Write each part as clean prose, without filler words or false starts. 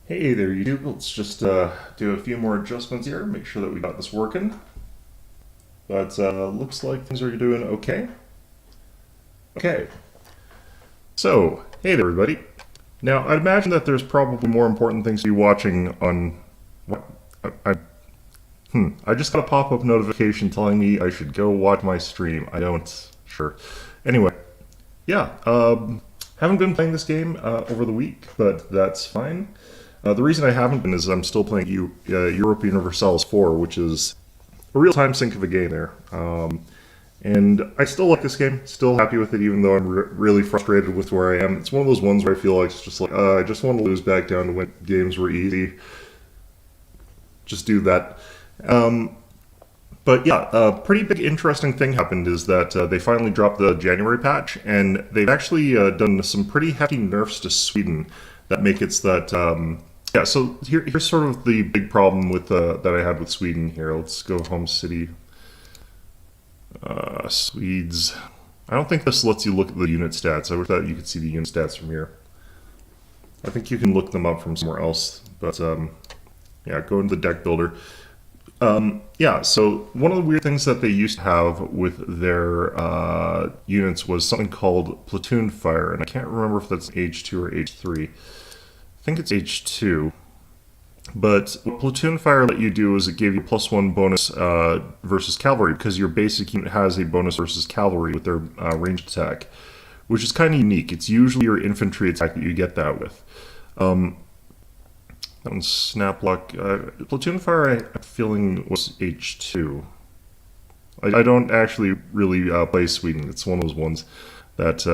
Hey there, YouTube. Let's just do a few more adjustments here, make sure that we got this working. But looks like things are doing okay. Okay, so hey there, everybody. Now, I'd imagine that there's probably more important things to be watching on. What? I just got a pop-up notification telling me I should go watch my stream. I don't. Sure. Anyway, yeah. Haven't been playing this game over the week, but that's fine. The reason I haven't been is I'm still playing Europa Universalis 4, which is a real-time sync of a game there. And I still like this game, still happy with it, even though I'm really frustrated with where I am. It's one of those ones where I feel like it's just like, I just want to lose back down to when games were easy. Just do that. But yeah, a pretty big interesting thing happened is that they finally dropped the January patch, and they've actually done some pretty hefty nerfs to Sweden that make it so that... yeah, so here's sort of the big problem with that I had with Sweden here. Let's go home city. Swedes. I don't think this lets you look at the unit stats. I wish that you could see the unit stats from here. I think you can look them up from somewhere else. But yeah, go into the deck builder. Yeah, so one of the weird things that they used to have with their units was something called platoon fire, and I can't remember if that's H2 or H3. I think it's H2. But what platoon fire let you do is it gave you +1 bonus versus cavalry, because your basic unit has a bonus versus cavalry with their ranged attack, which is kind of unique. It's usually your infantry attack that you get that with. That one's snap lock. Platoon fire, I'm feeling, was H2. I don't actually really play Sweden. It's one of those ones that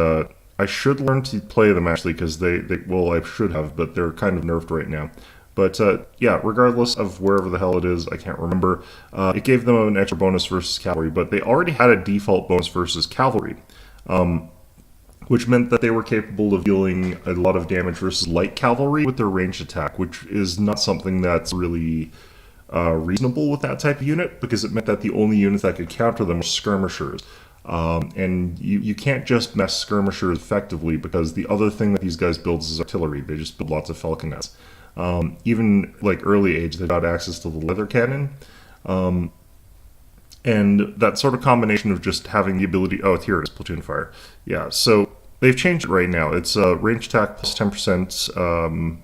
I should learn to play them, actually, because well, I should have, but they're kind of nerfed right now. But yeah, regardless of wherever the hell it is, I can't remember, it gave them an extra bonus versus cavalry, but they already had a default bonus versus cavalry, which meant that they were capable of dealing a lot of damage versus light cavalry with their ranged attack, which is not something that's really reasonable with that type of unit, because it meant that the only units that could counter them were skirmishers. And you can't just mess skirmishers effectively, because the other thing that these guys build is artillery. They just build lots of falconets. Even like early age, they got access to the leather cannon. And that sort of combination of just having the ability... Oh, here it is, platoon fire. Yeah, so they've changed it right now. It's range attack plus 10%,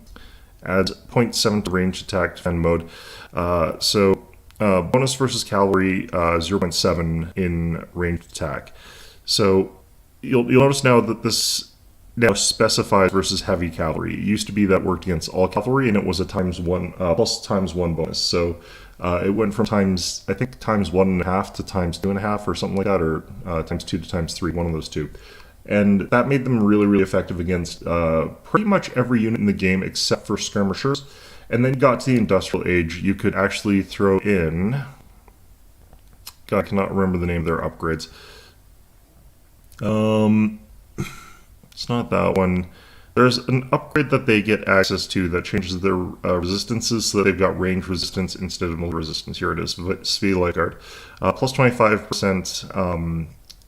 adds 0.7 to range attack defend mode. Bonus versus cavalry, 0.7 in ranged attack. So you'll notice now that this now specifies versus heavy cavalry. It used to be that worked against all cavalry, and it was a plus ×1 bonus. So it went from I think times 1.5 to times 2.5 or something like that, or times 2 to times 3, one of those two. And that made them really, really effective against pretty much every unit in the game except for skirmishers. And then you got to the industrial age, you could actually throw in... God, I cannot remember the name of their upgrades. It's not that one. There's an upgrade that they get access to that changes their resistances so that they've got range resistance instead of melee resistance. Here it is, Svea Lifeguard. Plus 25%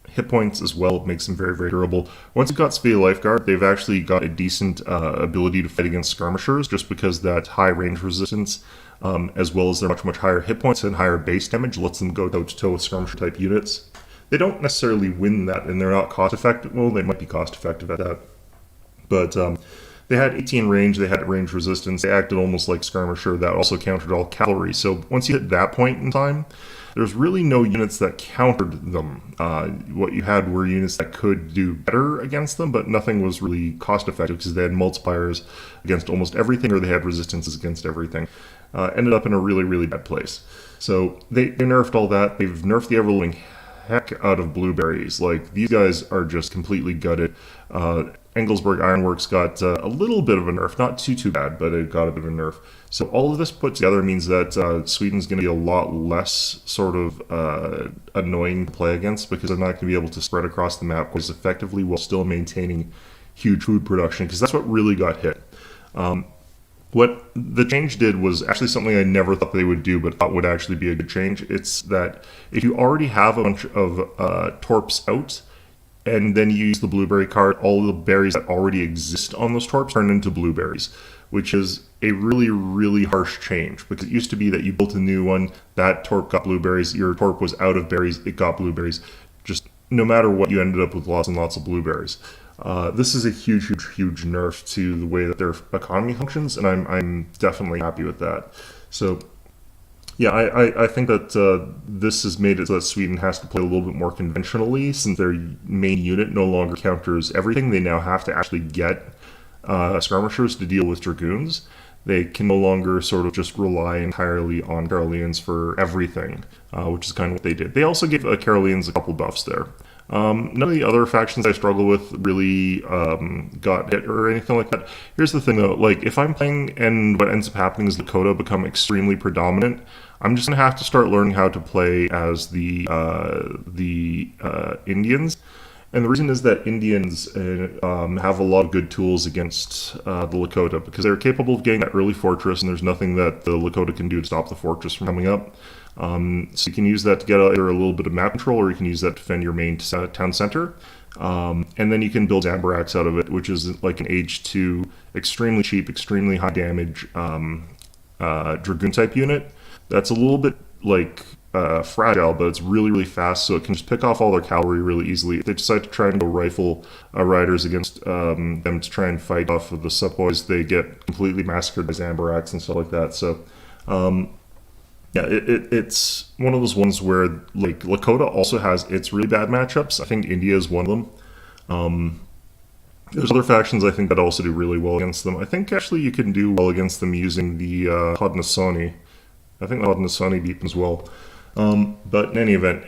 hit points as well. It makes them very, very durable. Once you've got Svea Lifeguard, they've actually got a decent ability to fight against skirmishers, just because that high range resistance, as well as their much, much higher hit points and higher base damage, lets them go toe-to-toe with skirmisher-type units. They don't necessarily win that, and they're not cost-effective. Well, they might be cost-effective at that. But they had 18 range, they had range resistance, they acted almost like skirmisher that also countered all cavalry. So once you hit that point in time, there's really no units that countered them. What you had were units that could do better against them, but nothing was really cost-effective because they had multipliers against almost everything, or they had resistances against everything. Ended up in a really, really bad place. So they nerfed all that. They've nerfed the ever-living heck out of blueberries. Like, these guys are just completely gutted. Engelsberg Ironworks got a little bit of a nerf, not too bad, but it got a bit of a nerf. So all of this put together means that Sweden's going to be a lot less sort of annoying to play against, because they're not going to be able to spread across the map quite as effectively while still maintaining huge food production, because that's what really got hit. What the change did was actually something I never thought they would do, but thought would actually be a good change. It's that if you already have a bunch of torps out, and then you use the blueberry card, all of the berries that already exist on those torps turn into blueberries, which is a really, really harsh change, because it used to be that you built a new one, that torp got blueberries, your torp was out of berries, it got blueberries. Just no matter what, you ended up with lots and lots of blueberries. This is a huge, huge, huge nerf to the way that their economy functions, and I'm definitely happy with that. So, yeah, I think that this has made it so that Sweden has to play a little bit more conventionally, since their main unit no longer counters everything. They now have to actually get skirmishers to deal with dragoons. They can no longer sort of just rely entirely on Karelians for everything, which is kind of what they did. They also gave Karelians a couple buffs there. None of the other factions I struggle with really got hit or anything like that. Here's the thing though, like if I'm playing and what ends up happening is Lakota become extremely predominant, I'm just going to have to start learning how to play as the Indians. And the reason is that Indians have a lot of good tools against the Lakota, because they're capable of getting that early fortress, and there's nothing that the Lakota can do to stop the fortress from coming up. So you can use that to get either a little bit of map control, or you can use that to defend your main town center. And then you can build Zambaraks out of it, which is like an Age 2, extremely cheap, extremely high damage Dragoon type unit. That's a little bit like fragile, but it's really, really fast, so it can just pick off all their cavalry really easily. If they decide to try and go rifle riders against them to try and fight off of the Sepoys, they get completely massacred by Zambaraks and stuff like that. So, yeah, it's one of those ones where, like, Lakota also has its really bad matchups. I think India is one of them. There's other factions I think that also do really well against them. I think actually you can do well against them using the Haudenosaunee. I think the Haudenosaunee beat them as well. But in any event,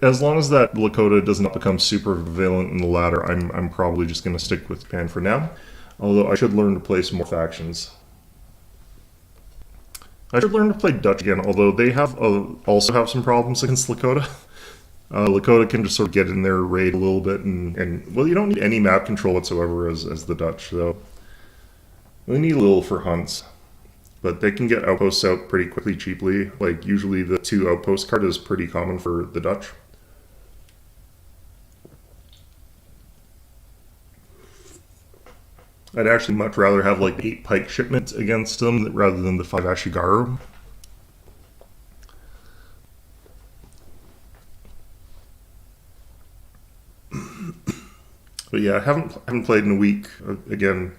as long as that Lakota does not become super prevalent in the ladder, I'm probably just going to stick with Japan for now. Although I should learn to play some more factions. I should learn to play Dutch again, although they have also have some problems against Lakota. Lakota can just sort of get in there, raid a little bit, and well, you don't need any map control whatsoever as the Dutch, so they need a little for hunts. But they can get outposts out pretty quickly, cheaply. Like, usually the 2 outpost card is pretty common for the Dutch. I'd actually much rather have like 8 pike shipments against them rather than the 5 Ashigaru. But yeah, I haven't played in a week. Again,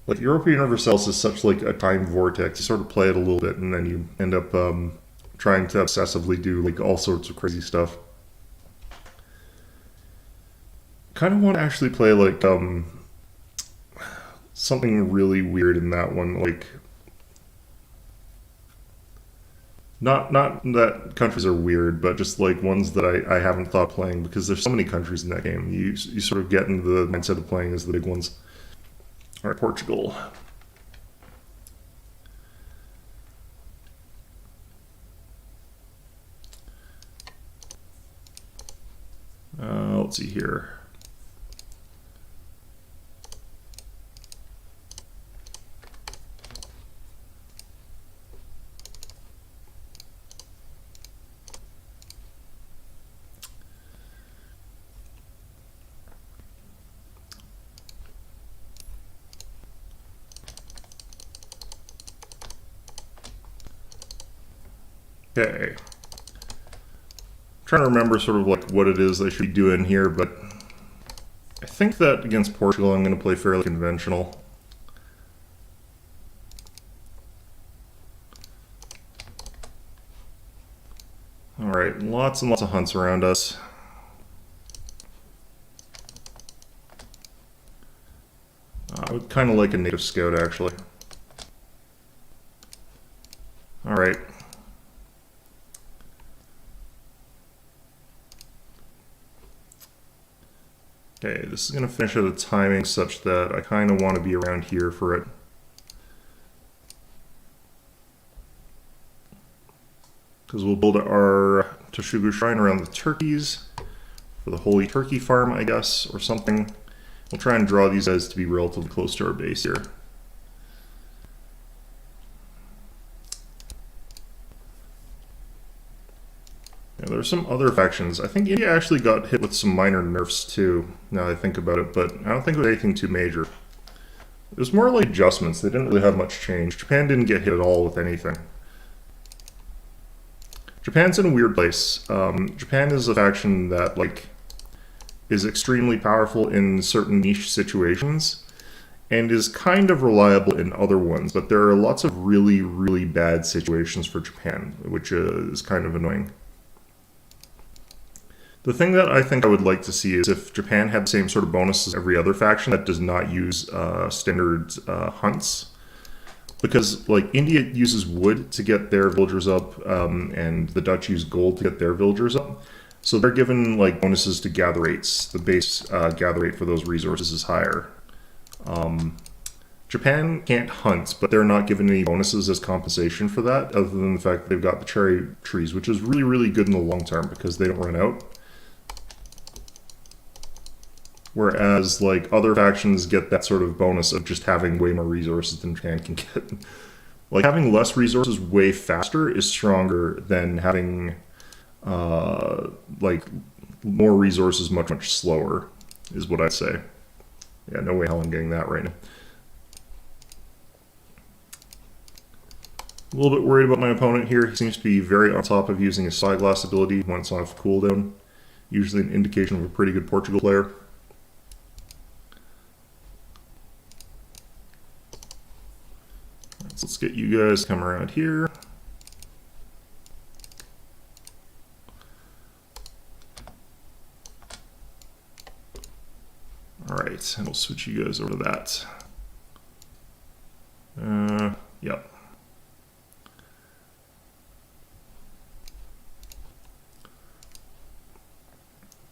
like, European Universalis is such like a time vortex. You sort of play it a little bit, and then you end up trying to obsessively do like all sorts of crazy stuff. Kind of want to actually play like something really weird in that one, like not that countries are weird, but just like ones that I haven't thought playing, because there's so many countries in that game. You sort of get into the mindset of playing as the big ones. All right, Portugal. Let's see here. Okay. Trying to remember sort of like what it is I should be doing here, but I think that against Portugal I'm going to play fairly conventional. Alright, lots and lots of hunts around us. I would kind of like a native scout, actually. Alright. Okay, this is going to finish at a timing such that I kind of want to be around here for it. Because we'll build our Toshugu Shrine around the turkeys for the Holy Turkey Farm, I guess, or something. We'll try and draw these guys to be relatively close to our base here. Yeah, there are some other factions. I think India actually got hit with some minor nerfs too, now that I think about it, but I don't think it was anything too major. It was more like adjustments. They didn't really have much change. Japan didn't get hit at all with anything. Japan's in a weird place. Japan is a faction that like is extremely powerful in certain niche situations and is kind of reliable in other ones, but there are lots of really, really bad situations for Japan, which is kind of annoying. The thing that I think I would like to see is if Japan had the same sort of bonuses as every other faction that does not use standard hunts. Because like India uses wood to get their villagers up, and the Dutch use gold to get their villagers up. So they're given like bonuses to gather rates. The base gather rate for those resources is higher. Japan can't hunt, but they're not given any bonuses as compensation for that, other than the fact that they've got the cherry trees, which is really, really good in the long term because they don't run out. Whereas, like, other factions get that sort of bonus of just having way more resources than Japan can get. Like, having less resources way faster is stronger than having, like, more resources much, much slower, is what I'd say. Yeah, no way hell I'm getting that right now. A little bit worried about my opponent here. He seems to be very on top of using his Spyglass ability when it's off cooldown. Usually an indication of a pretty good Portugal player. So let's get you guys to come around here. Alright, and we'll switch you guys over to that. Yep.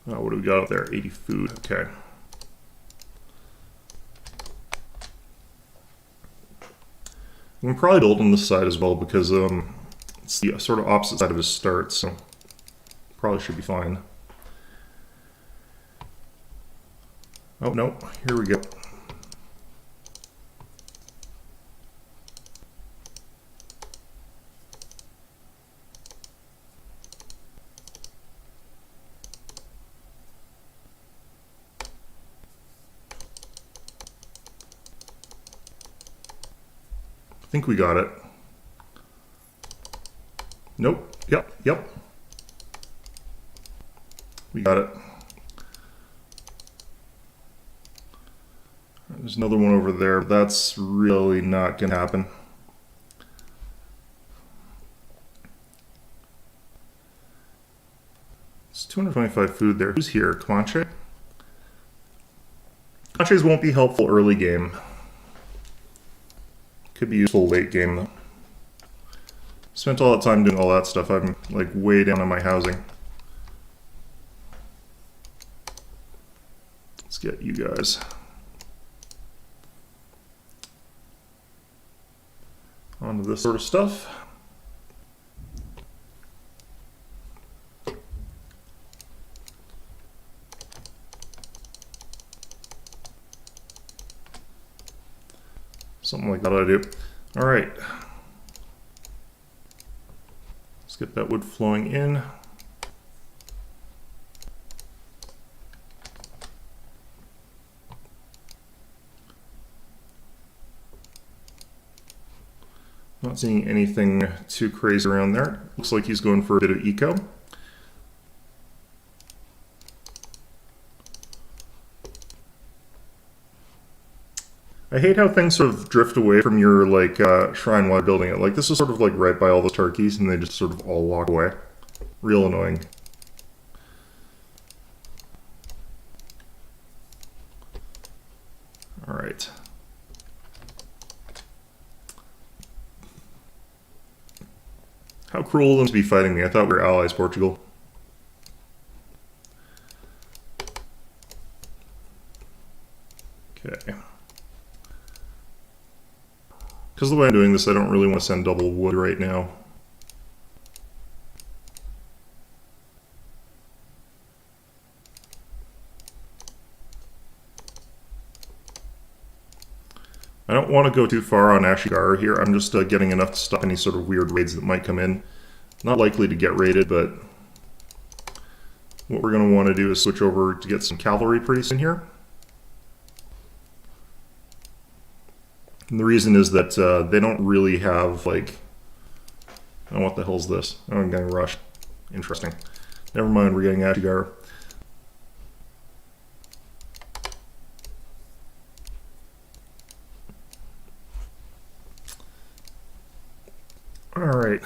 Oh, what do we got up there? 80 food, okay. We can probably build on this side as well because it's the sort of opposite side of his start, so probably should be fine. Oh, no, here we go. I think we got it. Nope. Yep. We got it. There's another one over there, but that's really not going to happen. It's 225 food there. Who's here? Comanche? Comanches won't be helpful early game. Could be useful late game though. Spent all that time doing all that stuff. I'm like way down on my housing. Let's get you guys. Onto this sort of stuff. Something like that I do. All right. Let's get that wood flowing in. Not seeing anything too crazy around there. Looks like he's going for a bit of eco. I hate how things sort of drift away from your like shrine while building it. Like this is sort of like right by all the turkeys and they just sort of all walk away. Real annoying. All right. How cruel of them to be fighting me. I thought we were allies, Portugal. Okay. Because the way I'm doing this, I don't really want to send double wood right now. I don't want to go too far on Ashigara here. I'm just getting enough to stop any sort of weird raids that might come in. Not likely to get raided, but what we're going to want to do is switch over to get some cavalry pretty soon here. And the reason is that they don't really have, like, oh, what the hell's this? Oh, I'm getting rushed. Interesting. Never mind, we're getting Ashigar. All right.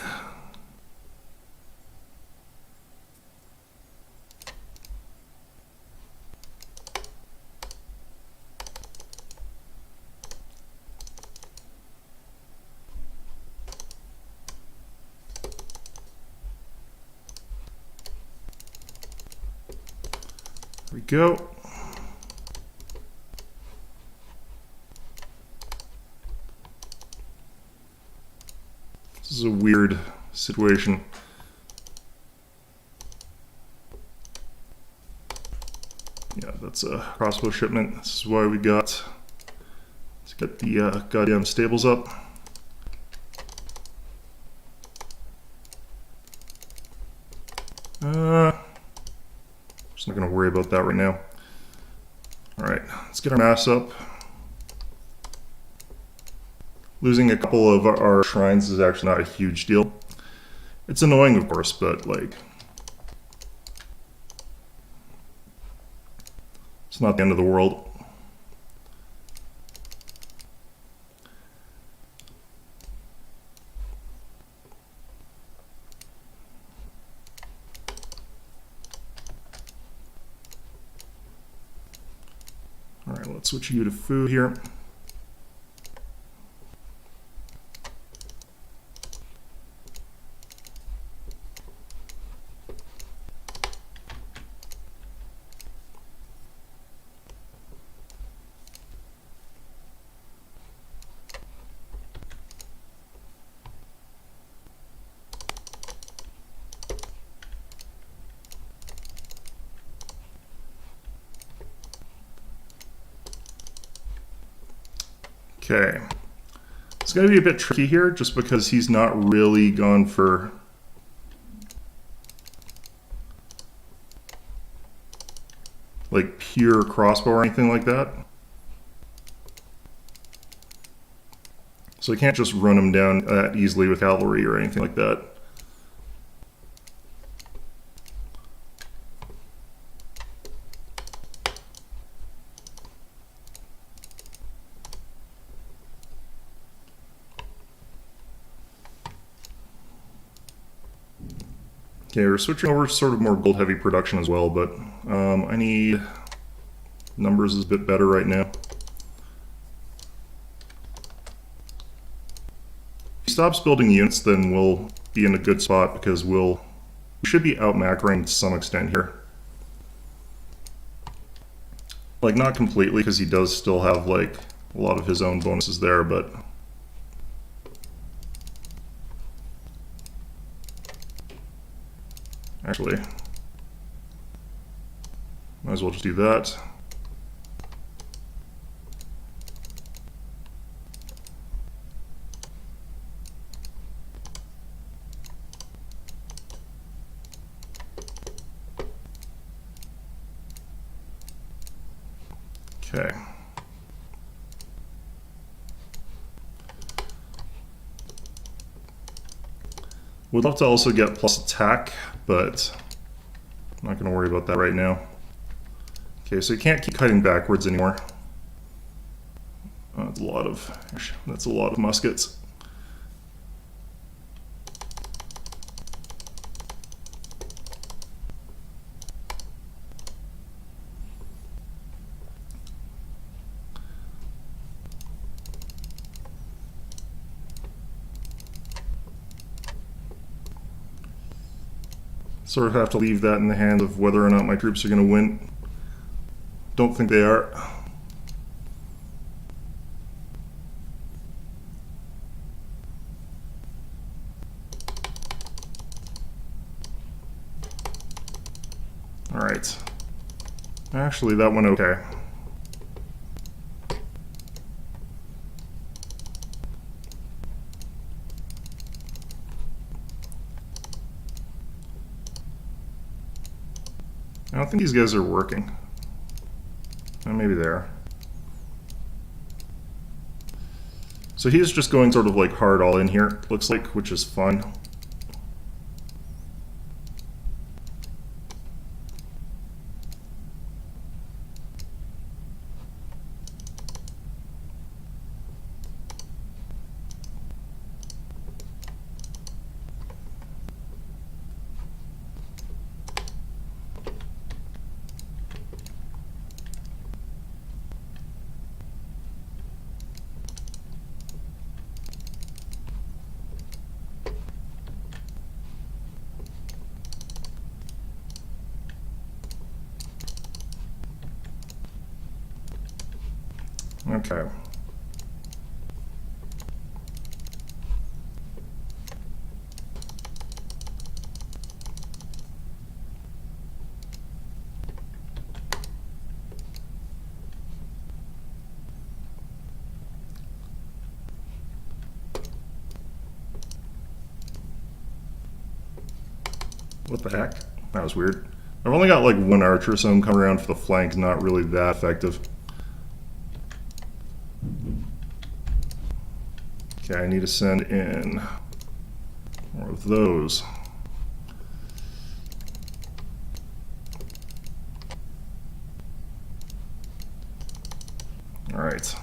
There we go. This is a weird situation. Yeah, that's a crossbow shipment. This is why we got to get the goddamn stables up. Just not going to worry about that right now. All right, let's get our mass up. Losing a couple of our shrines is actually not a huge deal. It's annoying, of course, but like, it's not the end of the world. All right, let's switch you to food here. Okay, it's going to be a bit tricky here just because he's not really gone for like pure crossbow or anything like that. So I can't just run him down that easily with cavalry or anything like that. Okay, we're switching over to sort of more gold heavy production as well, but I need numbers is a bit better right now. If he stops building units, then we'll be in a good spot because we should be out macroing to some extent here. Like, not completely, because he does still have like a lot of his own bonuses there, but actually, might as well just do that. Okay. We'd love to also get plus attack, but I'm not going to worry about that right now. Okay, so you can't keep cutting backwards anymore. That's a lot of muskets. Sort of have to leave that in the hands of whether or not my troops are going to win. Don't think they are. All right. Actually, that went okay. I don't think these guys are working. Oh, maybe they are. So he's just going sort of like hard all in here, looks like, which is fun. Okay. What the heck? That was weird. I've only got like one archer, so I'm coming around for the flank, not really that effective. Okay, I need to send in more of those. All right.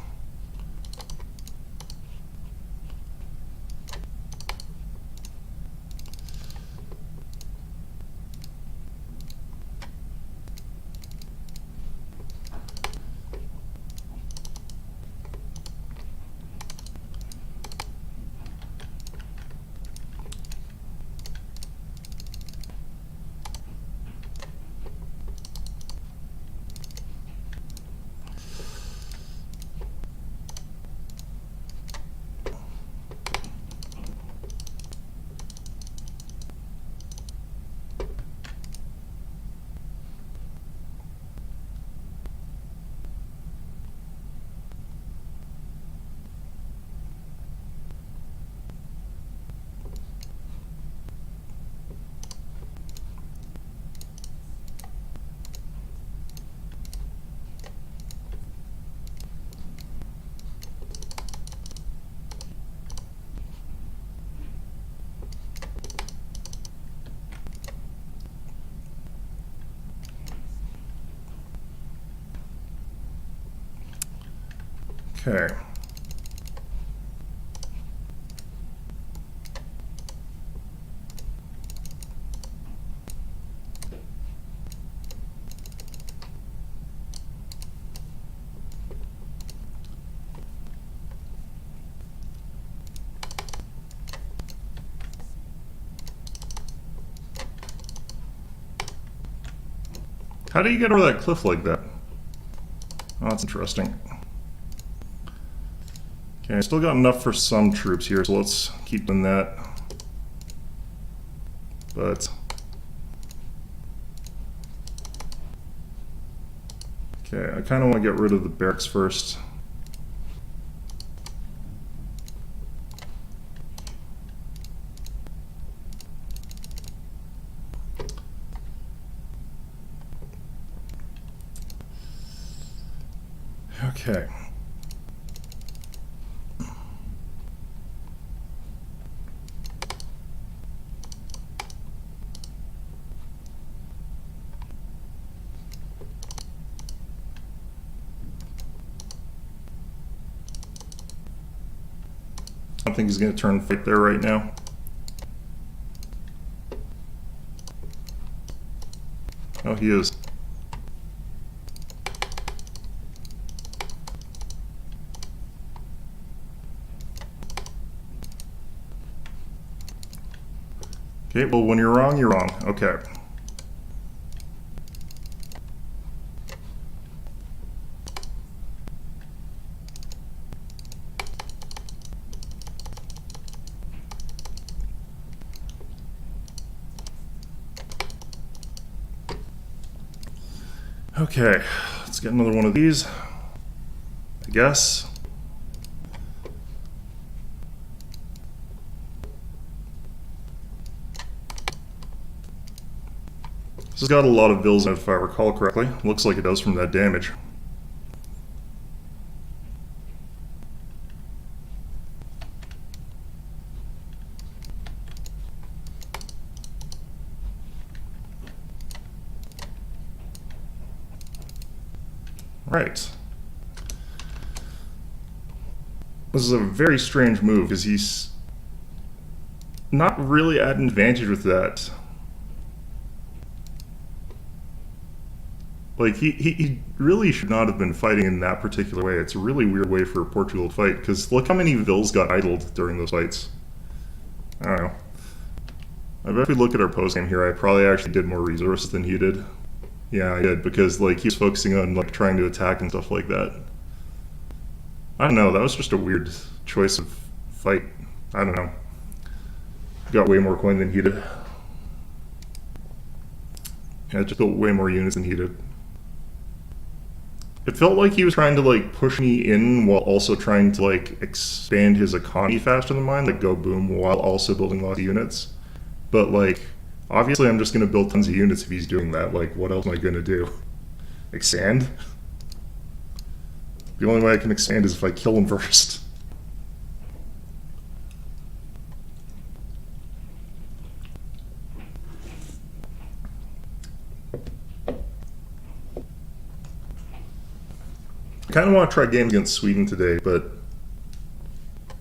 Okay. How do you get over that cliff like that? Oh, that's interesting. Okay, I still got enough for some troops here, so let's keep doing that. But okay, I kind of want to get rid of the barracks first. Okay. I don't think he's going to turn fight there right now. Oh, he is. Okay, well, when you're wrong, you're wrong. Okay. Okay, let's get another one of these, I guess. This has got a lot of vills in it, if I recall correctly. Looks like it does from that damage. Right. This is a very strange move because he's not really at an advantage with that. Like, he really should not have been fighting in that particular way. It's a really weird way for Portugal to fight, because look how many vills got idled during those fights. I don't know. I bet if we look at our postgame here, I probably actually did more resources than he did. Yeah, I did, because like he was focusing on like trying to attack and stuff like that. I don't know, that was just a weird choice of fight. I don't know. Got way more coin than he did. Yeah, just built way more units than he did. It felt like he was trying to like push me in while also trying to like expand his economy faster than mine, like go boom, while also building lots of units. But like, obviously I'm just going to build tons of units if he's doing that. Like, what else am I going to do? Expand? The only way I can expand is if I kill him first. I kind of want to try games against Sweden today, but I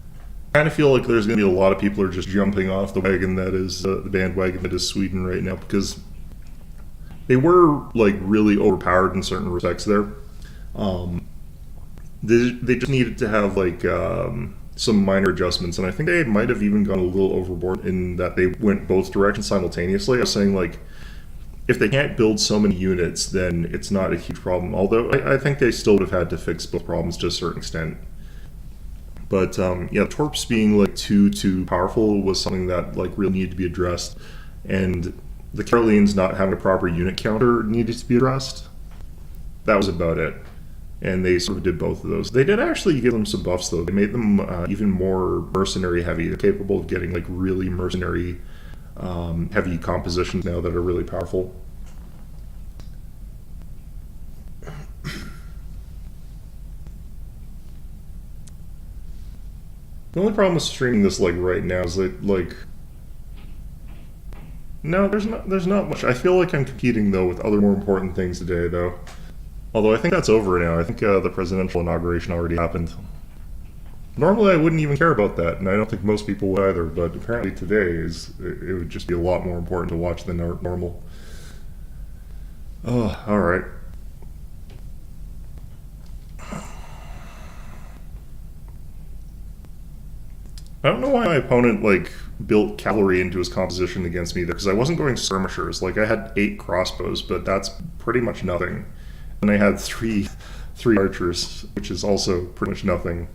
kind of feel like there's going to be a lot of people who are just jumping off the wagon that is the bandwagon that is Sweden right now, because they were like really overpowered in certain respects there. They just needed to have like some minor adjustments, and I think they might have even gone a little overboard in that they went both directions simultaneously. I was saying like, if they can't build so many units, then it's not a huge problem. Although I think they still would have had to fix both problems to a certain extent. But yeah, Torps being like too powerful was something that like really needed to be addressed, and the Carolines not having a proper unit counter needed to be addressed. That was about it, and they sort of did both of those. They did actually give them some buffs though. They made them even more mercenary heavy. They're capable of getting like really mercenary heavy compositions now that are really powerful. The only problem with streaming this like right now is that like no, there's not much. I feel like I'm competing though with other more important things today though. Although I think that's over now. I think the presidential inauguration already happened. Normally I wouldn't even care about that, and I don't think most people would either, but apparently today it would just be a lot more important to watch than normal. Oh, alright. I don't know why my opponent like built cavalry into his composition against me, because I wasn't going skirmishers. Like I had 8 crossbows, but that's pretty much nothing. And I had three archers, which is also pretty much nothing.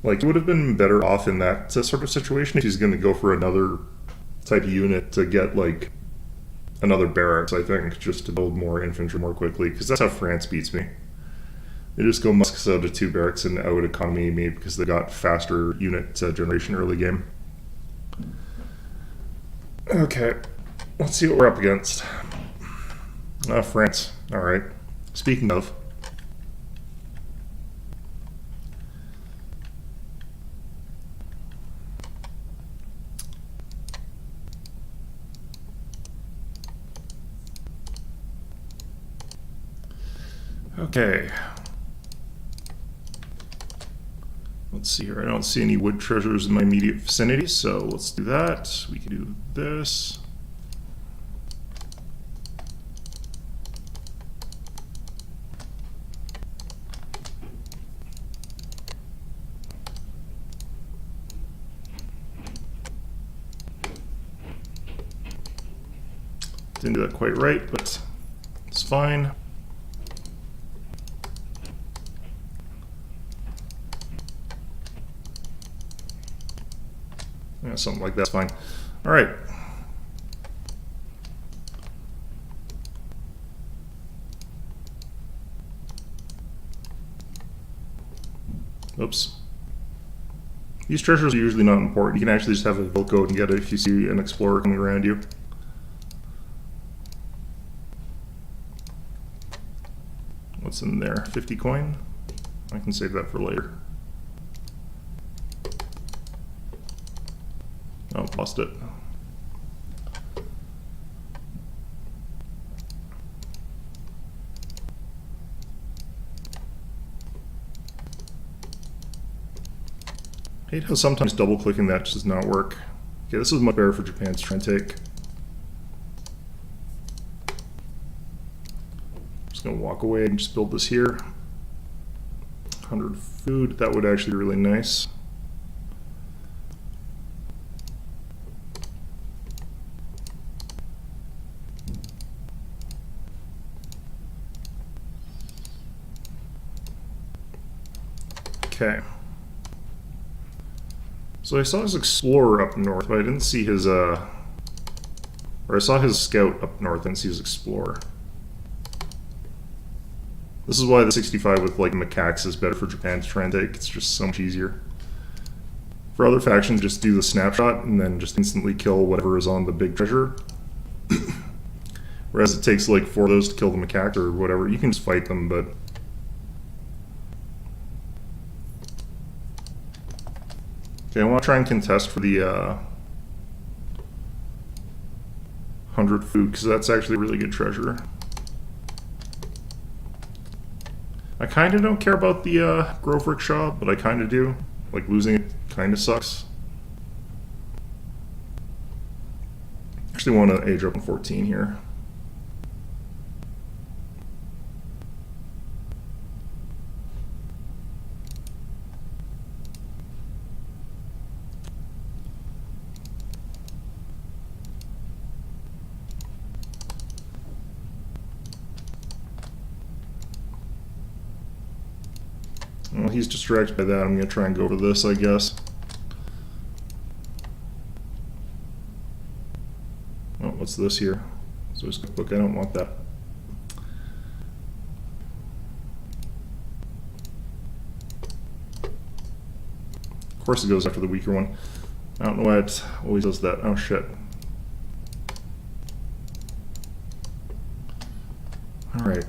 Like, it would have been better off in that sort of situation if he's going to go for another type of unit to get, like, another barracks, I think, just to build more infantry more quickly, because that's how France beats me. They just go musks out of 2 barracks and out economy me because they got faster unit generation early game. Okay, let's see what we're up against. France. Alright. Speaking of... Okay. Let's see here. I don't see any wood treasures in my immediate vicinity, so let's do that. We can do this. Didn't do that quite right, but it's fine. Yeah, something like that's fine. All right. Oops. These treasures are usually not important. You can actually just have a Vilk go and get it if you see an explorer coming around you. What's in there? 50 coin? I can save that for later. Oh, lost it. I hate how sometimes double-clicking that just does not work. Okay, this is much better for Japan to try and take. Just gonna walk away and just build this here. 100 food, that would actually be really nice. Okay. So I saw his explorer up north, but I didn't see his, or I saw his scout up north, and see his explorer. This is why the 65 with, like, macaques is better for Japan to try and take. It's just so much easier. For other factions, just do the snapshot, and then just instantly kill whatever is on the big treasure. Whereas it takes, like, 4 of those to kill the macaque or whatever. You can just fight them, but... Okay, I want to try and contest for the 100 food, because that's actually a really good treasure. I kind of don't care about the Grove Rickshaw, but I kind of do. Like, losing it kind of sucks. Actually want to age up in 14 here. Well, he's distracted by that. I'm going to try and go over this, I guess. Oh, what's this here? So this cookbook, I don't want that. Of course it goes after the weaker one. I don't know why it always does that. Oh, shit. Alright.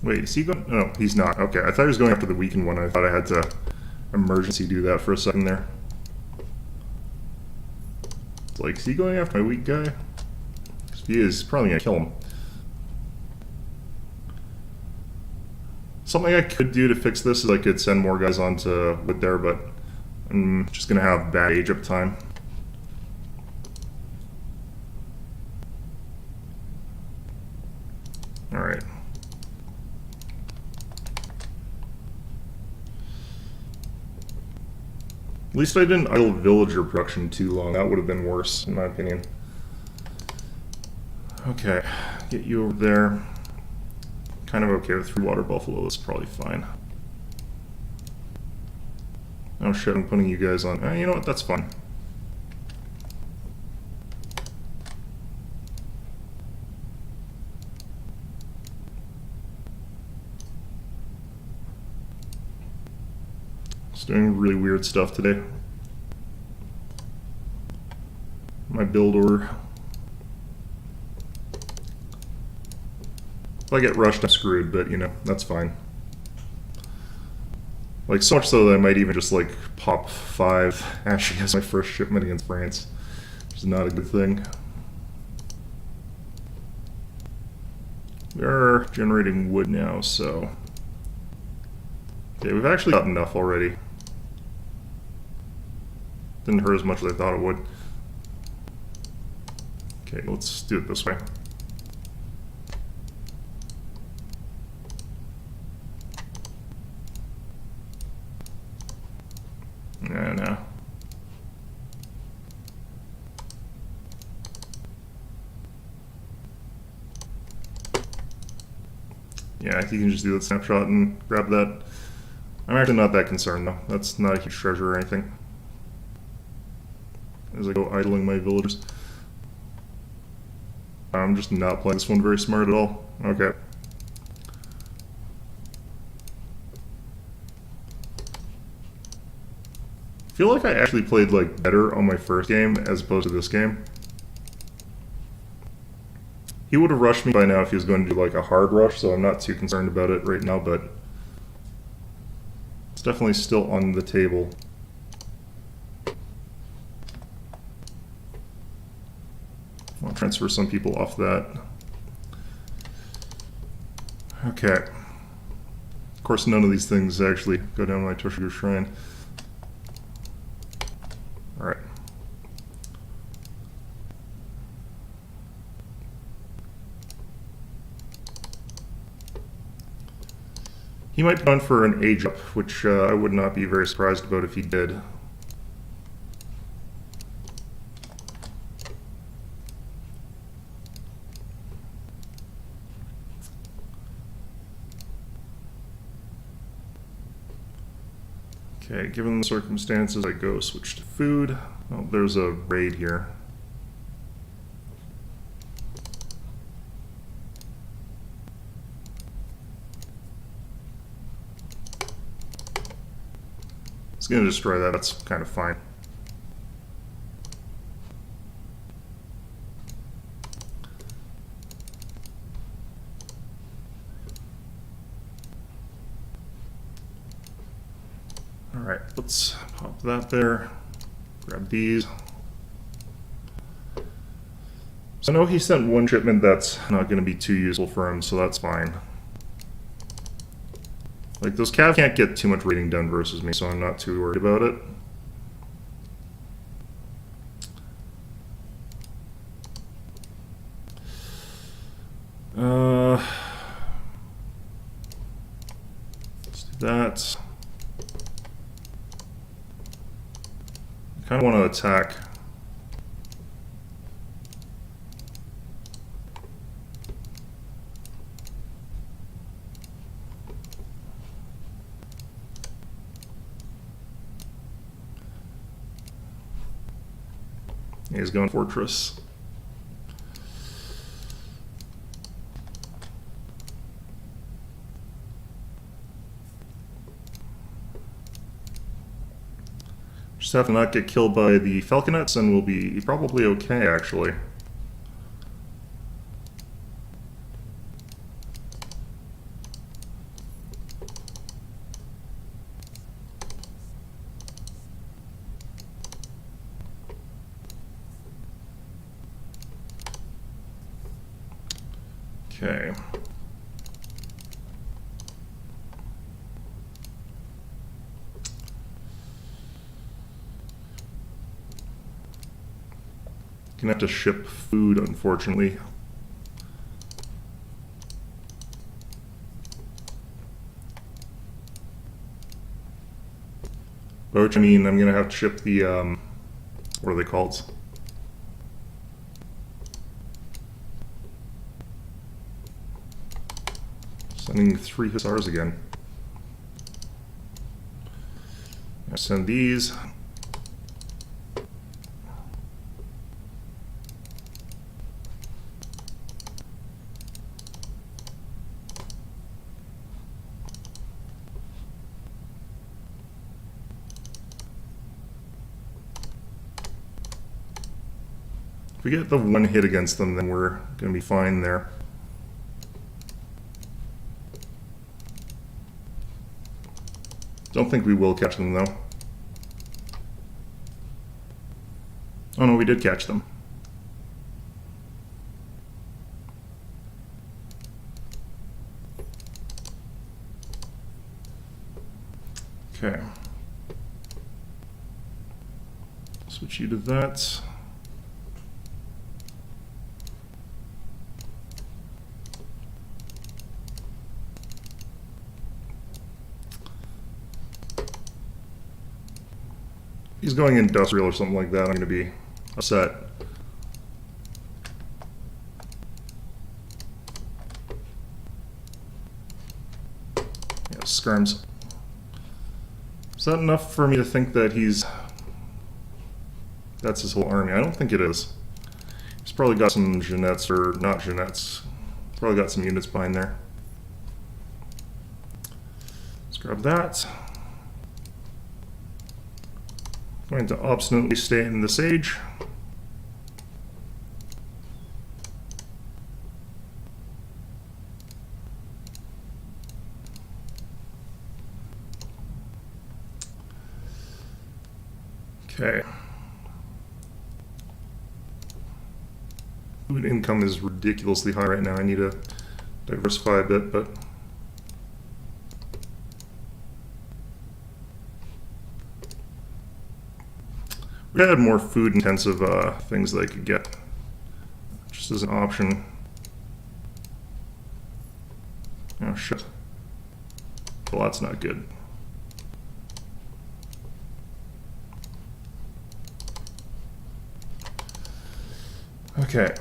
Wait, is he going? No, he's not. Okay, I thought he was going after the weakened one. I thought I had to emergency do that for a second there. It's like, is he going after my weak guy? If he is, he's probably going to kill him. Something I could do to fix this is I could send more guys onto wood there, but I'm just going to have bad age up time. Alright. At least I didn't idle villager production too long. That would have been worse, in my opinion. Okay, get you over there. Kind of okay with 3 water buffalo. That's probably fine. Oh shit, I'm putting you guys on. You know what? That's fine. Doing really weird stuff today. My build order. If I get rushed, I'm screwed, but you know, that's fine. Like, so much so that I might even just like pop 5 actually as my first shipment against France, which is not a good thing. We are generating wood now, so... Okay, we've actually got enough already. Didn't hurt as much as I thought it would. Okay, let's do it this way. No. Yeah, you can just do that snapshot and grab that. I'm actually not that concerned though. That's not a huge treasure or anything. As I go idling my villagers. I'm just not playing this one very smart at all. Okay. I feel like I actually played like better on my first game as opposed to this game. He would have rushed me by now if he was going to do like a hard rush, so I'm not too concerned about it right now, but it's definitely still on the table. transfer some people off that. Okay. Of course, none of these things actually go down my Toshigu Shrine. Alright. He might run for an age up, which I would not be very surprised about if he did. Okay, given the circumstances, I go switch to food. Oh, there's a raid here. It's going to destroy that, that's kind of fine. Alright, let's pop that there, grab these. So I know he sent one shipment that's not going to be too useful for him, so that's fine. Like, those Cav can't get too much raiding done versus me, so I'm not too worried about it. Let's do that. I kind of want to attack. He's going Fortress. Just have to not get killed by the Falconets and we'll be probably okay, actually. Okay. Gonna have to ship food, unfortunately. Which, I mean, I'm gonna have to ship the, what are they called? Sending 3 Hussars again. I send these. If we get the one hit against them, then we're going to be fine there. Don't think we will catch them, though. Oh no, we did catch them. Okay. Switch you to that. He's going industrial or something like that, I'm going to be upset. Yeah, skirms. Is that enough for me to think that that's his whole army? I don't think it is. He's probably got some Jeanettes, or not Jeanettes. Probably got some units behind there. Let's grab that. Going to obstinately stay in the Sage. Okay. Food income is ridiculously high right now. I need to diversify a bit, but we had more food intensive things that I could get just as an option. Oh shit. Well, that's not good. Okay.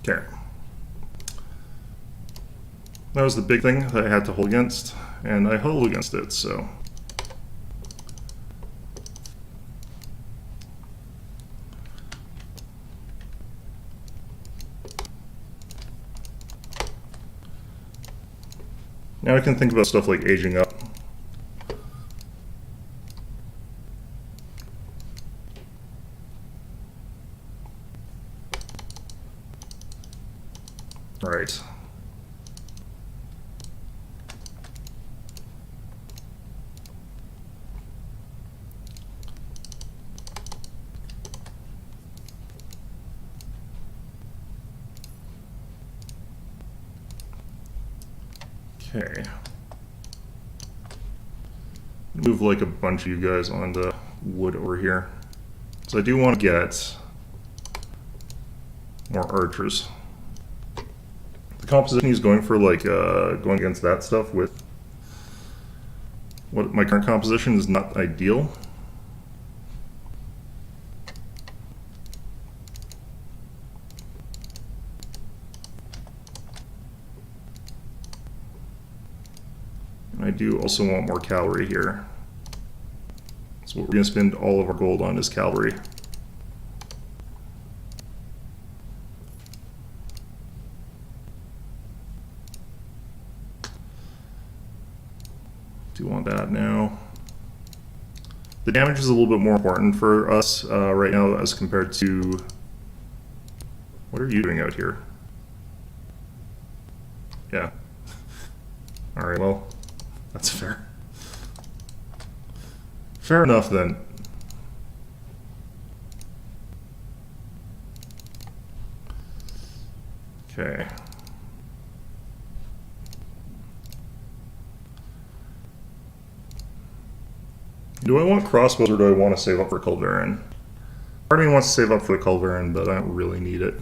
Okay. That was the big thing that I had to hold against, and I hold against it, so. Now I can think about stuff like aging up. Right. Okay. Move like a bunch of you guys onto wood over here. So I do want to get more archers. The composition he's going for, like, going against that stuff with what my current composition is not ideal. I do also want more cavalry here. So what we're going to spend all of our gold on is cavalry. Do want that now. The damage is a little bit more important for us right now as compared to... What are you doing out here? Yeah. Alright, well, that's fair. Fair enough then. Okay. Do I want crossbows or do I want to save up for Culverin? Part of me wants to save up for the Culverin, but I don't really need it.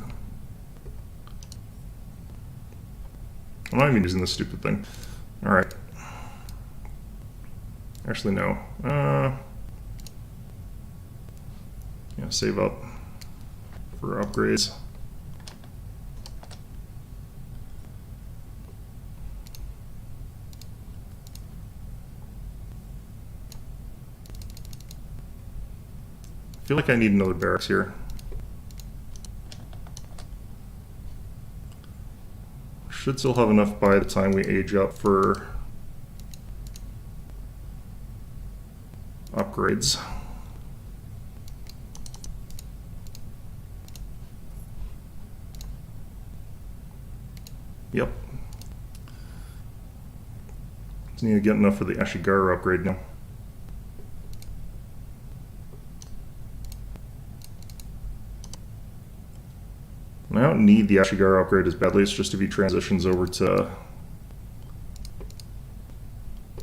I'm not even using this stupid thing. Alright. Actually, no. Yeah, save up for upgrades. I feel like I need another barracks here. Should still have enough by the time we age up for upgrades. Yep. Just need to get enough for the Ashigaru upgrade now. I don't need the Ashigaru upgrade as badly, it's just if he transitions over to...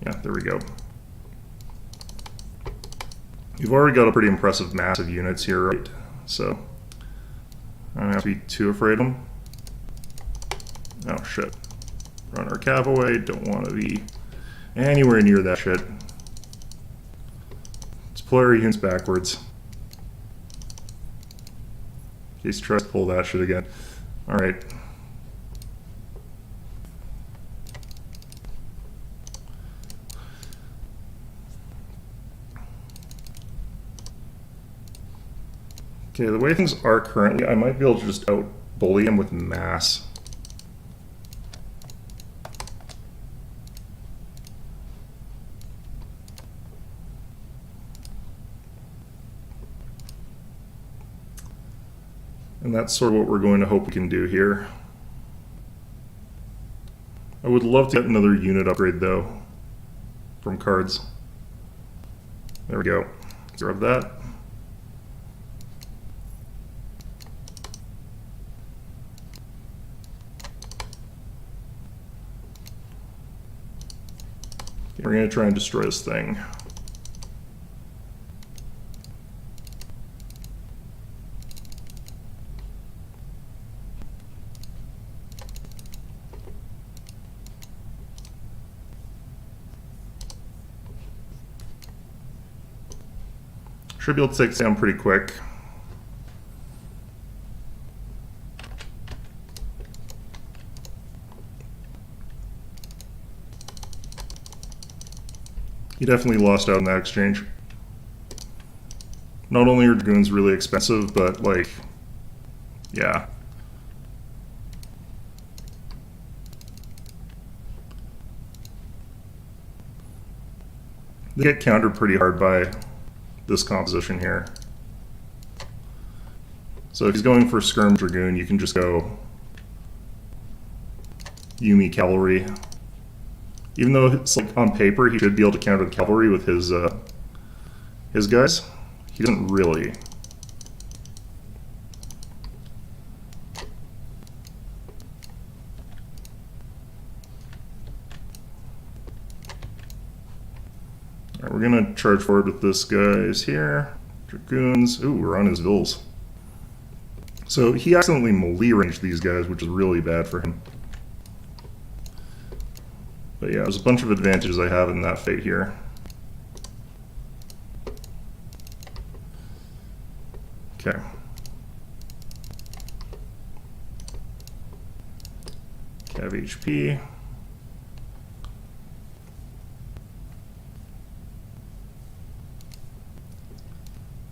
Yeah, there we go. You've already got a pretty impressive mass of units here, right? So, I don't have to be too afraid of them. Oh, shit. Run our cav away, don't want to be anywhere near that shit. Let's pull our units backwards. In case he tries to pull that shit again. Alright. Okay, the way things are currently, I might be able to just out-bully him with mass. And that's sort of what we're going to hope we can do here. I would love to get another unit upgrade, though, from cards. There we go. Grab that. Okay, we're going to try and destroy this thing. Should be able to take this down pretty quick. He definitely lost out in that exchange. Not only are dragoons really expensive, but like, yeah. They get countered pretty hard by this composition here. So if he's going for Skirm Dragoon, you can just go Yumi Cavalry. Even though it's like on paper he should be able to counter the cavalry with his guys, he doesn't really. Alright, we're gonna charge forward with this guys here. Dragoons. Ooh, we're on his vills. So he accidentally melee ranged these guys, which is really bad for him. But yeah, there's a bunch of advantages I have in that fate here. Okay. Cav HP.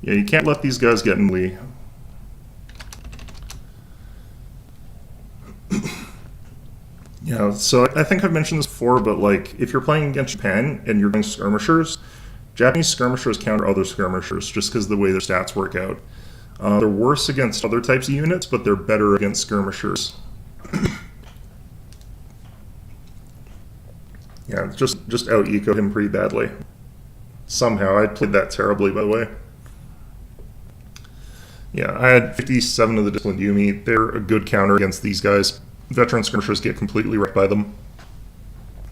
Yeah, you can't let these guys get in melee. Yeah, so I think I've mentioned this before, but like if you're playing against Japan and you're doing skirmishers, Japanese skirmishers counter other skirmishers just because of the way their stats work out. They're worse against other types of units, but they're better against skirmishers. Yeah, just out-ecoed him pretty badly. Somehow, I played that terribly, by the way. Yeah, I had 57 of the Disciplined Yumi. They're a good counter against these guys. Veteran skirmishers get completely wrecked by them.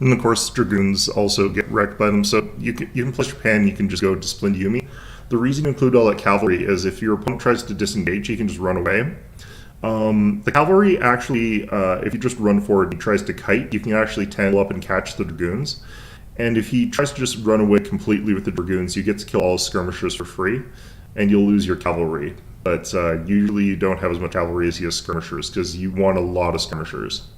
And of course, Dragoons also get wrecked by them, so you can play Japan, you can just go Disciplined Yumi. The reason you include all that cavalry is if your opponent tries to disengage, you can just run away. The cavalry actually, if you just run forward and he tries to kite, you can actually tangle up and catch the Dragoons. And if he tries to just run away completely with the Dragoons, you get to kill all skirmishers for free, and you'll lose your cavalry. But usually you don't have as much cavalry as you have skirmishers, because you want a lot of skirmishers.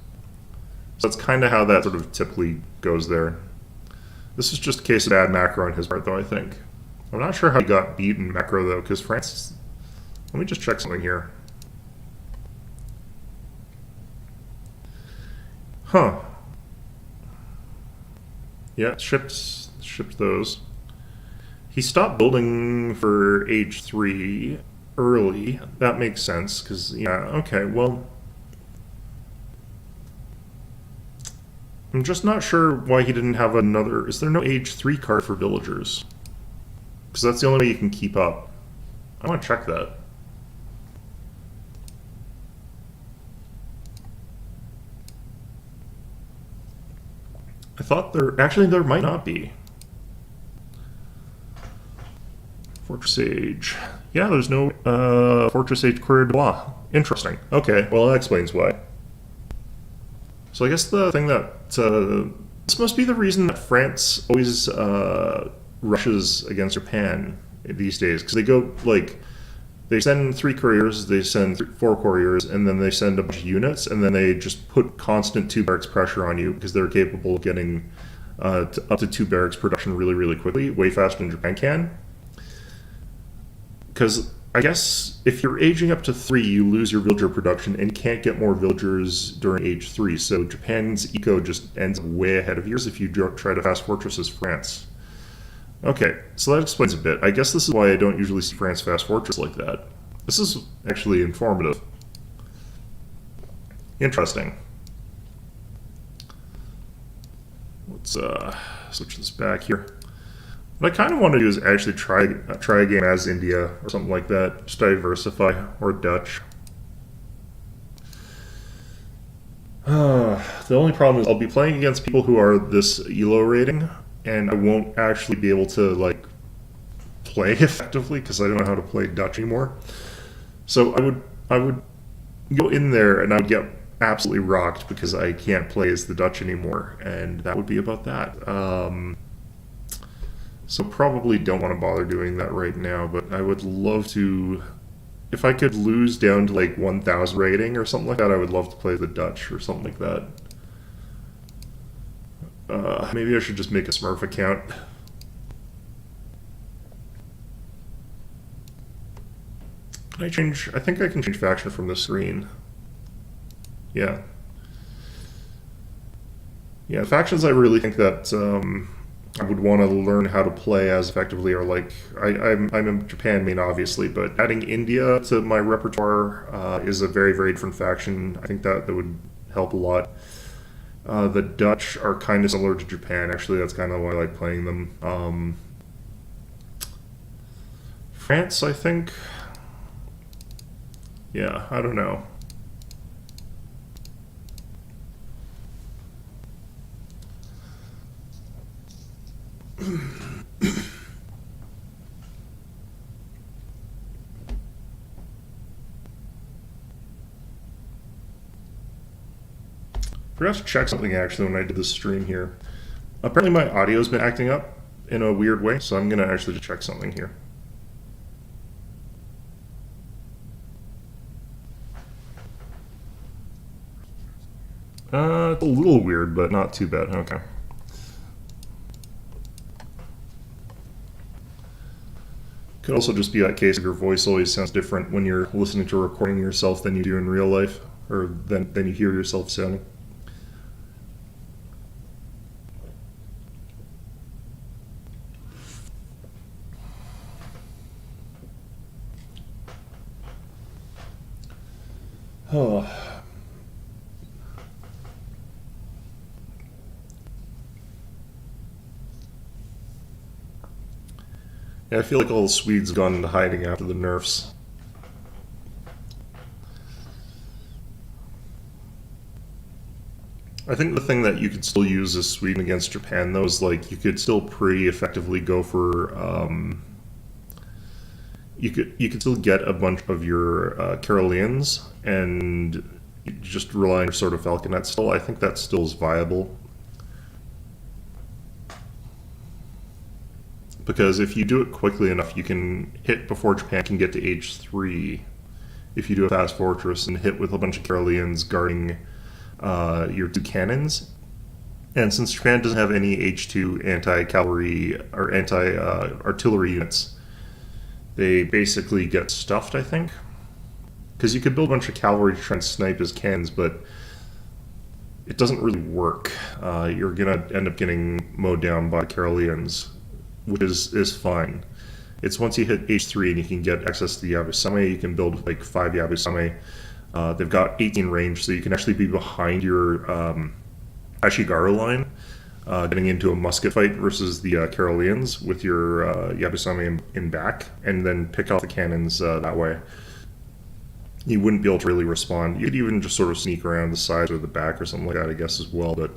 So that's kind of how that sort of typically goes there. This is just a case of bad macro on his part, though, I think. I'm not sure how he got beat in macro, though, because France... Let me just check something here. Huh. Yeah, shipped those. He stopped building for age 3 early. That makes sense, because, yeah, okay, well... I'm just not sure why he didn't have another... Is there no age 3 card for villagers? Because that's the only way you can keep up. I want to check that. I thought there... Actually, there might not be. Fortress Age. Yeah, there's no Fortress Age Coureur de Bois. Interesting. Okay, well that explains why. So I guess the thing that... this must be the reason that France always rushes against Japan these days. Because they go, like... They send 3 couriers, they send 4 couriers, and then they send a bunch of units, and then they just put constant 2 barracks pressure on you because they're capable of getting up to 2 barracks production really, really quickly, way faster than Japan can. Because I guess if you're aging up to 3, you lose your villager production and can't get more villagers during age 3. So Japan's eco just ends up way ahead of yours if you try to fast fortress as France. Okay, so that explains a bit. I guess this is why I don't usually see France fast fortress like that. This is actually informative. Interesting. Let's switch this back here. What I kind of want to do is actually try a game as India or something like that. Just diversify, or Dutch. The only problem is I'll be playing against people who are this ELO rating, and I won't actually be able to like play effectively because I don't know how to play Dutch anymore. So I would go in there and I would get absolutely rocked because I can't play as the Dutch anymore, and that would be about that. So probably don't want to bother doing that right now, but I would love to, if I could lose down to like 1,000 rating or something like that, I would love to play the Dutch or something like that. Maybe I should just make a Smurf account. Can I change? I think I can change faction from this screen. Yeah. Yeah, factions I really think that I would want to learn how to play as effectively are like, I'm a Japan main obviously, but adding India to my repertoire is a very, very different faction. I think that would help a lot. The Dutch are kind of similar to Japan, actually. That's kind of why I like playing them. France, I think. Yeah, I don't know. I forgot to check something actually when I did this stream here. Apparently my audio's been acting up in a weird way, so I'm going to actually check something here. It's a little weird, but not too bad. Okay. Could also just be that case of your voice always sounds different when you're listening to recording yourself than you do in real life, or than you hear yourself sounding. Oh. Yeah, I feel like all the Swedes have gone into hiding after the nerfs. I think the thing that you could still use as Sweden against Japan, though, is like you could still pretty effectively go for. You could still get a bunch of your Karelians and just rely on your sort of falconet still. I think that still is viable. Because if you do it quickly enough, you can hit before Japan can get to age 3. If you do a fast fortress and hit with a bunch of Karelians guarding your 2 cannons. And since Japan doesn't have any H2 anti-cavalry or anti-artillery units, they basically get stuffed, I think. Because you could build a bunch of cavalry to try and snipe as cannons, but it doesn't really work. You're going to end up getting mowed down by Karelians, which is fine. It's once you hit H3 and you can get access to the Yabusame, you can build like 5 Yabusame. They've got 18 range, so you can actually be behind your Ashigaru line, getting into a musket fight versus the Karelians with your Yabusame in back, and then pick out the cannons that way. You wouldn't be able to really respond. You could even just sort of sneak around the sides or the back or something like that, I guess, as well, but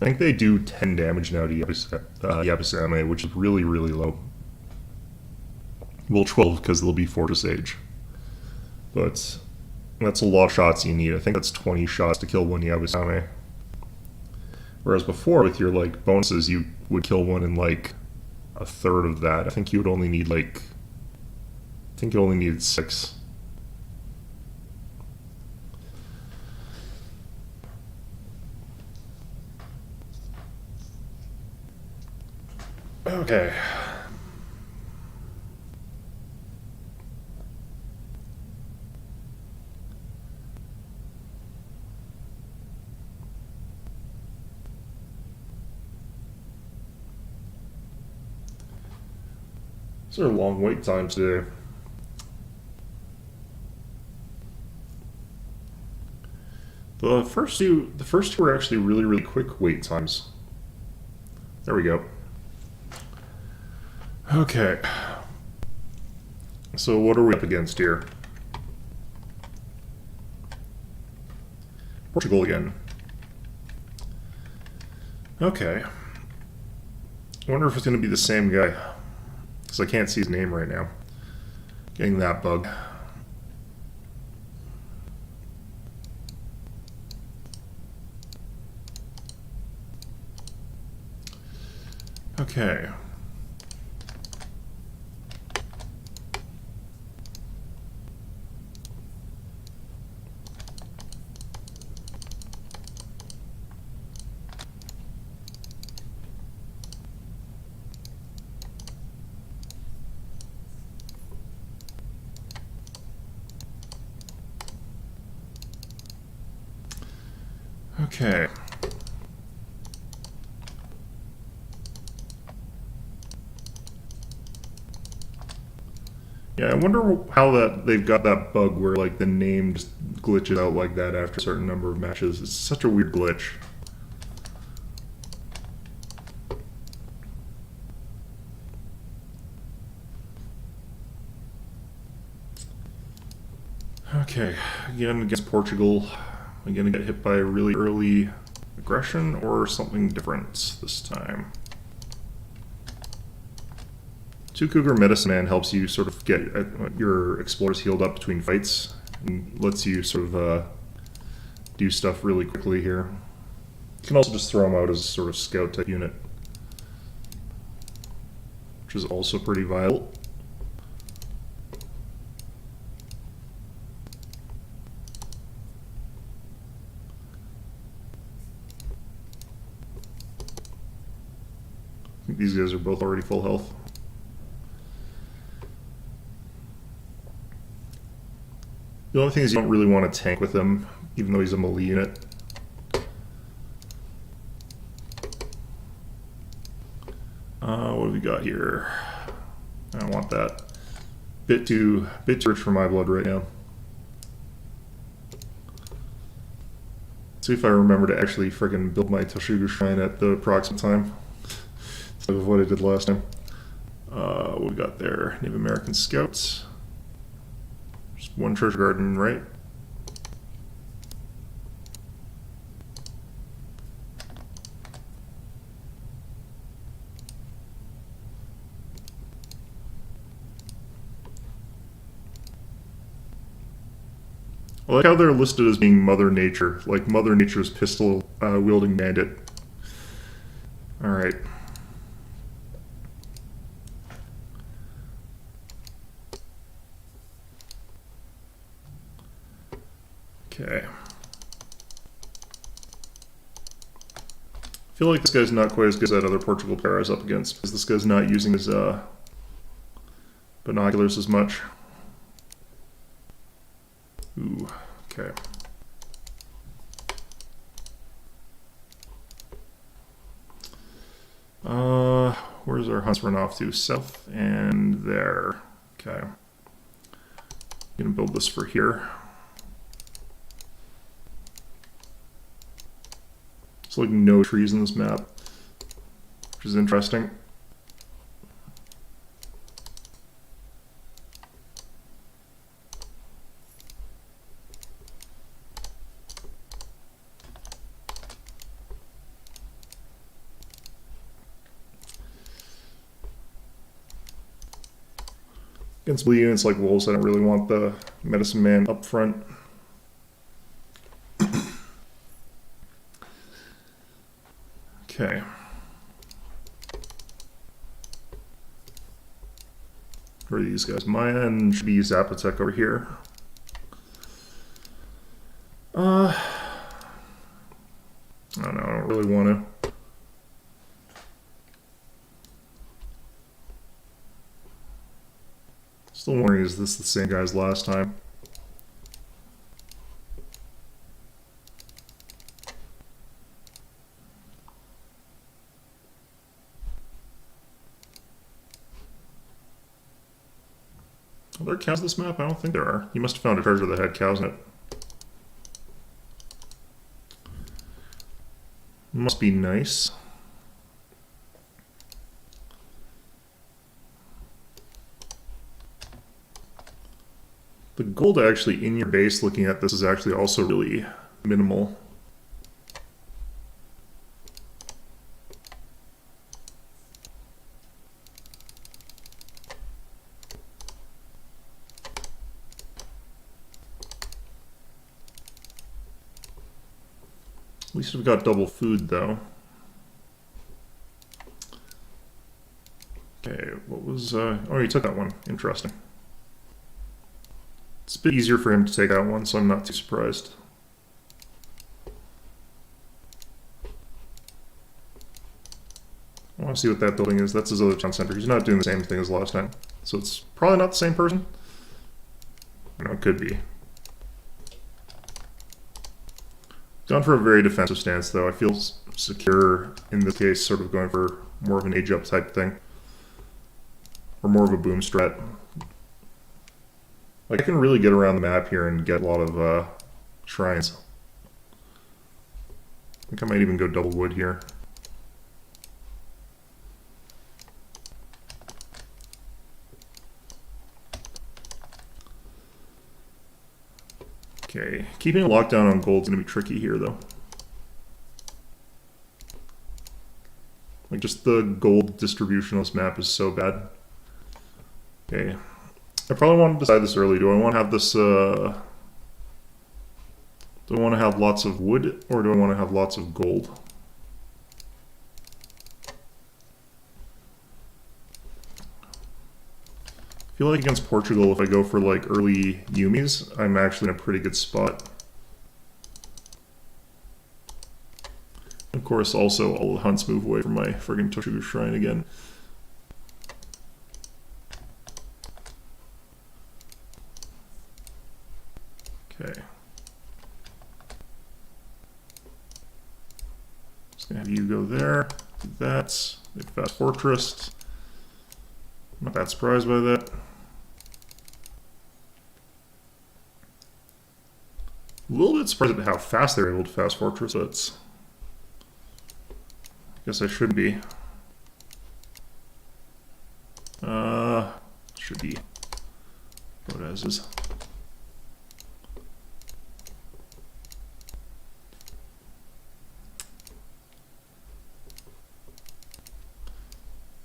I think they do 10 damage now to Yabusame, which is really, really low. Well, 12 because they'll be Fortress Age. But that's a lot of shots you need. I think that's 20 shots to kill one Yabusame. Whereas before, with your like bonuses, you would kill one in like a third of that. I think you would only need like... I think you only needed 6. Okay. These are long wait times today. The first two were actually really quick wait times. There we go. Okay. So what are we up against here? Portugal again. Okay. I wonder if it's going to be the same guy. Because I can't see his name right now. Getting that bug. Okay. Okay. Yeah, I wonder how that they've got that bug where like the name just glitches out like that after a certain number of matches. It's such a weird glitch. Okay, again against Portugal. I'm gonna get hit by a really early aggression or something different this time. Two Cougar Medicine Man helps you sort of get your explorers healed up between fights and lets you sort of do stuff really quickly here. You can also just throw them out as a sort of scout type unit, which is also pretty viable. I think these guys are both already full health. The only thing is you don't really want to tank with him, even though he's a melee unit. What have we got here? I don't want that. Bit too rich for my blood right now. See if I remember to actually friggin' build my Toshuga Shrine at the approximate time. Instead of what I did last time. What we got there? Native American Scouts. Just one treasure garden, right? I like how they're listed as being Mother Nature, like Mother Nature's pistol wielding bandit. Alright. Okay. I feel like this guy's not quite as good as that other Portugal player I was up against, because this guy's not using his binoculars as much. Ooh, okay. Where's our hunts run off to? South and there. Okay. I'm gonna build this for here. There's like no trees in this map, which is interesting. Against blue units like wolves, I don't really want the medicine man up front. Okay. Where are these guys? Maya and should be Zapotec over here. I don't know, I don't really want to. Still wondering, is this the same guy as last time? Are there cows in this map? I don't think there are. You must have found a treasure that had cows in it. Must be nice. The gold actually in your base, looking at this, is actually also really minimal. At least we've got double food, though. Okay, what was... oh, he took that one. Interesting. It's a bit easier for him to take that one, so I'm not too surprised. I want to see what that building is. That's his other town center. He's not doing the same thing as last time. So it's probably not the same person. No, it could be. Gone for a very defensive stance, though. I feel secure in this case, sort of going for more of an age-up type thing. Or more of a boom strat. Like, I can really get around the map here and get a lot of shrines. I think I might even go double wood here. Okay, keeping a lockdown on gold is going to be tricky here, though. Like, just the gold distribution on this map is so bad. Okay, I probably want to decide this early. Do I want to have this, do I want to have lots of wood, or do I want to have lots of gold? I feel like against Portugal, if I go for like early Yumis, I'm actually in a pretty good spot. Of course, also all the hunts move away from my friggin' Toshigu Shrine again. Okay. Just gonna have you go there, do that, make fast fortress. Not that surprised by that. A little bit surprised at how fast they're able to fast fortress, but I guess I should be. Should be. What as is.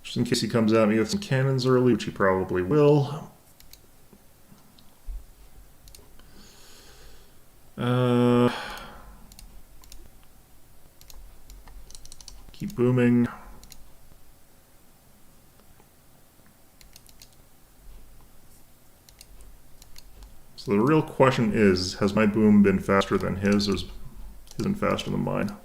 Just in case he comes at me with some cannons early, which he probably will. Keep booming. So the real question is, has my boom been faster than his, or has his been faster than mine?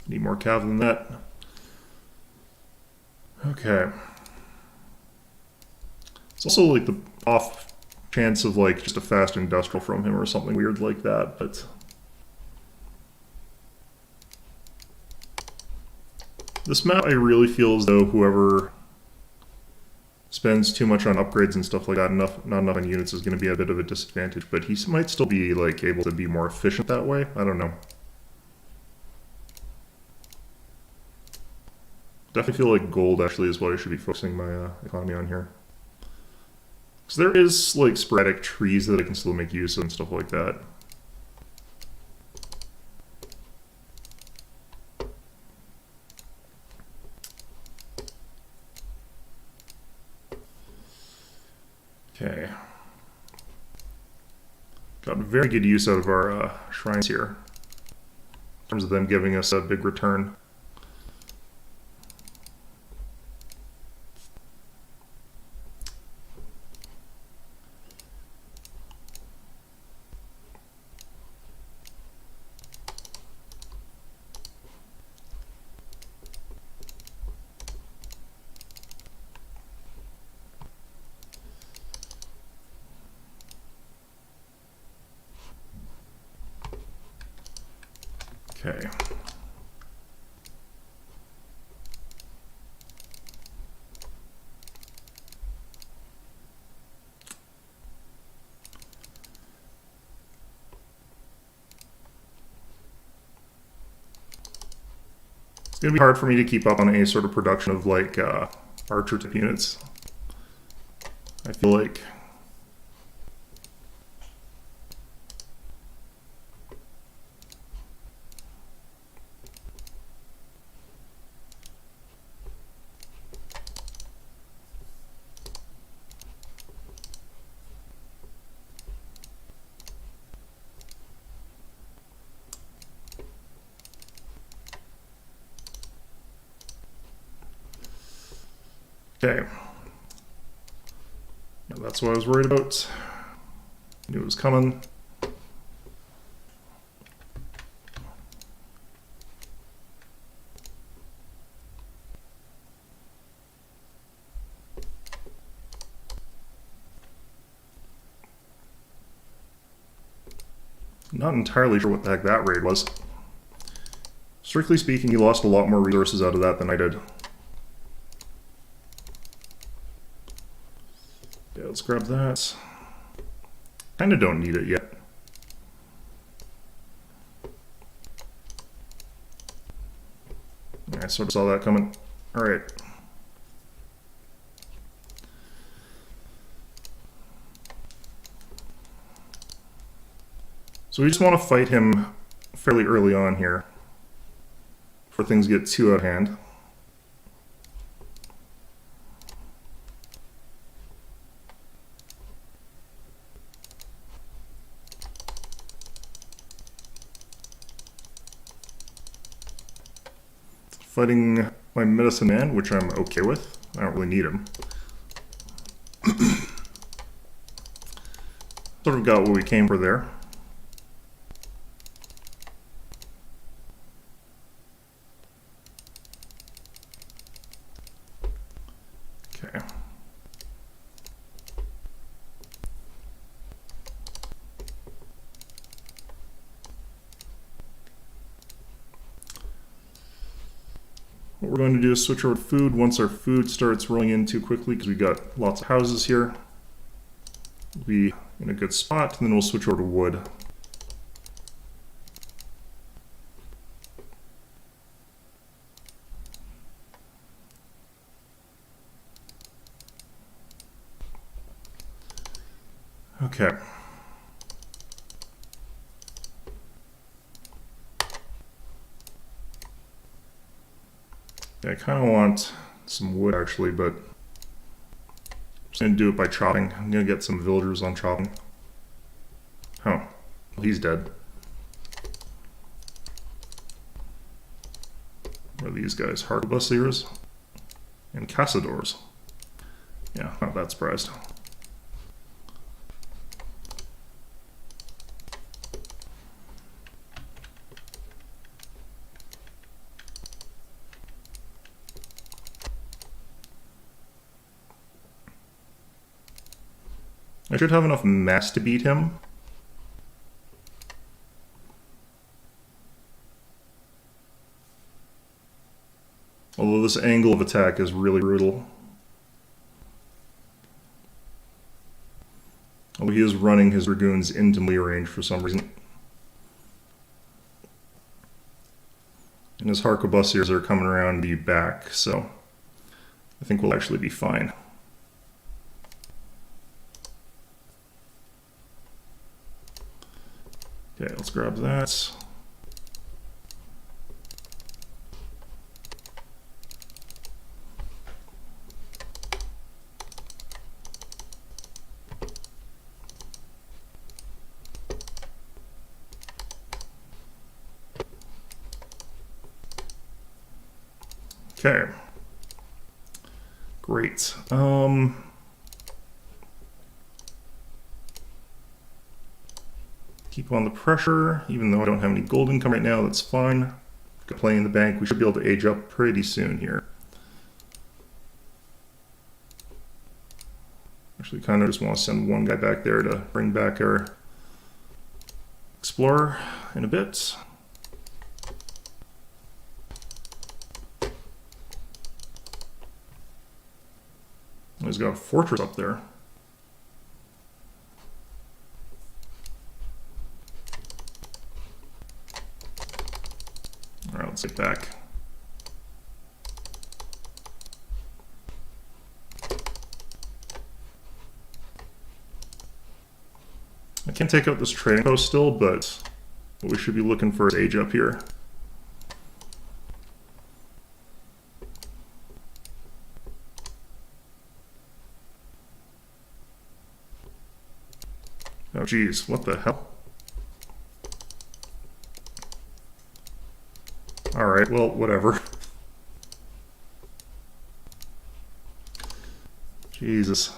Need more cav than that. Okay. It's also like the off chance of like just a fast industrial from him or something weird like that, but this map I really feel as though whoever spends too much on upgrades and stuff like that, not enough on units, is going to be a bit of a disadvantage, but he might still be like able to be more efficient that way. I don't know. Definitely feel like gold actually is what I should be focusing my economy on here. Because there is like sporadic trees that I can still make use of and stuff like that. Okay. Got very good use out of our shrines here. In terms of them giving us a big return. Okay. It's going to be hard for me to keep up on any sort of production of like archer type units. I feel like okay. Yeah, that's what I was worried about. Knew it was coming. Not entirely sure what the heck that raid was. Strictly speaking, he lost a lot more resources out of that than I did. Yeah, let's grab that. Kinda don't need it yet. I sort of saw that coming. Alright. So we just want to fight him fairly early on here, before things get too out of hand. Fighting my medicine man, which I'm okay with. I don't really need him. Sort of got what we came for there. Okay. What we're going to do is switch over to food once our food starts rolling in too quickly, because we got lots of houses here. We'll be in a good spot, and then we'll switch over to wood. Okay. Yeah, I kind of want some wood actually, but I'm just going to do it by chopping. I'm going to get some villagers on chopping. Oh, well, he's dead. What are these guys? Harquebusiers and Cazadors. Yeah, not that surprised. I should have enough mass to beat him. Although this angle of attack is really brutal. Although he is running his dragoons into melee range for some reason. And his Harquebusiers are coming around the back, so I think we'll actually be fine. Okay, let's grab that. Okay. Great. Keep on the pressure, even though I don't have any gold income right now, that's fine. Got plenty in the bank. We should be able to age up pretty soon here. Actually, kind of just want to send one guy back there to bring back our explorer in a bit. He's got a fortress up there. All right, let's get back. I can't take out this trading post still, but what we should be looking for is age up here. Oh geez, what the hell? Alright, well, whatever. Jesus.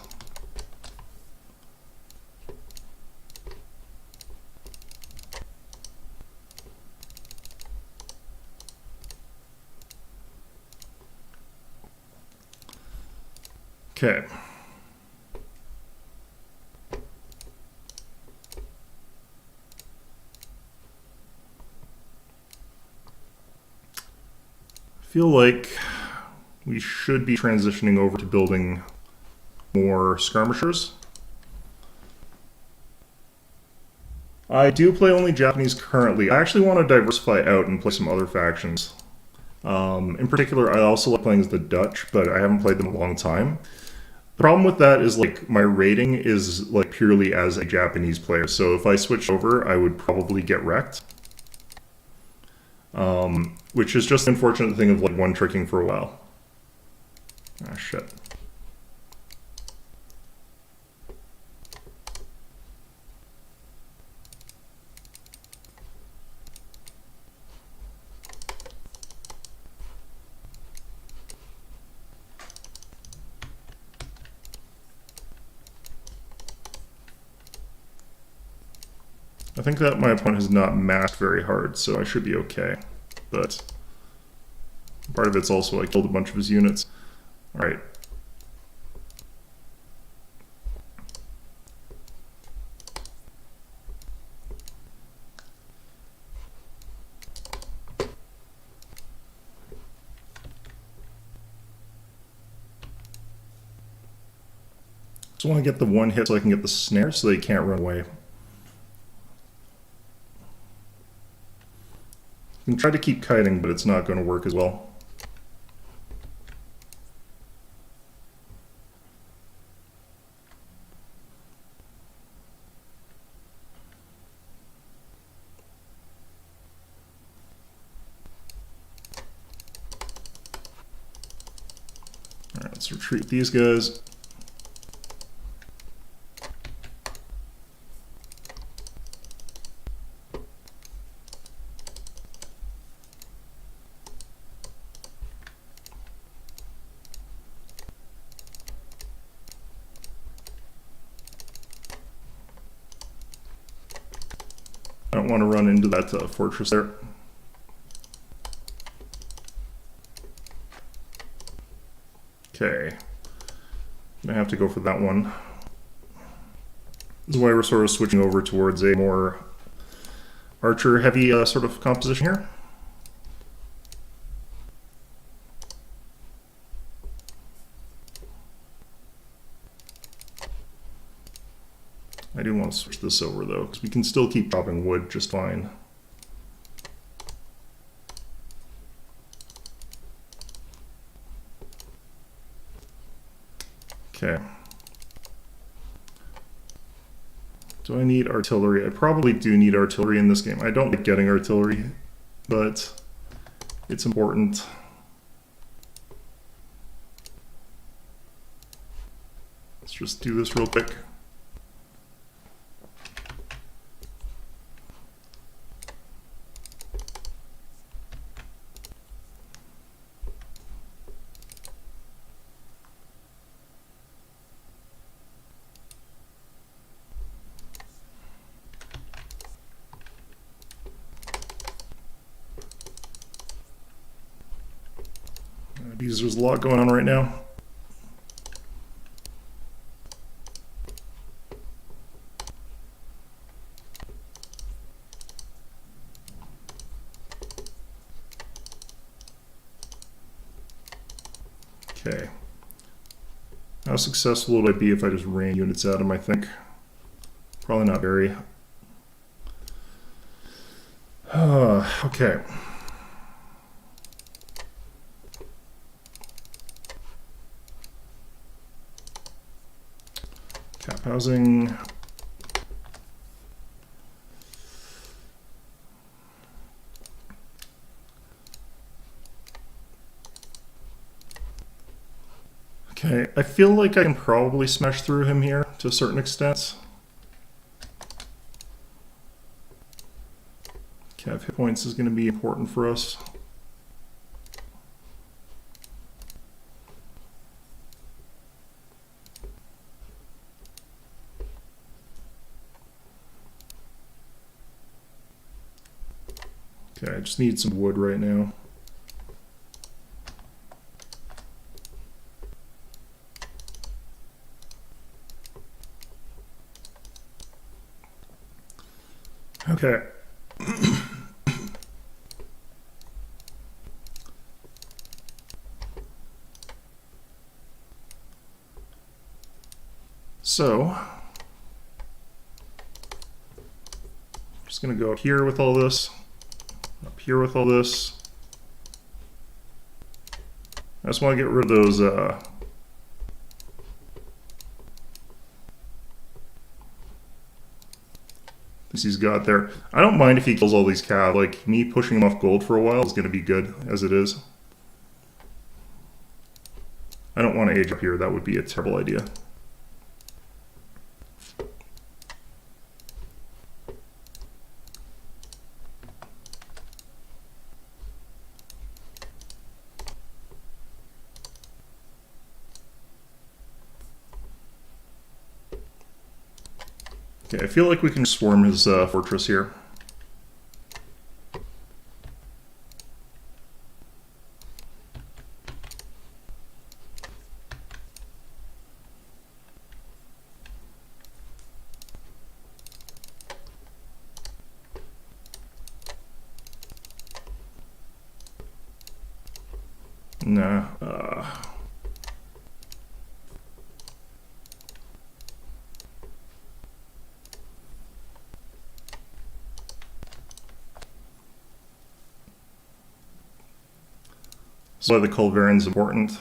Okay. I feel like we should be transitioning over to building more skirmishers. I do play only Japanese currently. I actually want to diversify out and play some other factions. In particular, I also like playing as the Dutch, but I haven't played them in a long time. The problem with that is like my rating is like purely as a Japanese player. So if I switch over, I would probably get wrecked. Which is just an unfortunate thing of like one-tricking for a while. Ah, shit. I think that my opponent has not masked very hard, so I should be okay. But part of it's also I killed a bunch of his units. Alright. Just want to get the one hit so I can get the snare so they can't run away. You can try to keep kiting, but it's not going to work as well. Alright, let's retreat these guys. I don't want to run into that fortress there. Okay. I have to go for that one. This is why we're sort of switching over towards a more archer-heavy sort of composition here. I do want to switch this over though, because we can still keep chopping wood just fine. Okay. Do I need artillery? I probably do need artillery in this game. I don't like getting artillery, but it's important. Let's just do this real quick. Because there's a lot going on right now. Okay. How successful would I be if I just ran units at him, I think? Probably not very. Okay. Cap housing. Okay, I feel like I can probably smash through him here to a certain extent. Cav hit points is going to be important for us. Okay, I just need some wood right now. Okay. So, I'm just going to go up here with all this, up here with all this. I just want to get rid of those things he's got there. I don't mind if he kills all these cav. Like, me pushing him off gold for a while is going to be good, as it is. I don't want to age up here. That would be a terrible idea. Okay, I feel like we can swarm his fortress here. Nah. That's why the Culverin's important.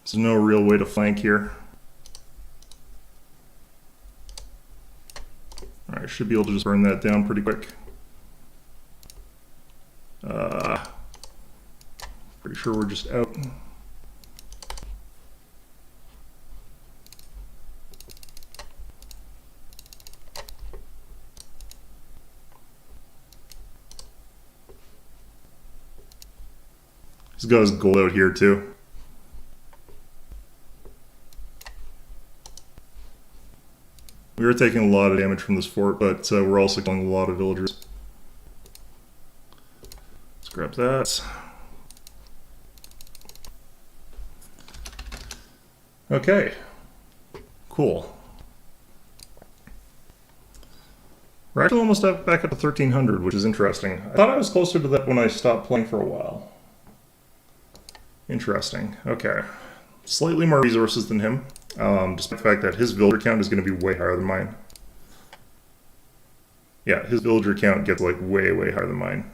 There's no real way to flank here. Alright, should be able to just burn that down pretty quick. Pretty sure we're just out. He's got his gold out here too. We are taking a lot of damage from this fort, but we're also killing a lot of villagers. Let's grab that. Okay, cool. We're actually almost back up to 1300, which is interesting. I thought I was closer to that when I stopped playing for a while. Interesting. Okay. Slightly more resources than him, despite the fact that his villager count is going to be way higher than mine. Yeah, his villager count gets like way higher than mine.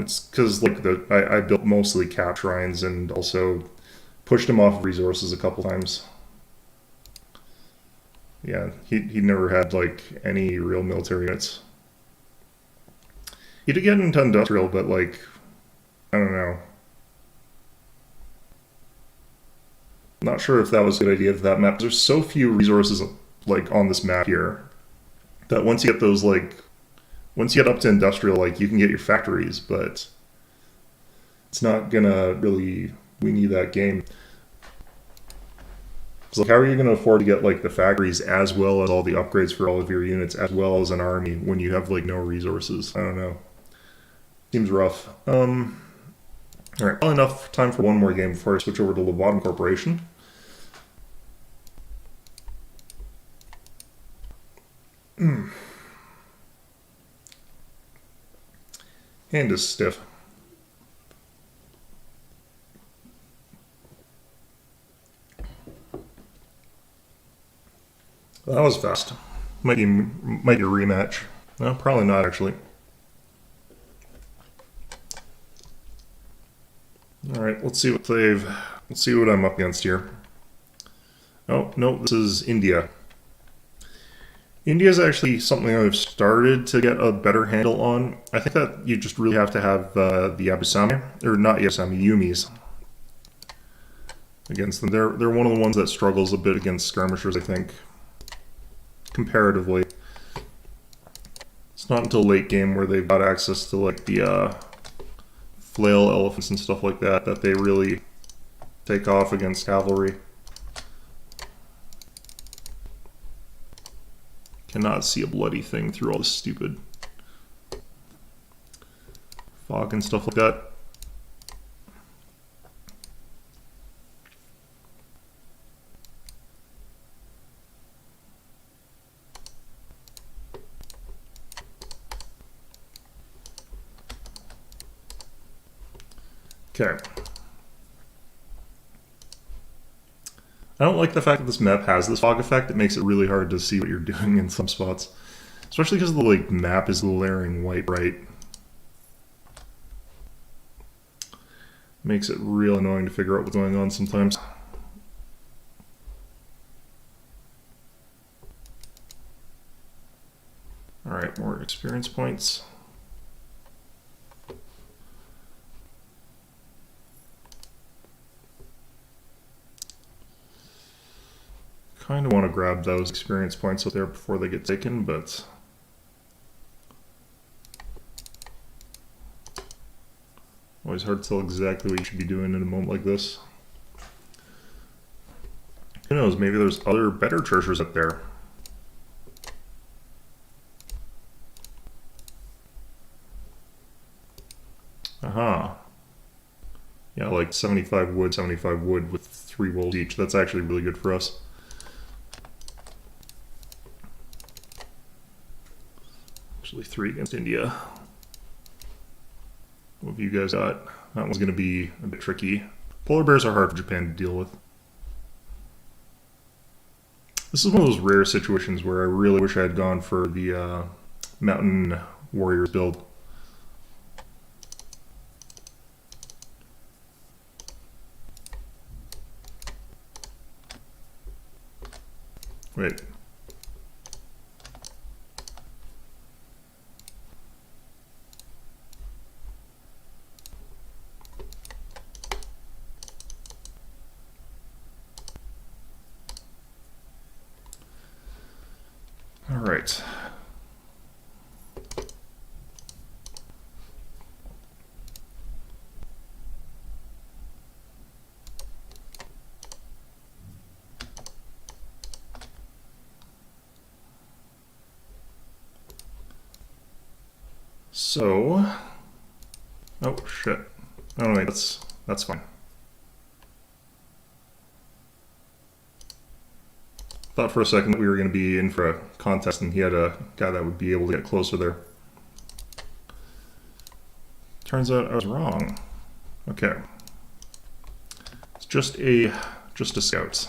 It's because like I built mostly cap shrines and also pushed him off resources a couple times. Yeah, he never had like any real military units. He did get into industrial, but like, I don't know. Not sure if that was a good idea for that map. There's so few resources like on this map here that once you get those like, once you get up to industrial, like you can get your factories, but it's not gonna really win you that game. So like, how are you going to afford to get like the factories as well as all the upgrades for all of your units as well as an army when you have like no resources? I don't know. Seems rough. All right, well, enough time for one more game before I switch over to Lobotomy Corporation. Hand is stiff. That was fast. Might be a rematch. No, probably not actually. All right, let's see what I'm up against here. Oh no, this is India. India is actually something I've started to get a better handle on. I think that you just really have to have the Abusami, or not Yasami, Yumis against them. They're one of the ones that struggles a bit against skirmishers, I think, comparatively. It's not until late game where they've got access to like the flail elephants and stuff like that that they really take off against cavalry. Cannot see a bloody thing through all this stupid fog and stuff like that. Okay. I don't like the fact that this map has this fog effect. It makes it really hard to see what you're doing in some spots. Especially because the map is glaring white bright. Makes it real annoying to figure out what's going on sometimes. Alright, more experience points. Kind of want to grab those experience points up there before they get taken, but always hard to tell exactly what you should be doing in a moment like this. Who knows, maybe there's other better treasures up there. Aha. Yeah, like 75 wood with 3 wolves each. That's actually really good for us. Actually 3 against India. What have you guys got? That one's going to be a bit tricky. Polar bears are hard for Japan to deal with. This is one of those rare situations where I really wish I had gone for the Mountain Warriors build. Wait. All right. So, oh shit. Oh wait, that's fine. Thought for a second that we were going to be in for a contest and he had a guy that would be able to get closer there. Turns out I was wrong. Okay. It's just a scout.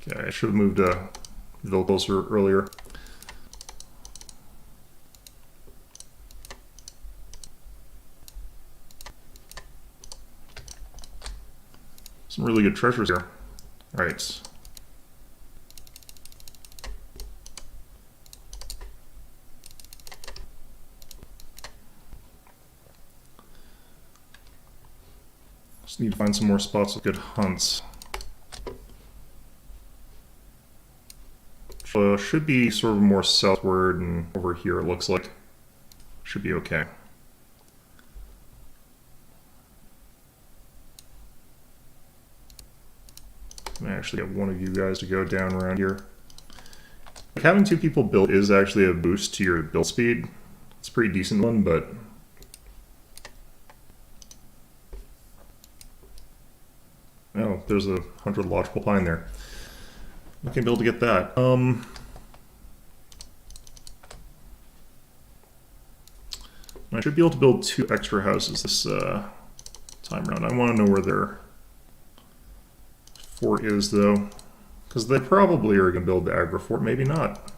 Okay, I should have moved a little closer earlier. Some really good treasures here. All right. Just need to find some more spots with good hunts. Should be sort of more southward and over here it looks like. Should be okay. I may actually get one of you guys to go down around here. Like having 2 people build is actually a boost to your build speed. It's a pretty decent one, but oh, there's a 100 logical pine there. We can be able to get that. I should be able to build 2 extra houses this time around. I want to know where they're fort is, though. Because they probably are going to build the aggro fort, maybe not.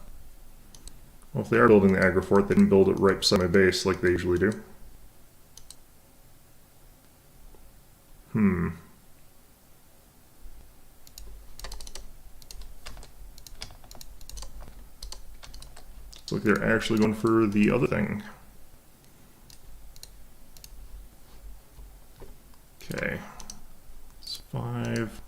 Well, if they are building the aggro fort, they can build it right beside my base like they usually do. Looks like they're actually going for the other thing. Okay. It's 5.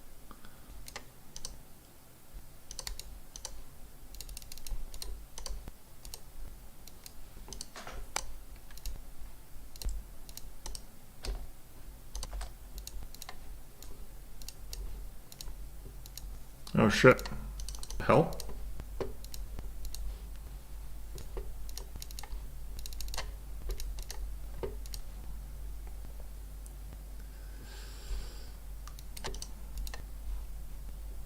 Oh shit. Hell?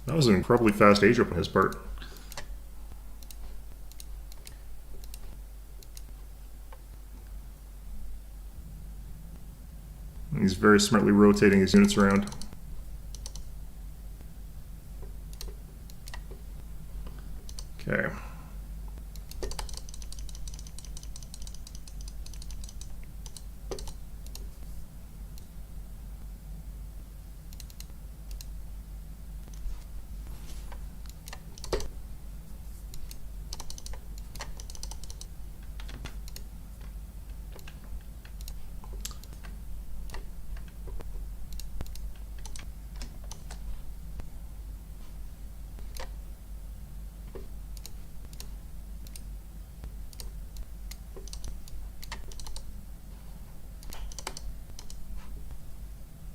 That was an incredibly fast age up on his part. He's very smartly rotating his units around. Okay.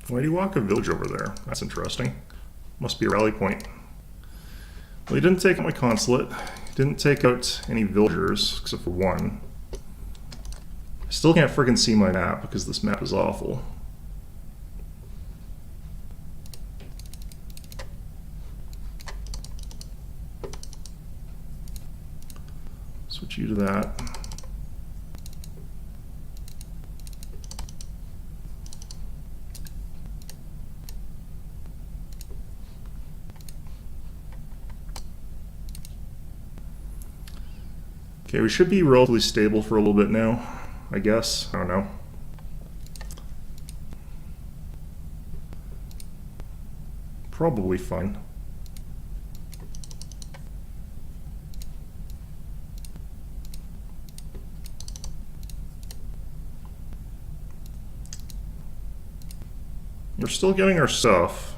Why do you walk a village over there? That's interesting. Must be a rally point. Well, he didn't take out my consulate. He didn't take out any villagers, except for one. I still can't freaking see my map because this map is awful. Switch you to that. Okay, we should be relatively stable for a little bit now, I guess. I don't know. Probably fine. We're still getting our stuff.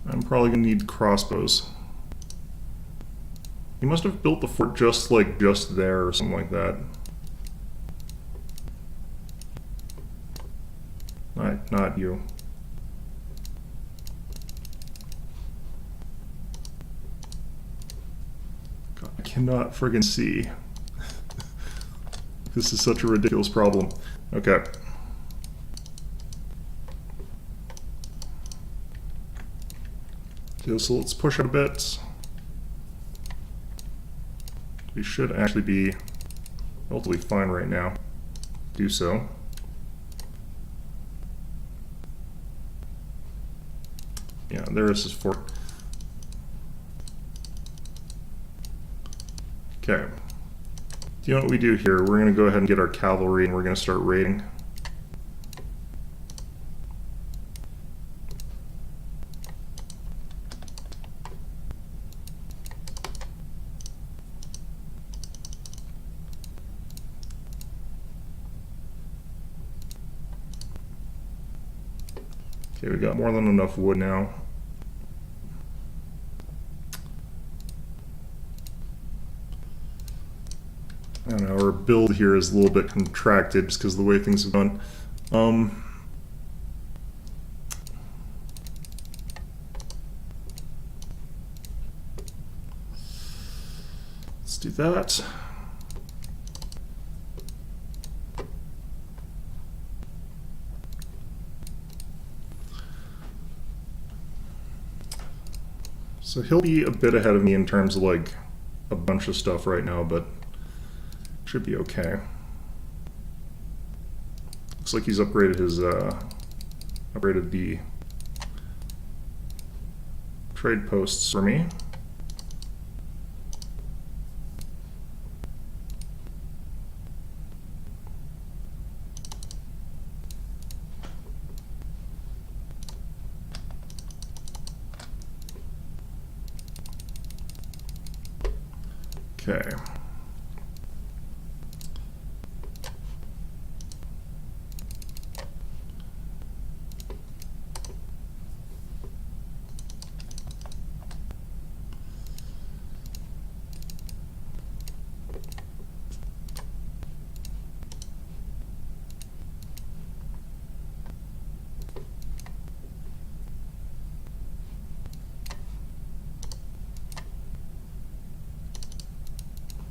I'm probably going to need crossbows. He must have built the fort just there or something like that. Not you. God, I cannot friggin' see. This is such a ridiculous problem. Okay. Okay, so let's push it a bit. We should actually be relatively fine right now. Do so. Yeah, there is his fort. Okay. Do you know what we do here? We're going to go ahead and get our cavalry and we're going to start raiding. Okay, we got more than enough wood now. I don't know, our build here is a little bit contracted just because of the way things have gone. Let's do that. So he'll be a bit ahead of me in terms of like a bunch of stuff right now, but should be okay. Looks like he's upgraded his upgraded the trade posts for me. Okay.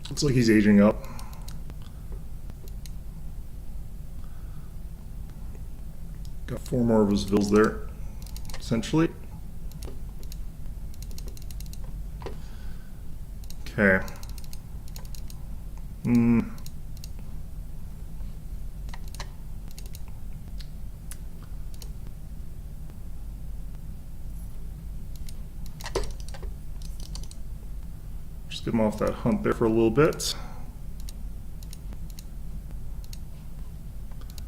Looks like he's aging up. Got 4 more of his vills there, essentially. Okay. Just get him off that hunt there for a little bit.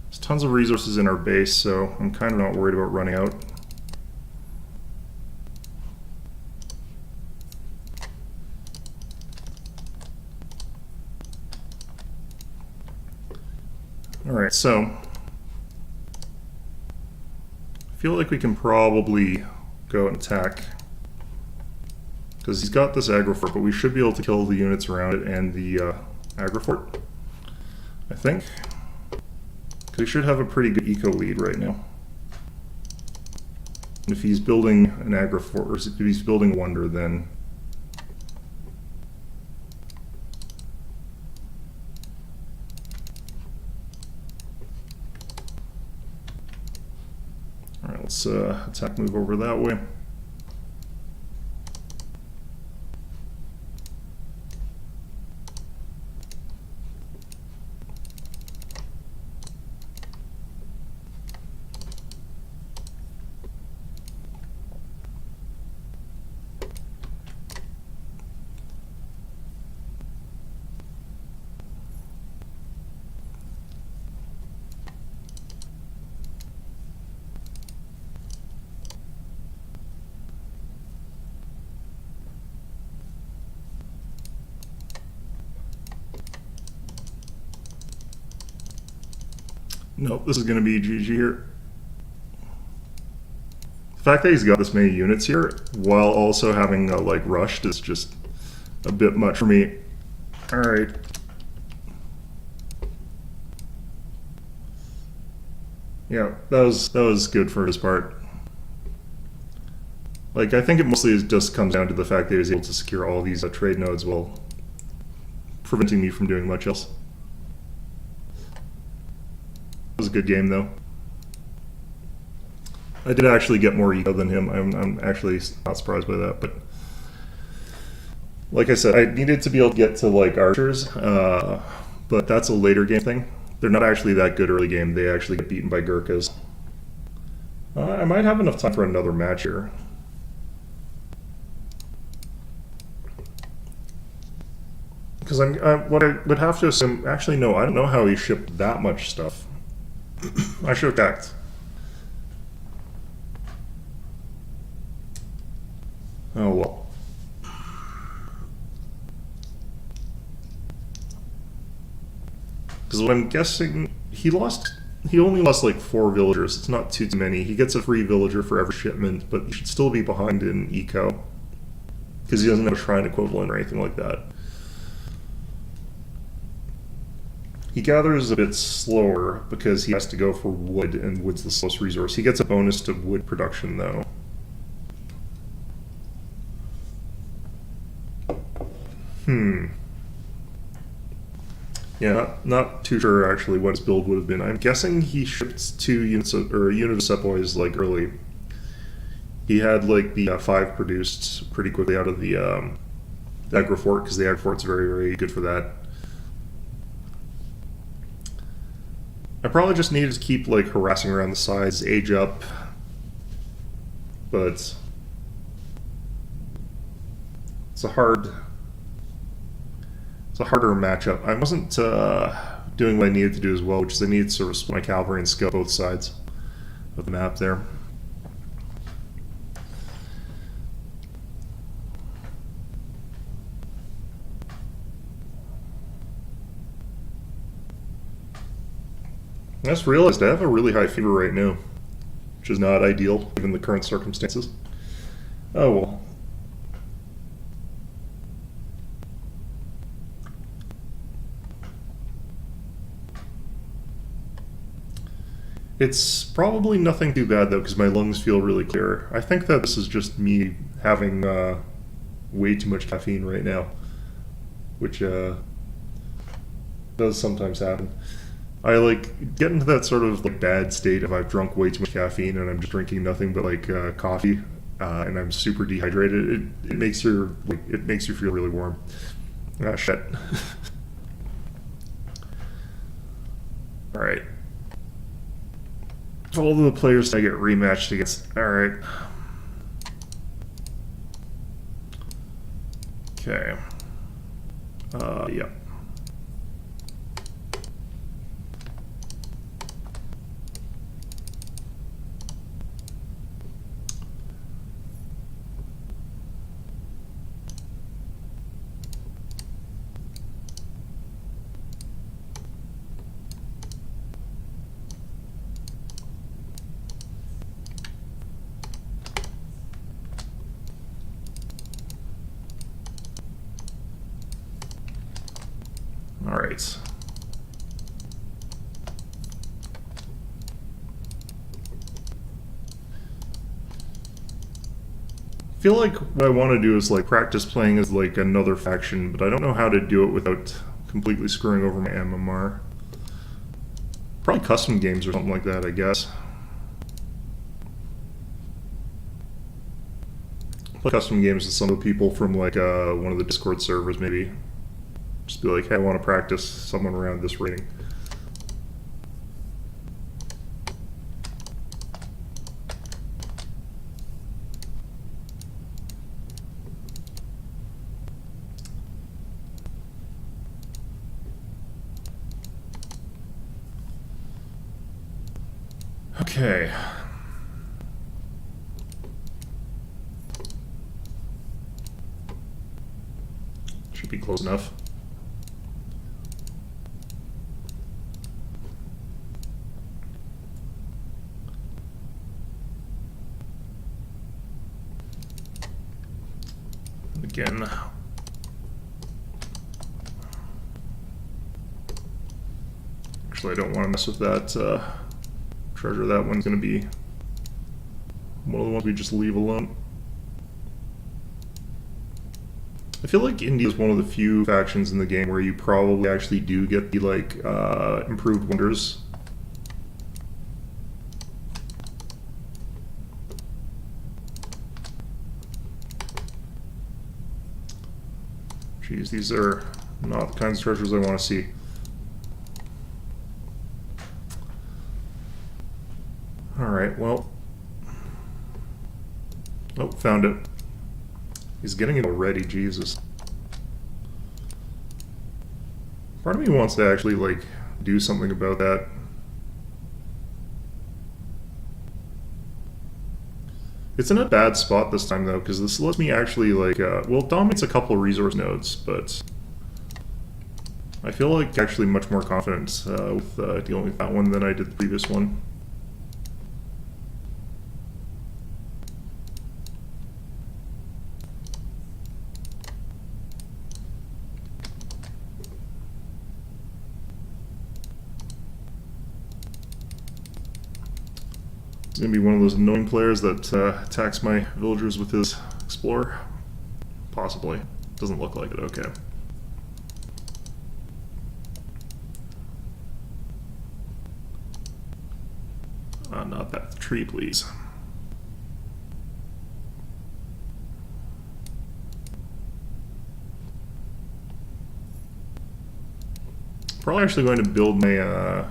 There's tons of resources in our base, so I'm kind of not worried about running out. Alright, so I feel like we can probably go and attack, because he's got this aggro fort, but we should be able to kill the units around it and the aggro fort, I think. Because he should have a pretty good eco lead right now. And if he's building an aggro fort, or if he's building Wonder, then alright, let's attack move over that way. Nope, this is going to be GG here. The fact that he's got this many units here, while also having like rushed, is just a bit much for me. Alright. Yeah, that was good for his part. Like, I think it mostly just comes down to the fact that he was able to secure all these trade nodes while preventing me from doing much else. It was a good game, though. I did actually get more eco than him. I'm actually not surprised by that, but like I said, I needed to be able to get to like archers, but that's a later game thing. They're not actually that good early game. They actually get beaten by Gurkhas. I might have enough time for another match here. Because what I would have to assume, actually no, I don't know how he shipped that much stuff. I should have checked. Oh well. Because what I'm guessing, he only lost like 4 villagers. It's not too many. He gets a free villager for every shipment, but he should still be behind in eco. Because he doesn't have a shrine equivalent or anything like that. He gathers a bit slower because he has to go for wood, and wood's the slowest resource. He gets a bonus to wood production, though. Yeah, not too sure actually what his build would have been. I'm guessing he shipped 2 units or a unit of sepoys like early. He had like the 5 produced pretty quickly out of the aggro fort, because the aggro fort's very, very good for that. I probably just needed to keep like harassing around the sides, age up, but it's a harder matchup. I wasn't doing what I needed to do as well, which is I needed to sort of split my cavalry and scout both sides of the map there. I just realized I have a really high fever right now, which is not ideal given the current circumstances. Oh well. It's probably nothing too bad though, because my lungs feel really clear. I think that this is just me having way too much caffeine right now, which does sometimes happen. I like get into that sort of like bad state if I've drunk way too much caffeine and I'm just drinking nothing but like coffee, and I'm super dehydrated. It makes you feel really warm. Ah, shit. All right. All the players I get rematched against. All right. Okay. Yeah. All right. I feel like what I want to do is like practice playing as like another faction, but I don't know how to do it without completely screwing over my MMR. Probably custom games or something like that, I guess. Play custom games with some of the people from like one of the Discord servers, maybe. Just be like, hey, I want to practice someone around this rating. Okay. Should be close enough. Again. Actually, I don't want to mess with that treasure. That one's going to be one of the ones we just leave alone. I feel like India is one of the few factions in the game where you probably actually do get the like improved wonders. Jeez, these are not the kinds of treasures I want to see. Alright, well. Oh, found it. He's getting it already, Jesus. Part of me wants to actually, like, do something about that. It's in a bad spot this time, though, because this lets me actually, like, well, it dominates a couple of resource nodes, but I feel like actually much more confident with dealing with that one than I did the previous one. He's going to be one of those annoying players that attacks my villagers with his explorer. Possibly. Doesn't look like it, okay. Not that tree, please. Probably actually going to build my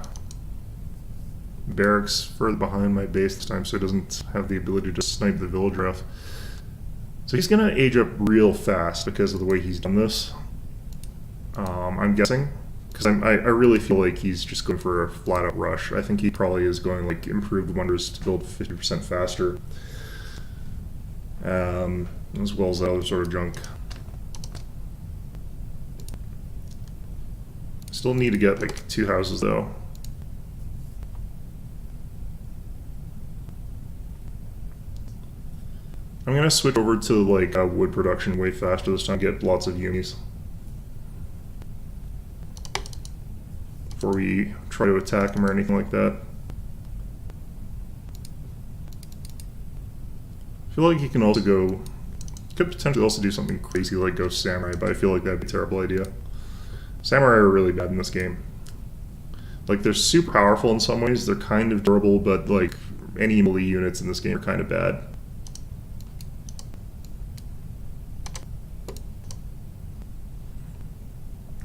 barracks further behind my base this time so it doesn't have the ability to snipe the villager off. So he's going to age up real fast because of the way he's done this. I'm guessing. Because I really feel like he's just going for a flat-out rush. I think he probably is going like improved wonders to build 50% faster. As well as that other sort of junk. Still need to get like 2 houses though. I'm gonna switch over to like wood production way faster this time, get lots of unis before we try to attack him or anything like that. I feel like he can also go, could potentially also do something crazy like go samurai, but I feel like that'd be a terrible idea. Samurai are really bad in this game. Like, they're super powerful in some ways, they're kind of durable, but like any melee units in this game are kind of bad.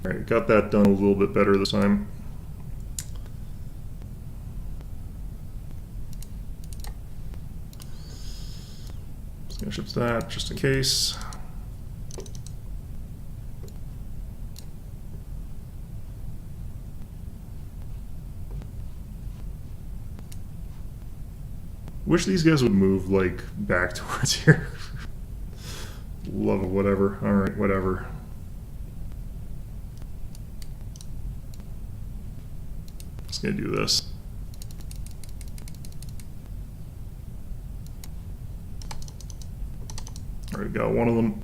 Alright, got that done a little bit better this time. Just gonna ship that just in case. Wish these guys would move like back towards here. Love of whatever. Alright, whatever. Just gonna do this. Alright, got one of them.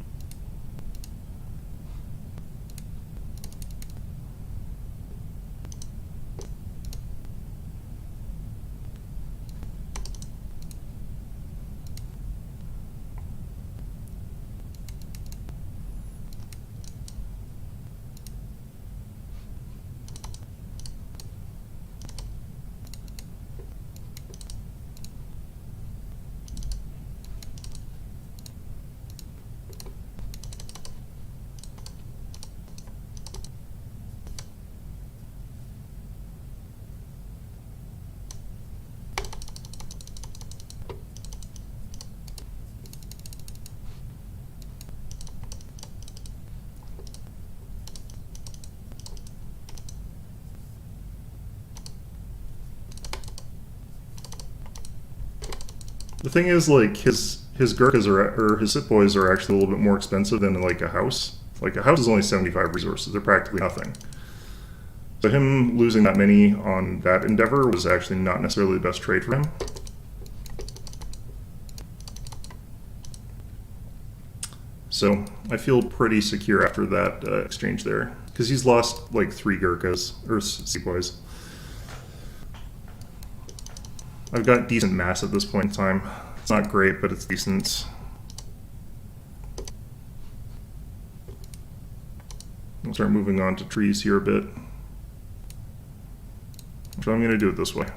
The thing is, like, his Gurkhas or his Sit Boys are actually a little bit more expensive than like a house. Like, a house is only 75 resources; they're practically nothing. So him losing that many on that endeavor was actually not necessarily the best trade for him. So I feel pretty secure after that exchange there, because he's lost like 3 Gurkhas or Sit Boys. I've got decent mass at this point in time. It's not great, but it's decent. We'll start moving on to trees here a bit. So I'm going to do it this way.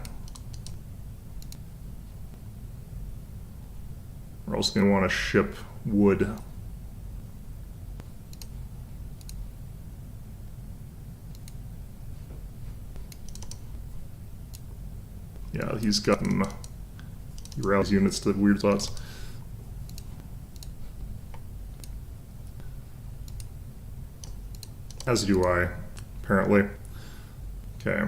We're also going to want to ship wood. Yeah, he's gotten rallies units to weird spots. As do I, apparently. Okay.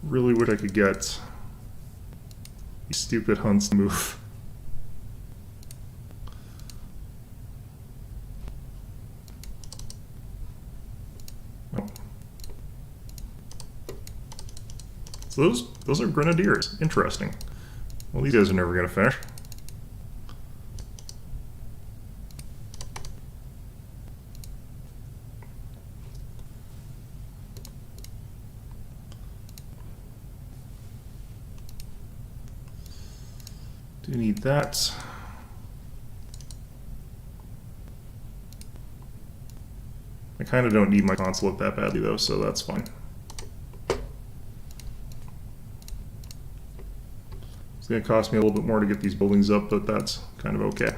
Really wish I could get these stupid hunts to move. So those are grenadiers. Interesting. Well, these guys are never going to finish. Do need that. I kind of don't need my consulate that badly though, so that's fine. It's going to cost me a little bit more to get these buildings up, but that's kind of okay.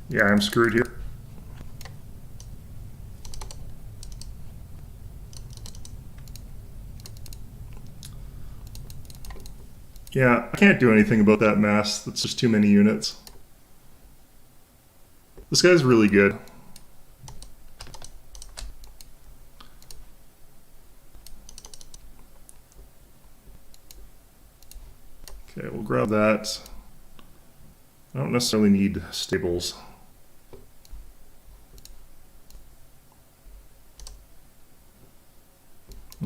Yeah, I'm screwed here. Yeah, I can't do anything about that mass. That's just too many units. This guy's really good. Okay, we'll grab that. I don't necessarily need stables.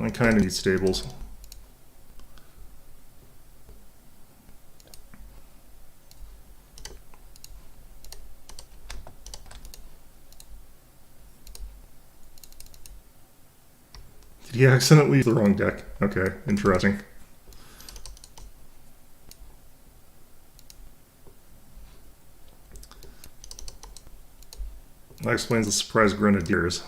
I kind of need stables. Did he accidentally use the wrong deck? Okay, interesting. That explains the surprise grenadiers.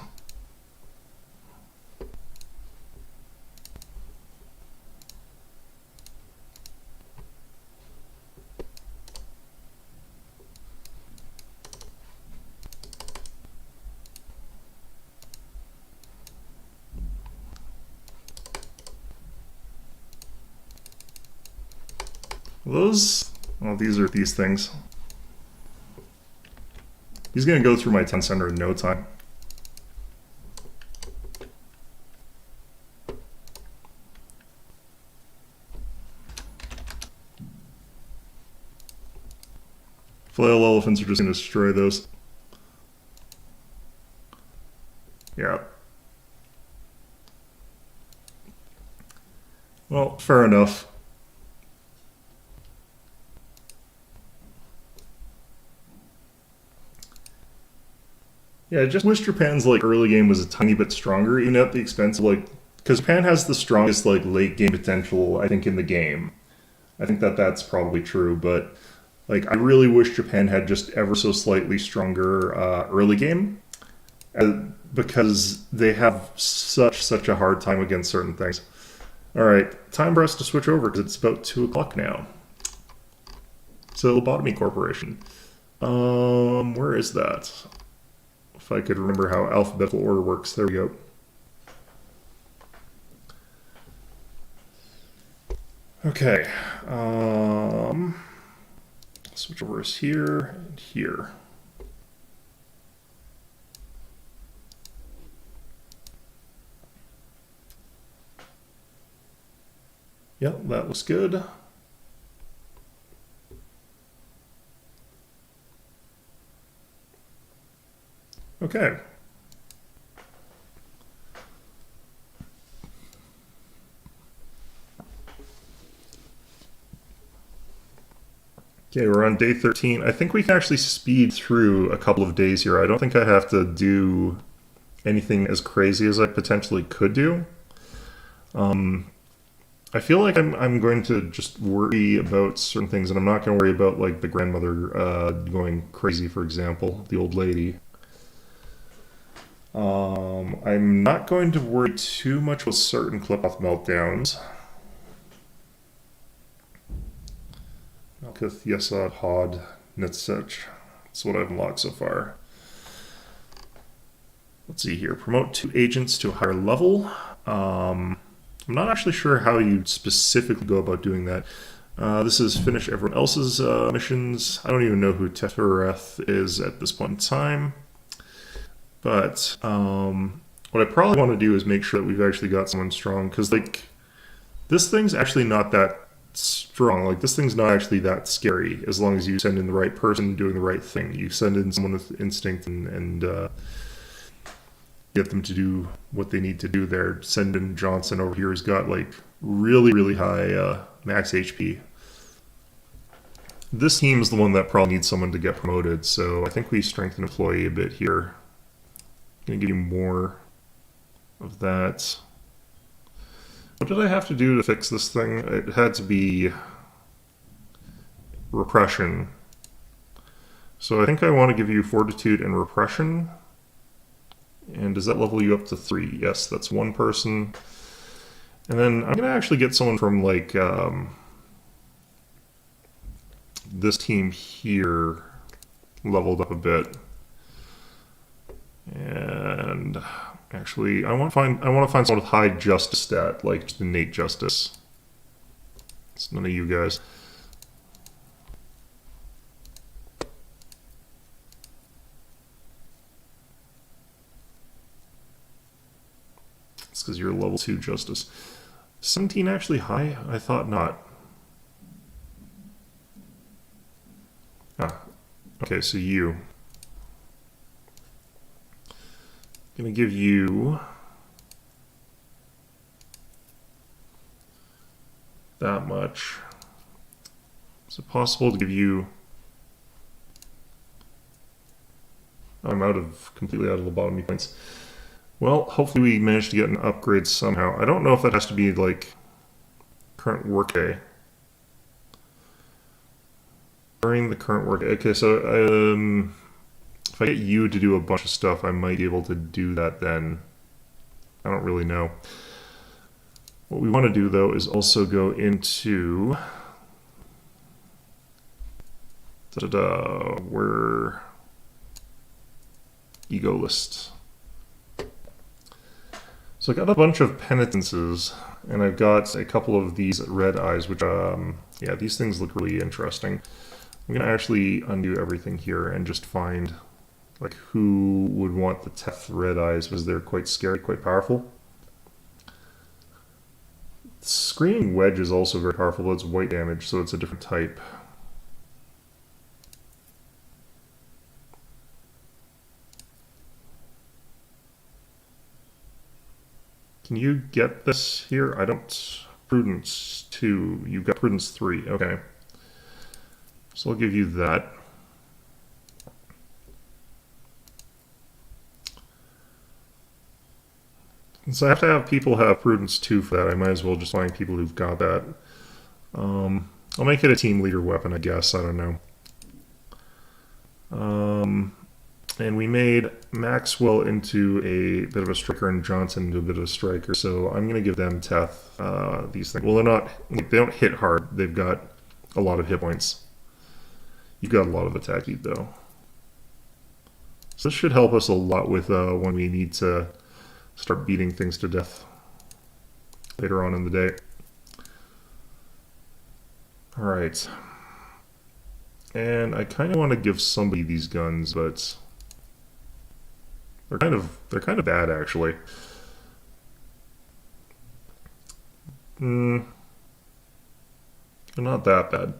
Those, well, these are these things. He's going to go through my 10 center in no time. Flail elephants are just going to destroy those. Yeah. Well, fair enough. Yeah, I just wish Japan's like early game was a tiny bit stronger, even at the expense of like, because Japan has the strongest like late game potential, I think, in the game. I think that that's probably true, but like I really wish Japan had just ever so slightly stronger early game, uh, because they have such a hard time against certain things. All right, time for us to switch over because it's about 2 o'clock now. So Lobotomy Corporation. Where is that? If I could remember how alphabetical order works. There we go. Okay. Switch over is here and here. Yep, that looks good. Okay. Okay, we're on day 13. I think we can actually speed through a couple of days here. I don't think I have to do anything as crazy as I potentially could do. I feel like I'm going to just worry about certain things, and I'm not going to worry about like the grandmother going crazy, for example, the old lady. I'm not going to worry too much with certain clip-off meltdowns. Malkuth, Yesod, Hod, Nitzech. That's what I've unlocked so far. Let's see here. Promote 2 agents to a higher level. I'm not actually sure how you specifically go about doing that. This is finish everyone else's missions. I don't even know who Tefereth is at this point in time. But what I probably want to do is make sure that we've actually got someone strong. Because, like, this thing's actually not that strong. Like, this thing's not actually that scary as long as you send in the right person doing the right thing. You send in someone with instinct and get them to do what they need to do there. Send in Johnson over here who's got, like, really high max HP. This team is the one that probably needs someone to get promoted, so I think we strengthen employee a bit here. Gonna give you more of that. What did I have to do to fix this thing? It had to be repression. So I think I want to give you fortitude and repression. And does that level you up to 3? Yes, that's 1 person. And then I'm gonna actually get someone from like this team here leveled up a bit. And actually, I want to find someone with high justice stat, like just innate justice. It's none of you guys. It's because you're level 2 justice. 17 actually high? I thought not. Ah, okay, so you. Gonna give you that much. Is it possible to give you... I'm completely out of lobotomy points. Well, hopefully we manage to get an upgrade somehow. I don't know if that has to be like current workday. During the current workday. Okay, so if I get you to do a bunch of stuff, I might be able to do that then. I don't really know. What we want to do though is also go into where ego list. So I got a bunch of penitences, and I've got a couple of these red eyes, which yeah, these things look really interesting. I'm gonna actually undo everything here and just find like who would want the Teth red eyes, because they're quite scary, quite powerful. Screaming Wedge is also very powerful, but it's white damage, so it's a different type. Can you get this here? I don't. Prudence 2. You've got Prudence 3. Okay. So I'll give you that. So I have to have people have Prudence 2 for that. I might as well just find people who've got that. I'll make it a team leader weapon, I guess. I don't know. And we made Maxwell into a bit of a striker and Johnson into a bit of a striker. So I'm going to give them Teth these things. Well, they don't hit hard. They've got a lot of hit points. You've got a lot of attack speed, though. So this should help us a lot with when we need to start beating things to death later on in the day. Alright. And I kind of want to give somebody these guns, but they're kind of bad, actually. They're not that bad.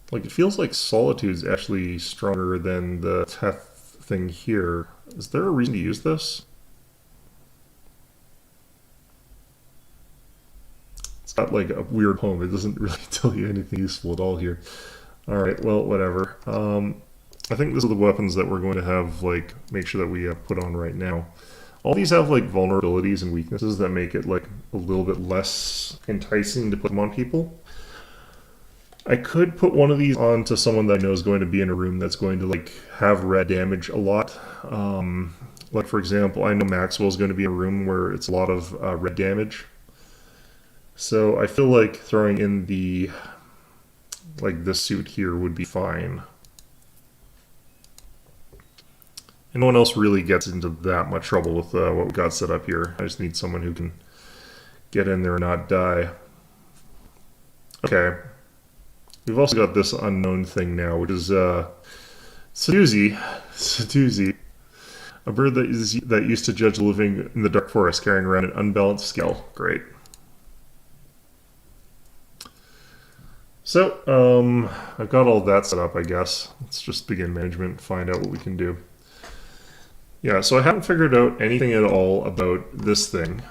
Like, it feels like Solitude's actually stronger than the Teth thing here. Is there a reason to use this? It's got like a weird poem. It doesn't really tell you anything useful at all here. Alright, well, whatever. I think these are the weapons that we're going to have, like, make sure that we put on right now. All these have, like, vulnerabilities and weaknesses that make it, like, a little bit less enticing to put them on people. I could put one of these onto someone that I know is going to be in a room that's going to, like, have red damage a lot. Like, for example, I know Maxwell's going to be in a room where it's a lot of red damage. So I feel like throwing in the, like, this suit here would be fine. And no one else really gets into that much trouble with what we got set up here. I just need someone who can get in there and not die. Okay. We've also got this unknown thing now, which is Seduzi, a bird that used to judge the living in the dark forest, carrying around an unbalanced scale. Great. So, I've got all that set up, I guess. Let's just begin management, find out what we can do. Yeah, so I haven't figured out anything at all about this thing,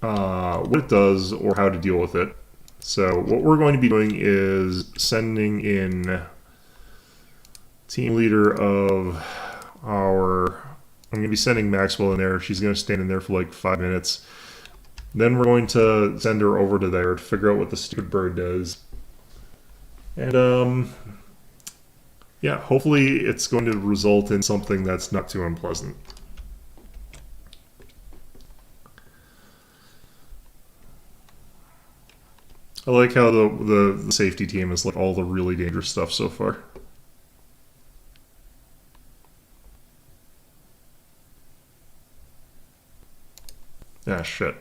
what it does, or how to deal with it. So what we're going to be doing is sending in team leader of our... I'm going to be sending Maxwell in there. She's going to stand in there for like 5 minutes. Then we're going to send her over to there to figure out what the stupid bird does. And, yeah, hopefully it's going to result in something that's not too unpleasant. I like how the safety team is like all the really dangerous stuff so far. Ah, shit.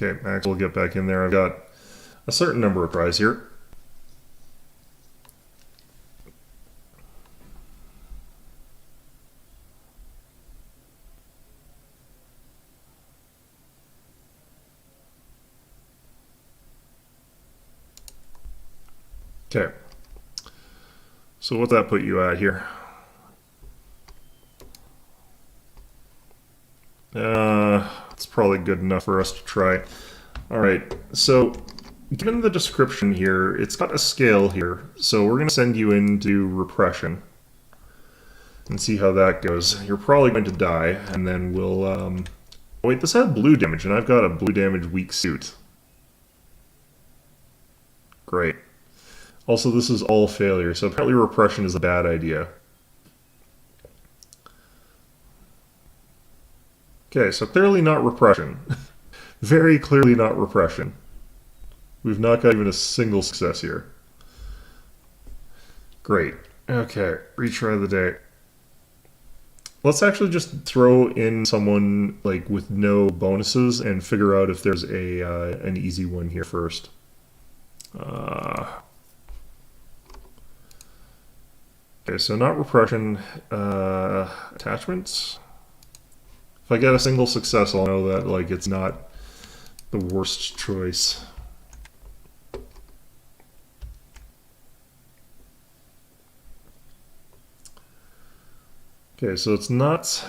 Okay, Max will get back in there. I've got a certain number of tries here. Okay. So what's that put you at here? It's probably good enough for us to try. Alright, so given the description here, it's got a scale here. So we're going to send you into repression and see how that goes. You're probably going to die, and then we'll... Wait, this had blue damage, and I've got a blue damage weak suit. Great. Also, this is all failure, so apparently repression is a bad idea. Okay, so clearly not repression. Very clearly not repression. We've not got even a single success here. Great. Okay, retry the day. Let's actually just throw in someone like with no bonuses and figure out if there's an easy one here first. Okay, so not repression. Attachments. If I get a single success, I'll know that like it's not the worst choice. Okay, so it's not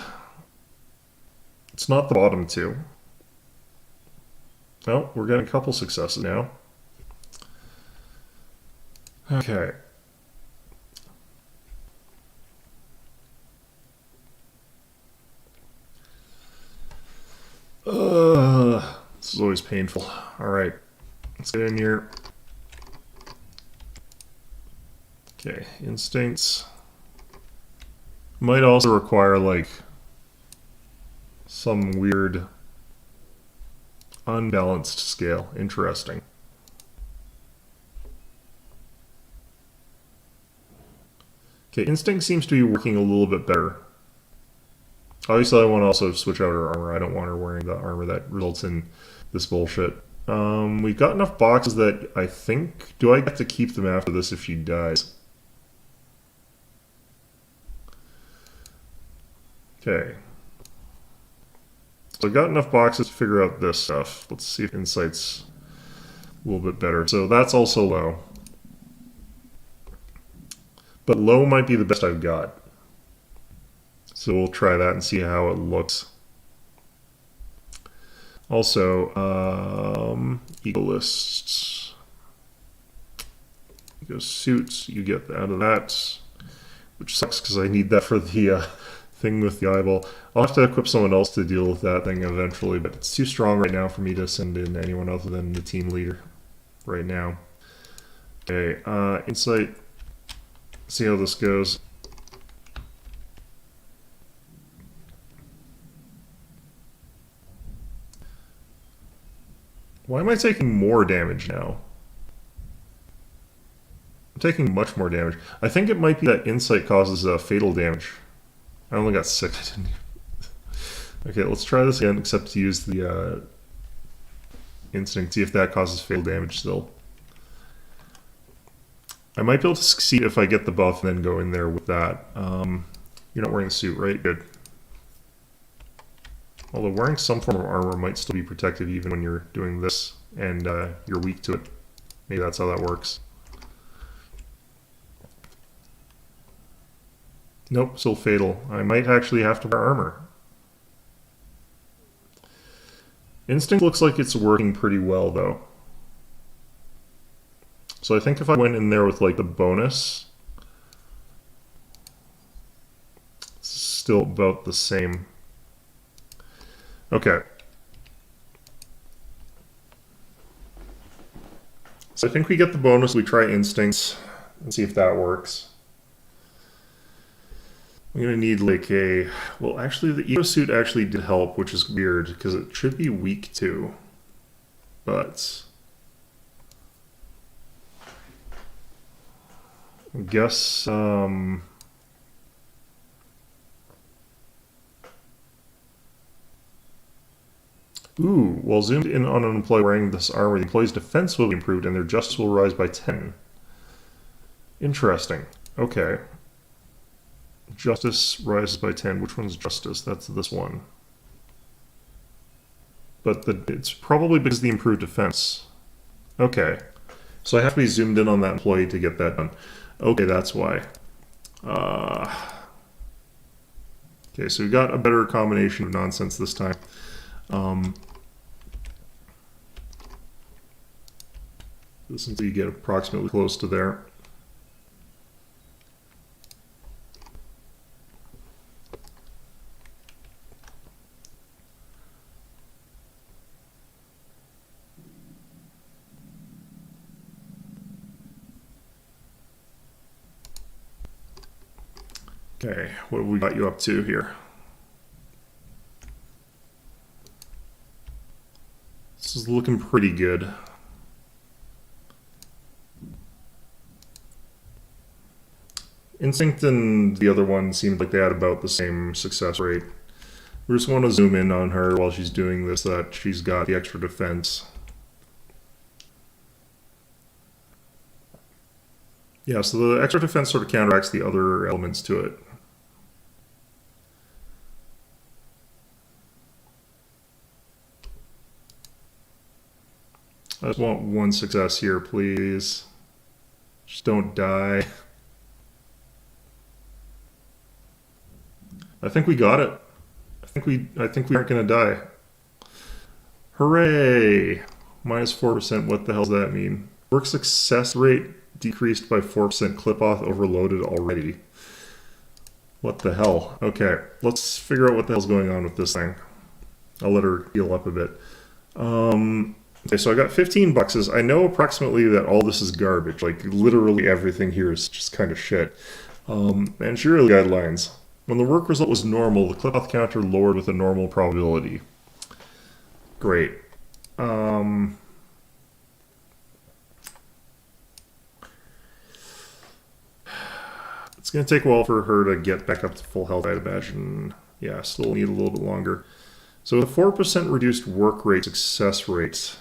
the bottom two. Oh, we're getting a couple successes now. Okay. This is always painful. All right, let's get in here. Okay, instincts. Might also require like some weird unbalanced scale. Interesting. Okay, instinct seems to be working a little bit better. Obviously, I want to also switch out her armor. I don't want her wearing the armor that results in this bullshit. We've got enough boxes that I think... Do I get to keep them after this if she dies? Okay. So I've got enough boxes to figure out this stuff. Let's see if insight's a little bit better. So that's also low. But low might be the best I've got. So we'll try that and see how it looks. Also, eco lists. Eco suits, you get out of that, which sucks because I need that for the thing with the eyeball. I'll have to equip someone else to deal with that thing eventually, but it's too strong right now for me to send in anyone other than the team leader right now. Okay, insight. See how this goes. Why am I taking more damage now? I'm taking much more damage. I think it might be that insight causes fatal damage. I only got 6. Okay, let's try this again, except to use the instinct, see if that causes fatal damage still. I might be able to succeed if I get the buff and then go in there with that. You're not wearing a suit, right? Good. Although wearing some form of armor might still be protective even when you're doing this and you're weak to it. Maybe that's how that works. Nope, still fatal. I might actually have to wear armor. Instinct looks like it's working pretty well though. So I think if I went in there with like the bonus, it's still about the same. Okay. So I think we get the bonus, we try instincts and see if that works. We gonna need like a, well, actually the eco suit actually did help, which is weird because it should be weak too. But I guess ooh, while zoomed in on an employee wearing this armor, the employee's defense will be improved and their justice will rise by 10. Interesting. Okay. Justice rises by 10. Which one's justice? That's this one. But it's probably because of the improved defense. Okay. So I have to be zoomed in on that employee to get that done. Okay, that's why. Okay, so we got a better combination of nonsense this time. This until you get approximately close to there. Okay, what have we got you up to here? This is looking pretty good. Instinct and the other one seemed like they had about the same success rate. We just want to zoom in on her while she's doing this, so that she's got the extra defense. Yeah, so the extra defense sort of counteracts the other elements to it. I just want one success here, please. Just don't die. I think we got it. I think we aren't gonna die. Hooray! Minus 4%, what the hell does that mean? Work success rate decreased by 4%, clip-off overloaded already. What the hell? Okay, let's figure out what the hell's going on with this thing. I'll let her heal up a bit. Okay, so I got 15 boxes. I know approximately that all this is garbage. Like, literally everything here is just kind of shit. Managerial guidelines. When the work result was normal, the clip-off counter lowered with a normal probability. Great. It's going to take a while for her to get back up to full health, I'd imagine. Yeah, still need a little bit longer. So the 4% reduced work rate success rate.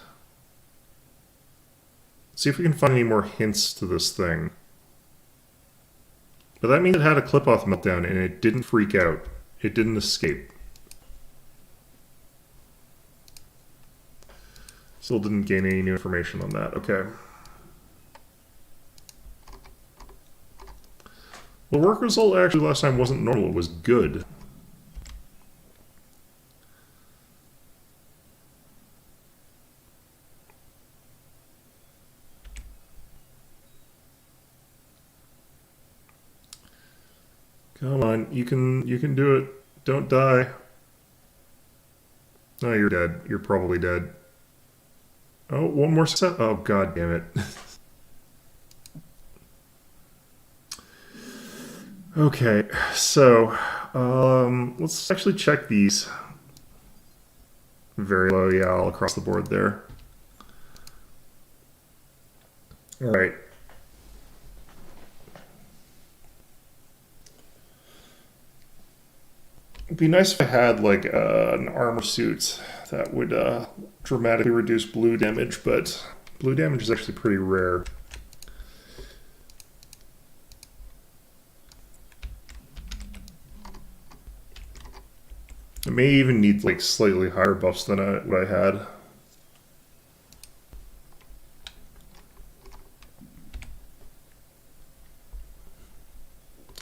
See if we can find any more hints to this thing. But that means it had a clip-off meltdown and it didn't freak out. It didn't escape. Still didn't gain any new information on that. Okay. The work result actually last time wasn't normal, it was good. Come on, you can do it. Don't die. Oh, you're dead. You're probably dead. Oh, one more success. Oh, god damn it. Okay, so let's actually check these. Very low, yeah, all across the board there. All right. It'd be nice if I had like an armor suit that would dramatically reduce blue damage, but blue damage is actually pretty rare. I may even need like slightly higher buffs than what I had.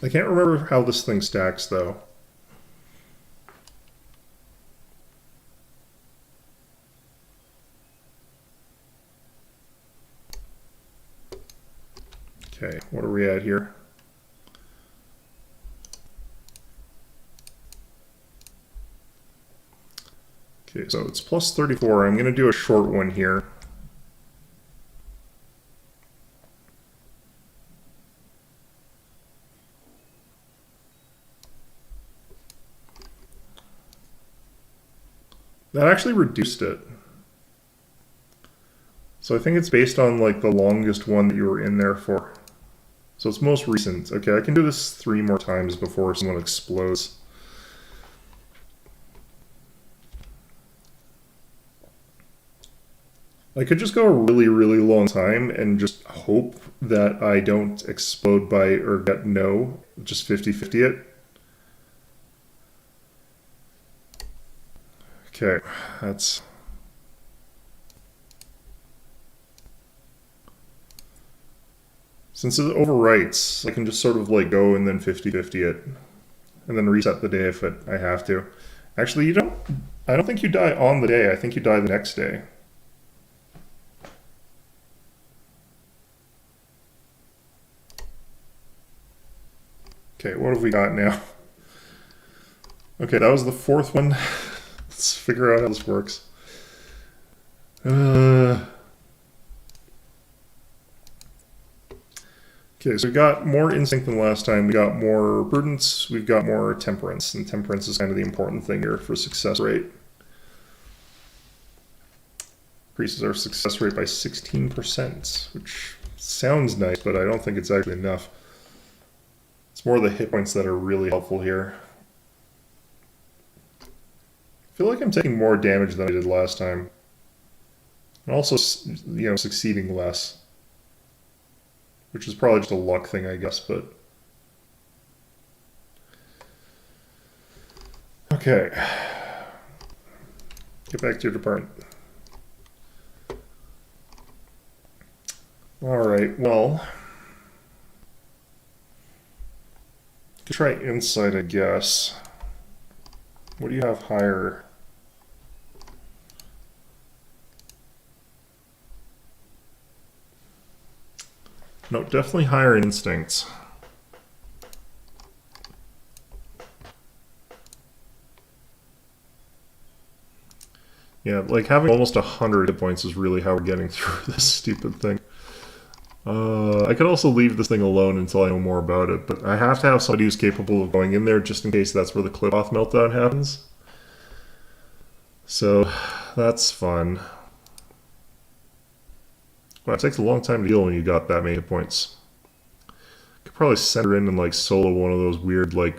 I can't remember how this thing stacks though. Okay, what are we at here? Okay, so it's plus 34. I'm going to do a short one here. That actually reduced it. So I think it's based on like the longest one that you were in there for. So it's most recent. Okay, I can do this 3 more times before someone explodes. I could just go a really, really long time and just hope that I don't explode by or get no, just 50-50 it. Okay, that's... Since it overwrites, I can just sort of like go and then 50-50 it. And then reset the day if I have to. Actually, I don't think you die on the day. I think you die the next day. Okay, what have we got now? Okay, that was the 4th one. Let's figure out how this works. Okay, so we got more instinct than last time. We got more prudence. We've got more temperance. And temperance is kind of the important thing here for success rate. Increases our success rate by 16%, which sounds nice, but I don't think it's actually enough. It's more the hit points that are really helpful here. I feel like I'm taking more damage than I did last time. And also, succeeding less. Which is probably just a luck thing, I guess, but... Okay. Get back to your department. Alright, well... Could try insight, I guess. What do you have higher? No, definitely higher in instincts. Yeah, like having almost 100 hit points is really how we're getting through this stupid thing. I could also leave this thing alone until I know more about it, but I have to have somebody who's capable of going in there just in case that's where the clip-off meltdown happens. So, that's fun. Wow, it takes a long time to heal when you got that many hit points. Could probably send her in and like solo one of those weird like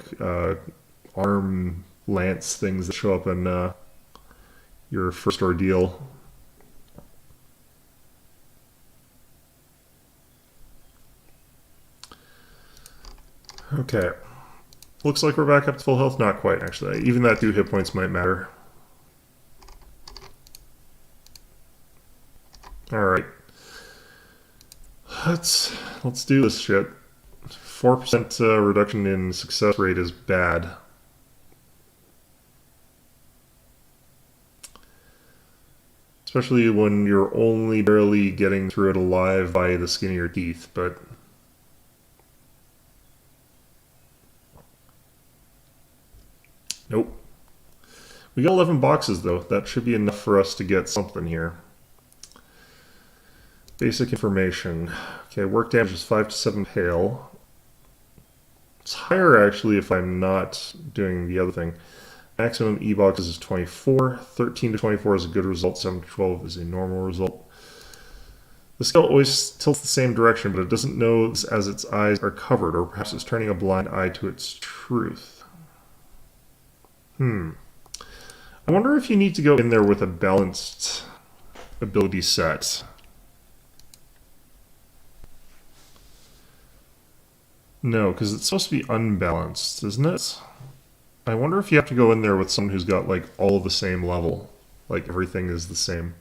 arm lance things that show up in your first ordeal. Okay. Looks like we're back up to full health. Not quite, actually. Even that 2 hit points might matter. Alright. Let's do this shit. 4% reduction in success rate is bad. Especially when you're only barely getting through it alive by the skin of your teeth, but... Nope. We got 11 boxes, though. That should be enough for us to get something here. Basic information. Okay, work damage is 5 to 7 hail. It's higher, actually, if I'm not doing the other thing. Maximum E-boxes is 24. 13 to 24 is a good result. 7 to 12 is a normal result. The scale always tilts the same direction, but it doesn't know as its eyes are covered, or perhaps it's turning a blind eye to its truth. I wonder if you need to go in there with a balanced ability set. No, because it's supposed to be unbalanced, isn't it? I wonder if you have to go in there with someone who's got, like, all the same level. Like, everything is the same.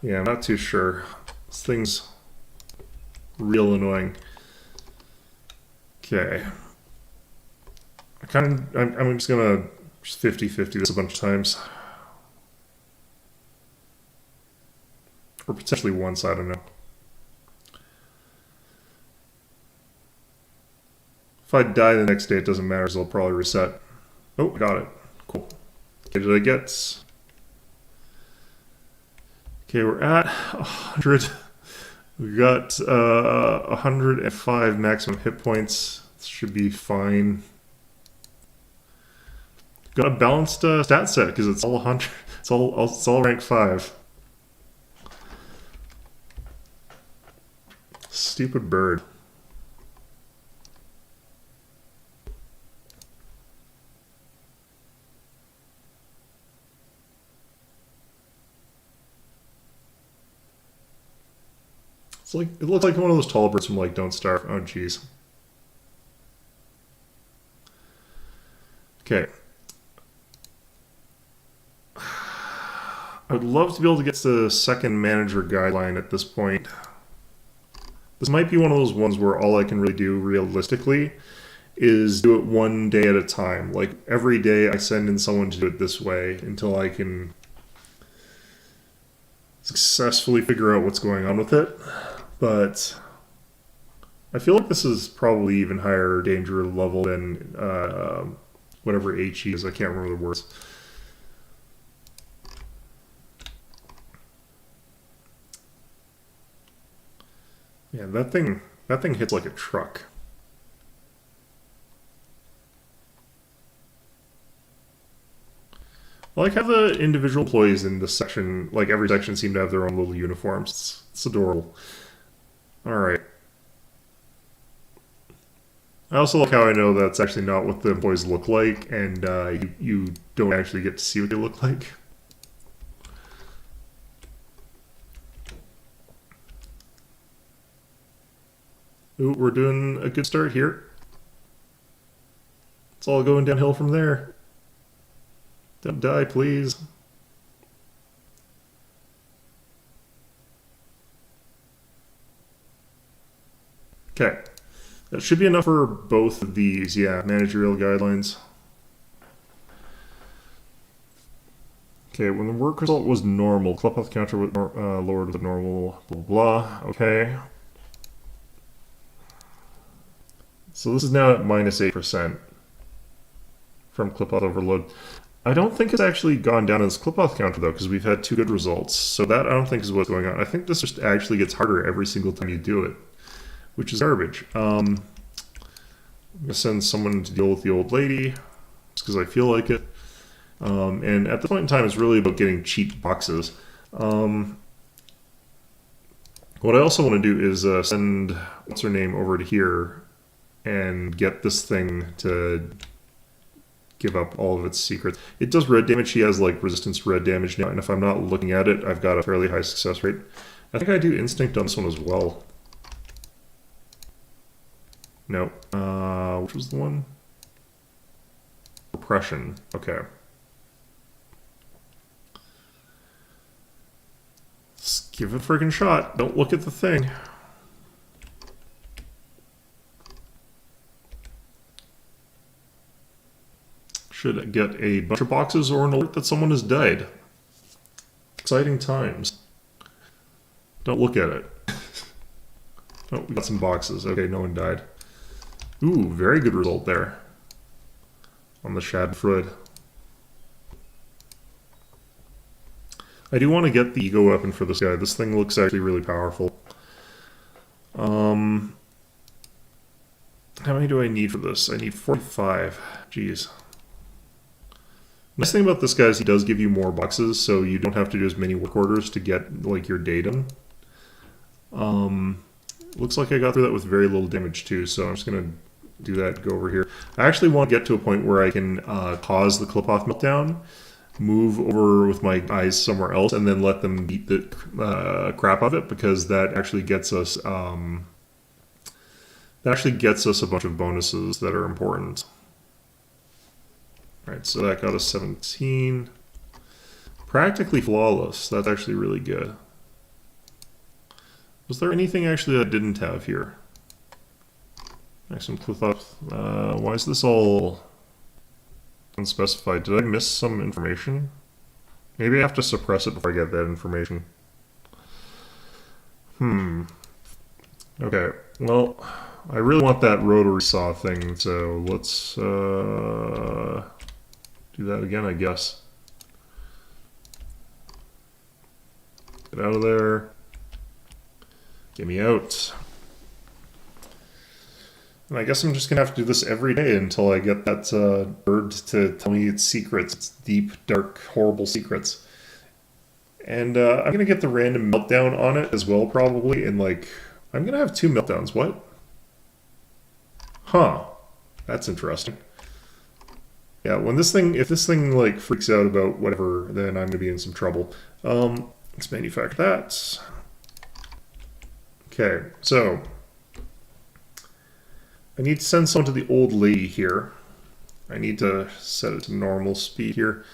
Yeah, I'm not too sure. This thing's real annoying. Okay. I'm just gonna 50-50 this a bunch of times. Or potentially once, I don't know. If I die the next day, it doesn't matter, so I'll probably reset. Oh, got it. Cool. Okay, did I get... Okay, we're at 100. We got 105 maximum hit points. This should be fine. Got a balanced stat set because it's all 100. It's all rank 5. Stupid bird. It's like, it looks like one of those tall birds from like Don't Starve. Oh jeez. Okay. I would love to be able to get to the second manager guideline at this point. This might be one of those ones where all I can really do realistically is do it one day at a time. Like every day I send in someone to do it this way until I can successfully figure out what's going on with it. But I feel like this is probably even higher danger level than whatever HE is. I can't remember the words. Yeah, that thing hits like a truck. I like how the individual employees in this section, like every section, seem to have their own little uniforms. It's adorable. Alright. I also like how I know that's actually not what the employees look like, and you don't actually get to see what they look like. Ooh, we're doing a good start here. It's all going downhill from there. Don't die, please. Okay. That should be enough for both of these, yeah, managerial guidelines. Okay, when the work result was normal, club health counter was lowered with normal, blah, blah, okay. So this is now at minus 8% from clip health overload. I don't think it's actually gone down as clip health counter though, because we've had 2 good results. So that I don't think is what's going on. I think this just actually gets harder every single time you do it, which is garbage. I'm gonna send someone to deal with the old lady, just because I feel like it. And at this point in time, it's really about getting cheap boxes. What I also want to do is send what's her name over to here and get this thing to give up all of its secrets. It does red damage. She has like resistance to red damage now, and if I'm not looking at it, I've got a fairly high success rate. I think I do instinct on this one as well. No. Which was the one? Repression. Okay. Let's give it a friggin' shot. Don't look at the thing. Should get a bunch of boxes or an alert that someone has died. Exciting times. Don't look at it. Oh, we got some boxes. Okay, no one died. Ooh, very good result there. On the Shadfrud. I do want to get the ego weapon for this guy. This thing looks actually really powerful. How many do I need for this? I need 45. Jeez. Nice thing about this guy is he does give you more boxes, so you don't have to do as many work orders to get like your data. Looks like I got through that with very little damage too, so I'm just gonna do that. Go over here. I actually want to get to a point where I can cause the clip-off meltdown, move over with my eyes somewhere else, and then let them beat the crap out of it, because that actually gets us a bunch of bonuses that are important. Alright, so that got us 17. Practically flawless. That's actually really good. Was there anything actually that I didn't have here? Maximum clip off. Why is this all unspecified? Did I miss some information? Maybe I have to suppress it before I get that information. Okay, well, I really want that rotary saw thing, so let's do that again, I guess. Get out of there. Get me out. And I guess I'm just going to have to do this every day until I get that bird to tell me its secrets, its deep, dark, horrible secrets. And I'm going to get the random meltdown on it as well, probably. And, like, I'm going to have 2 meltdowns. What? Huh. That's interesting. Yeah, if this thing, like, freaks out about whatever, then I'm going to be in some trouble. Let's manufacture that. Okay, so I need to send someone to the old lady here. I need to set it to normal speed here.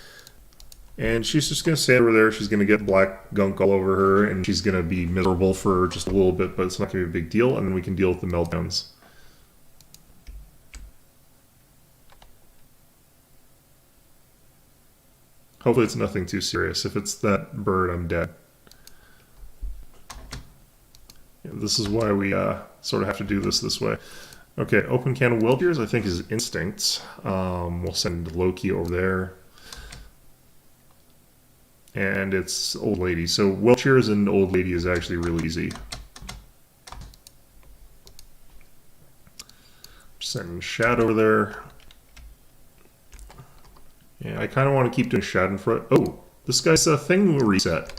And she's just going to stand over there. She's going to get black gunk all over her, and she's going to be miserable for just a little bit, but it's not going to be a big deal, and then we can deal with the meltdowns. Hopefully it's nothing too serious. If it's that bird, I'm dead. Yeah, this is why we sort of have to do this way. Okay, open can of Welchers, I think, is instincts. We'll send Loki over there. And it's old lady. So Welchers and old lady is actually really easy. Send Shad over there. Yeah, I kind of want to keep doing Shad in front. Oh, this guy's thing will reset.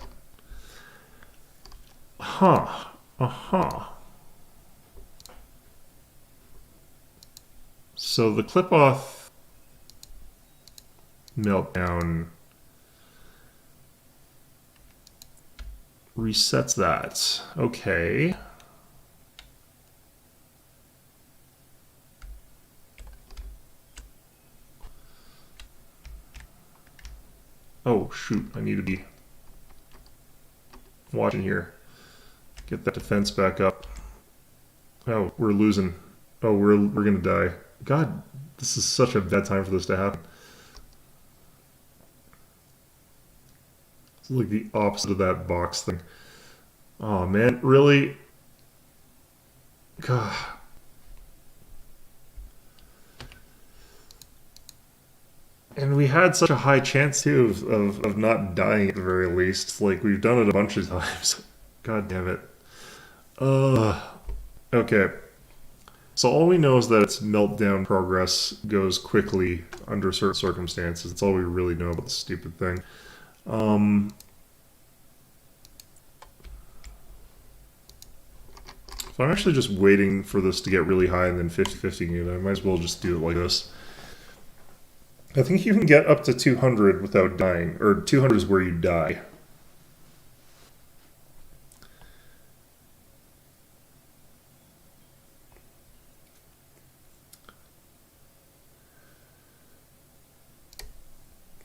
Huh. Uh-huh. So the clip-off meltdown resets that. Okay. Oh, shoot. I need to be watching here. Get that defense back up. Oh, we're losing. Oh, we're gonna die. God, this is such a bad time for this to happen. It's like the opposite of that box thing. Oh man, really? God. And we had such a high chance too of not dying at the very least. Like we've done it a bunch of times. God damn it. Okay. So all we know is that its meltdown progress goes quickly under certain circumstances. That's all we really know about this stupid thing. If I'm actually just waiting for this to get really high and then 50-50 it, I might as well just do it like this. I think you can get up to 200 without dying, or 200 is where you die.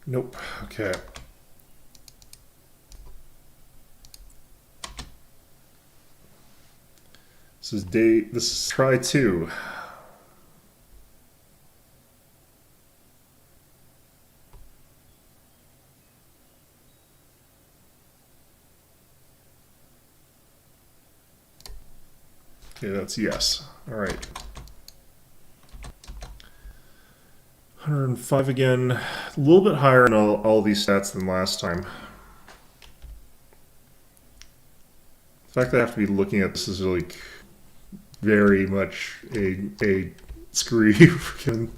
Nope. Okay. This is try 2. Okay, that's yes. All right. 105 again. A little bit higher in all these stats than last time. The fact that I have to be looking at this is like very much a screw you. Freaking.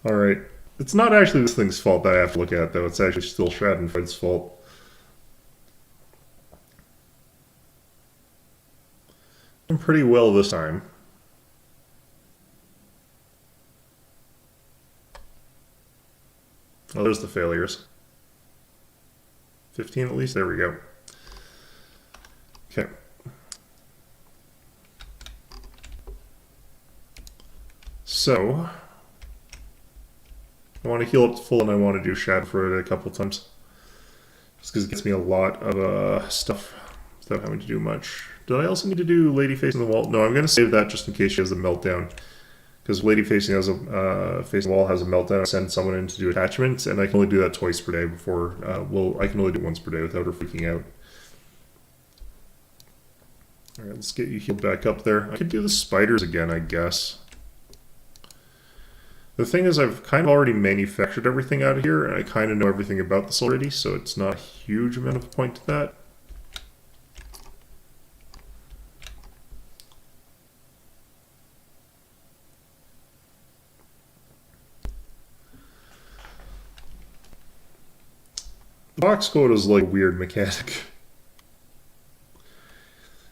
All right. It's not actually this thing's fault that I have to look at, though. It's actually still Schadenfreud's fault. I'm pretty well this time. Oh, there's the failures. 15 at least? There we go. Okay. So, I want to heal up to full and I want to do Schadenfreude a couple times. Just because it gets me a lot of stuff without having to do much. Did I also need to do Lady Facing the Wall? No, I'm going to save that just in case she has a meltdown. Because Lady Facing the Wall has a meltdown. I send someone in to do attachments, and I can only do that twice per day before... I can only do it once per day without her freaking out. Alright, let's get you healed back up there. I could do the spiders again, I guess. The thing is, I've kind of already manufactured everything out of here, and I kind of know everything about this already, so it's not a huge amount of point to that. The box code is like a weird mechanic.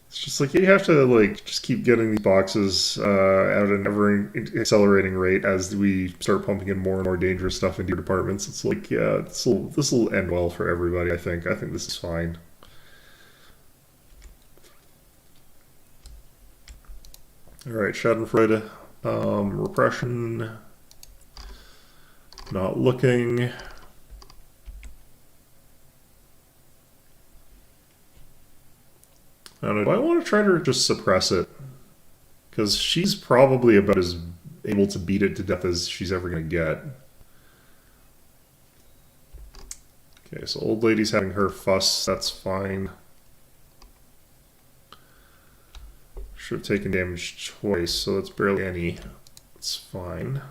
It's just like you have to like just keep getting these boxes at an ever accelerating rate as we start pumping in more and more dangerous stuff into your departments. It's like, yeah, this will end well for everybody. I think this is fine. All right, Schadenfreude, repression, not looking. I don't know, do I want to try to just suppress it? Because she's probably about as able to beat it to death as she's ever going to get. Okay, so old lady's having her fuss, that's fine. Should have taken damage twice, so that's barely any. It's fine.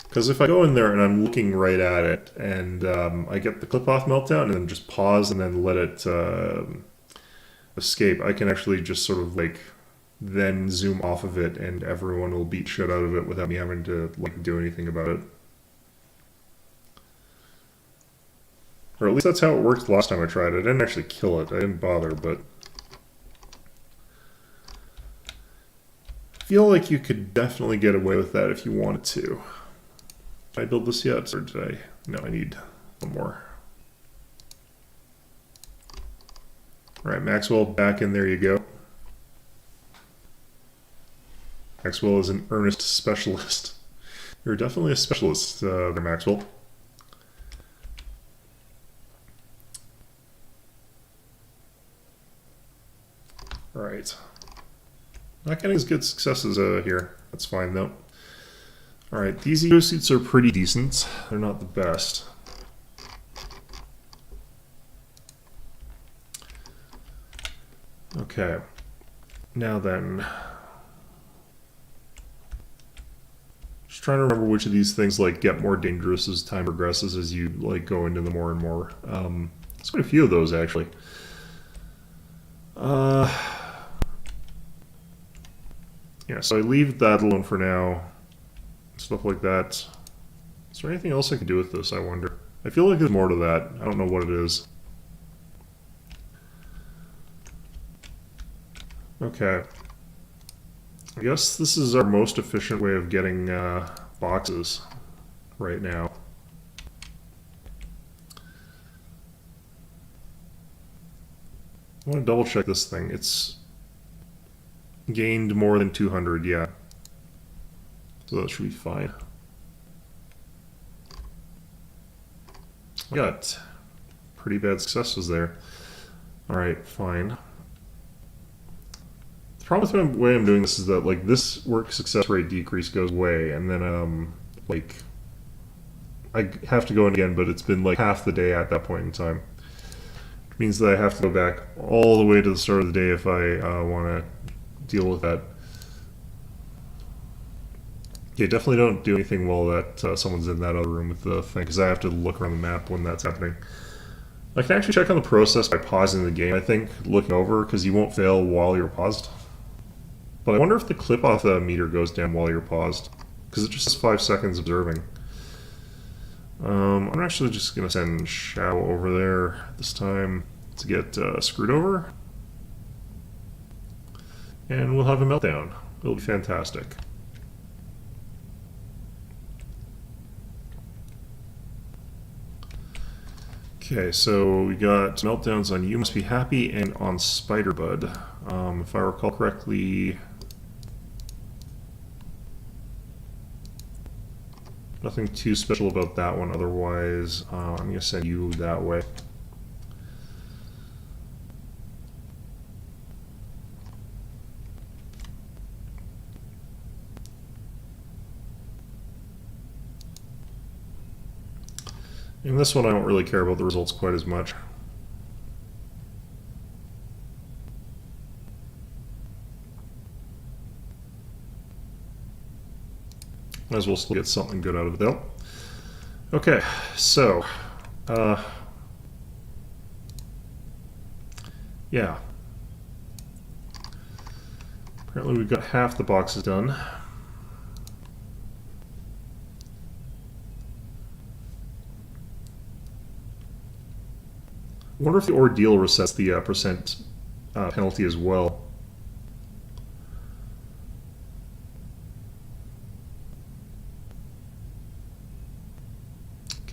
Because if I go in there and I'm looking right at it, and I get the clip-off meltdown, and then just pause and then let it escape, I can actually just sort of like then zoom off of it, and everyone will beat shit out of it without me having to like do anything about it. Or at least that's how it worked last time I tried it. I didn't actually kill it. I didn't bother, but I feel like you could definitely get away with that if you wanted to. Did I build this yet, or did I? No, I need one more. Alright, Maxwell, back in, there you go. Maxwell is an earnest specialist. You're definitely a specialist there, Maxwell. Alright. Not getting as good successes here. That's fine, though. Alright, these eco suits are pretty decent. They're not the best. Okay. Now then. Just trying to remember which of these things like get more dangerous as time progresses as you like go into them more and more. There's quite a few of those actually. Yeah, so I leave that alone for now. Stuff like that. Is there anything else I can do with this, I wonder? I feel like there's more to that. I don't know what it is. Okay. I guess this is our most efficient way of getting boxes right now. I want to double check this thing. It's gained more than 200, yeah. So that should be fine. Got pretty bad successes there. Alright, fine. The problem with the way I'm doing this is that like this work success rate decrease goes away, and then like I have to go in again, but it's been like half the day at that point in time. Which means that I have to go back all the way to the start of the day if I want to deal with that. Yeah, definitely don't do anything while that someone's in that other room with the thing, because I have to look around the map when that's happening. I can actually check on the process by pausing the game, I think, looking over, because you won't fail while you're paused. But I wonder if the clip-off meter goes down while you're paused, because it just has 5 seconds observing. I'm actually just going to send Shao over there this time to get screwed over. And we'll have a meltdown. It'll be fantastic. Okay, so we got meltdowns on You Must Be Happy and on Spiderbud. If I recall correctly, nothing too special about that one otherwise. I'm going to send you that way. In this one, I don't really care about the results quite as much. Might as well still get something good out of it, though. Okay, so... yeah. Apparently we've got half the boxes done. I wonder if the ordeal resets the percent penalty as well.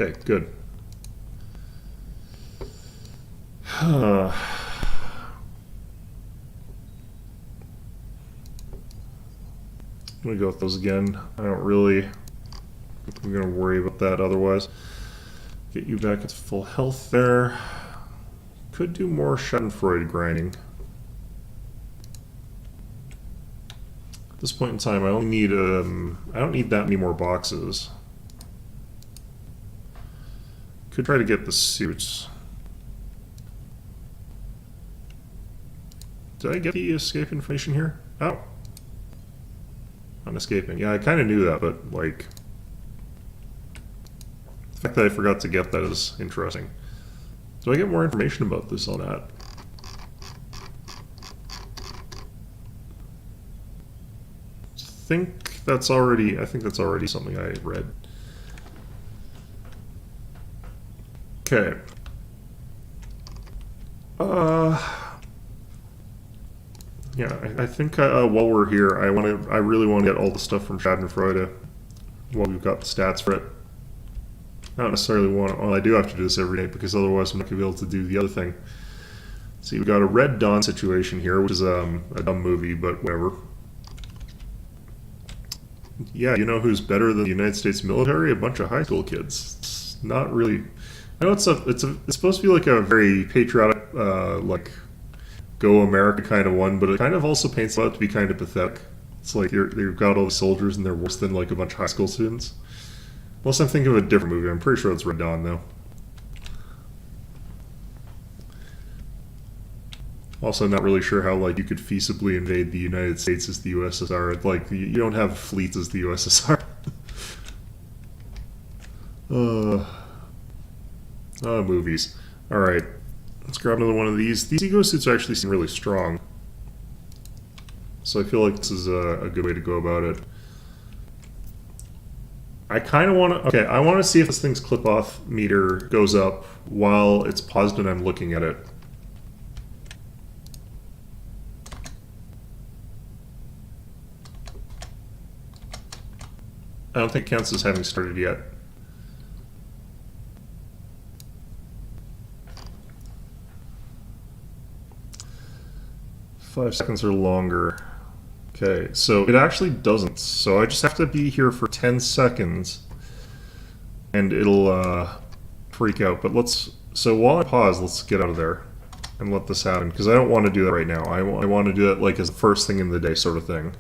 Okay, good. I'm gonna go with those again. I don't really think I'm gonna worry about that otherwise. Get you back at full health there. Could do more Schadenfreude grinding. At this point in time, I only need I don't need that many more boxes. Could try to get the suits. Did I get the escape information here? Oh. I'm escaping. Yeah, I kind of knew that, but, like... the fact that I forgot to get that is interesting. Do I get more information about this on that? I think that's already something I read. Okay. Yeah, I think while we're here, I really want to get all the stuff from Schadenfreude while we've got the stats for it. I don't necessarily want. Well, I do have to do this every day because otherwise I'm not going to be able to do the other thing. See, we've got a Red Dawn situation here, which is a dumb movie, but whatever. Yeah, you know who's better than the United States military? A bunch of high school kids. It's not really. I know it's supposed to be like a very patriotic, like go America kind of one, but it kind of also paints it out to be kind of pathetic. It's like you've got all the soldiers and they're worse than like a bunch of high school students. Unless I'm thinking of a different movie. I'm pretty sure it's Red Dawn though. Also, not really sure how like you could feasibly invade the United States as the USSR. Like you don't have fleets as the USSR. Movies. All right, let's grab another one of these. These ego suits actually seem really strong, so I feel like this is a good way to go about it. I kind of want to. Okay, I want to see if this thing's clip-off meter goes up while it's paused and I'm looking at it. I don't think it counts as having started yet. $5 seconds or longer. Okay, so it actually doesn't. So I just have to be here for 10 seconds and it'll freak out. But so while I pause, let's get out of there and let this happen. Because I don't want to do that right now. I want to do it like as the first thing in the day sort of thing.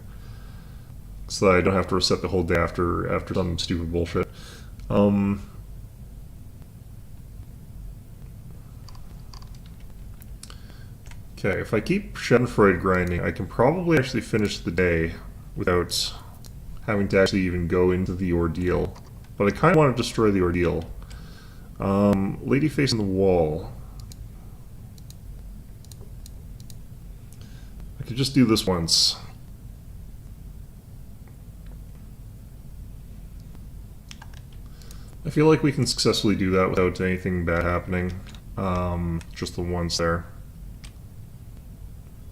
So that I don't have to reset the whole day after some stupid bullshit. Okay, if I keep Schadenfreude grinding, I can probably actually finish the day without having to actually even go into the ordeal. But I kind of want to destroy the ordeal. Lady facing the wall. I could just do this once. I feel like we can successfully do that without anything bad happening. Just the once there.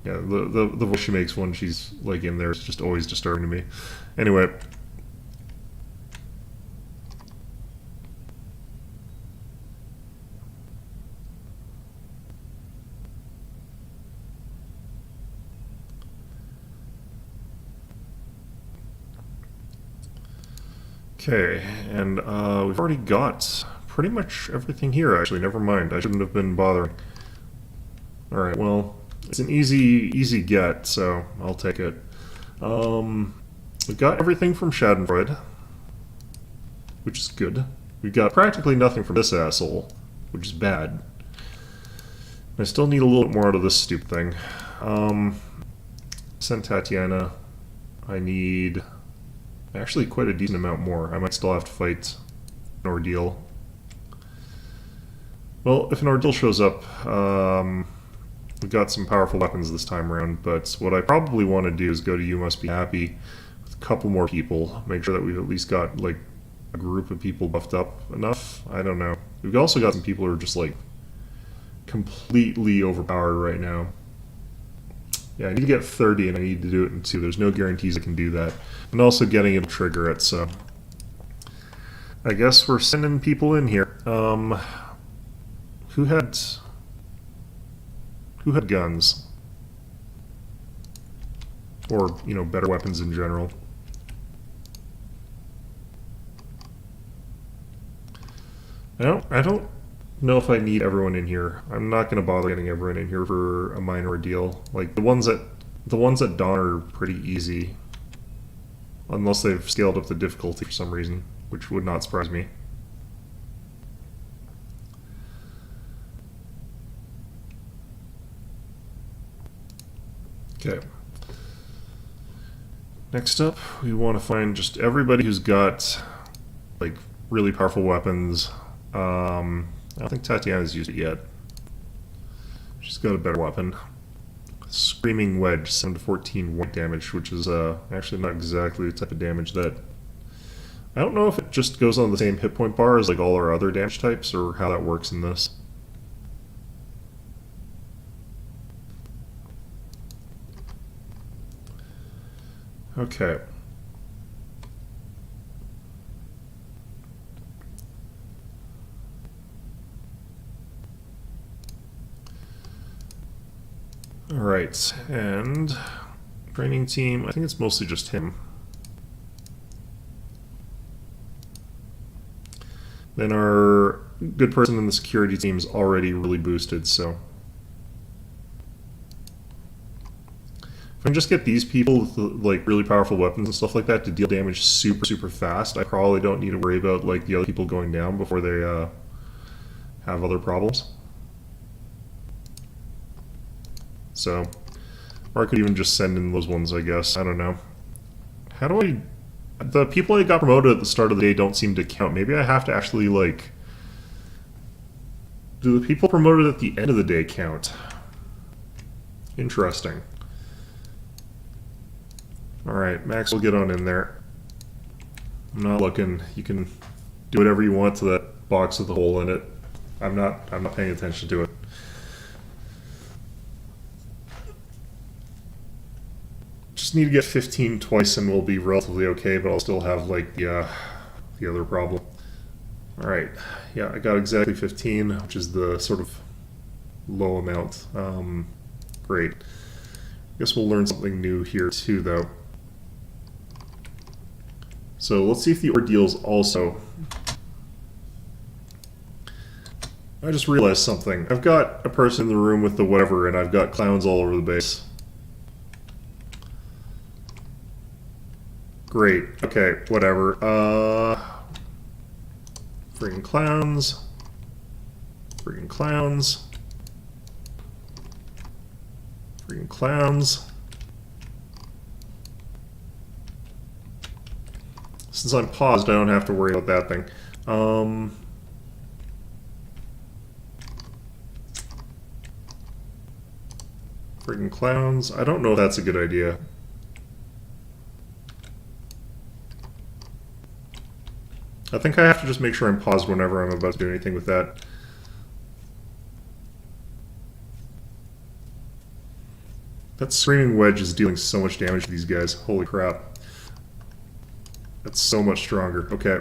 Yeah, the voice she makes when she's like in there is just always disturbing to me. Anyway. Okay, and we've already got pretty much everything here, actually. Never mind, I shouldn't have been bothering. Alright, well, it's an easy get, so I'll take it. We've got everything from Schadenfreude, which is good. We've got practically nothing from this asshole, which is bad. I still need a little bit more out of this stupid thing. Send Tatiana. I Actually, quite a decent amount more. I might still have to fight an ordeal. Well, if an ordeal shows up, we've got some powerful weapons this time around, but what I probably want to do is go to You Must Be Happy with a couple more people, make sure that we've at least got, like, a group of people buffed up enough. I don't know. We've also got some people who are just, like, completely overpowered right now. Yeah, I need to get 30 and I need to do it in 2. There's no guarantees I can do that. And also getting it to trigger it, so I guess we're sending people in here. Who had guns? Or, you know, better weapons in general. I don't know if I need everyone in here. I'm not going to bother getting everyone in here for a minor ordeal. Like, the ones at dawn are pretty easy. Unless they've scaled up the difficulty for some reason, which would not surprise me. Okay. Next up, we want to find just everybody who's got, like, really powerful weapons. I don't think Tatiana's used it yet. She's got a better weapon. Screaming Wedge, 7 to 14 white damage, which is actually not exactly the type of damage that... I don't know if it just goes on the same hit point bar as like all our other damage types, or how that works in this. Okay. Alright, and training team, I think it's mostly just him. Then our good person in the security team is already really boosted, so... If I can just get these people with like really powerful weapons and stuff like that to deal damage super fast, I probably don't need to worry about like the other people going down before they have other problems. So, or I could even just send in those ones, I guess. I don't know. How do I... The people that got promoted at the start of the day don't seem to count. Maybe I have to actually, like... Do the people promoted at the end of the day count? Interesting. Alright, Max will get on in there. I'm not looking. You can do whatever you want to that box with the hole in it. I'm not paying attention to it. Just need to get 15 twice and we'll be relatively okay, but I'll still have like the other problem. Alright, yeah, I got exactly 15, which is the sort of low amount. Great. Guess we'll learn something new here too, though. So let's see if the ordeals also... I just realized something. I've got a person in the room with the whatever, and I've got clowns all over the base. Great. Okay, whatever. Friggin' clowns. Friggin' clowns. Friggin' clowns. Since I'm paused, I don't have to worry about that thing. Friggin' clowns. I don't know if that's a good idea. I think I have to just make sure I'm paused whenever I'm about to do anything with that. That Screaming Wedge is dealing so much damage to these guys. Holy crap. That's so much stronger. Okay.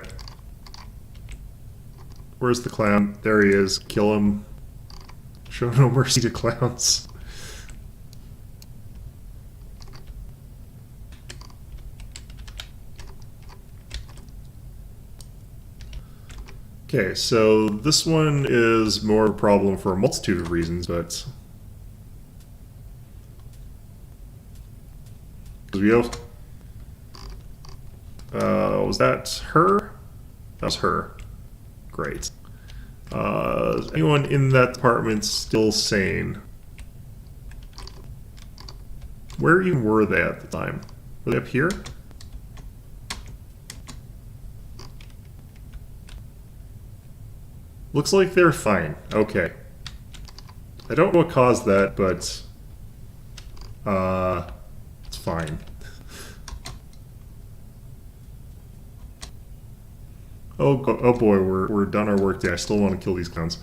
Where's the clown? There he is. Kill him. Show no mercy to clowns. Okay, so this one is more of a problem for a multitude of reasons, but... we have... was that her? That was her. Great. Is anyone in that department still sane? Where even were they at the time? Were they up here? Looks like they're fine. Okay. I don't know what caused that, but it's fine. Oh boy, we're done our work day. I still want to kill these clowns.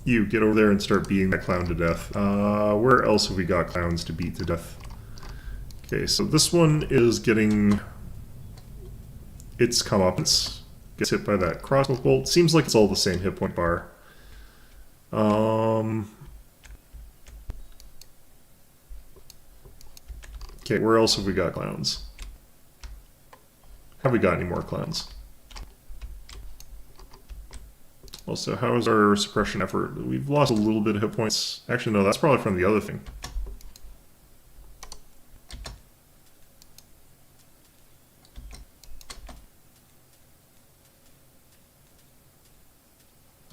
You get over there and start beating that clown to death. Where else have we got clowns to beat to death? Okay, so this one is getting its comeuppance. Gets hit by that crossbow bolt. Seems like it's all the same hit point bar. Okay, where else have we got clowns? Have we got any more clowns? Also, how is our suppression effort? We've lost a little bit of hit points. Actually, no, that's probably from the other thing.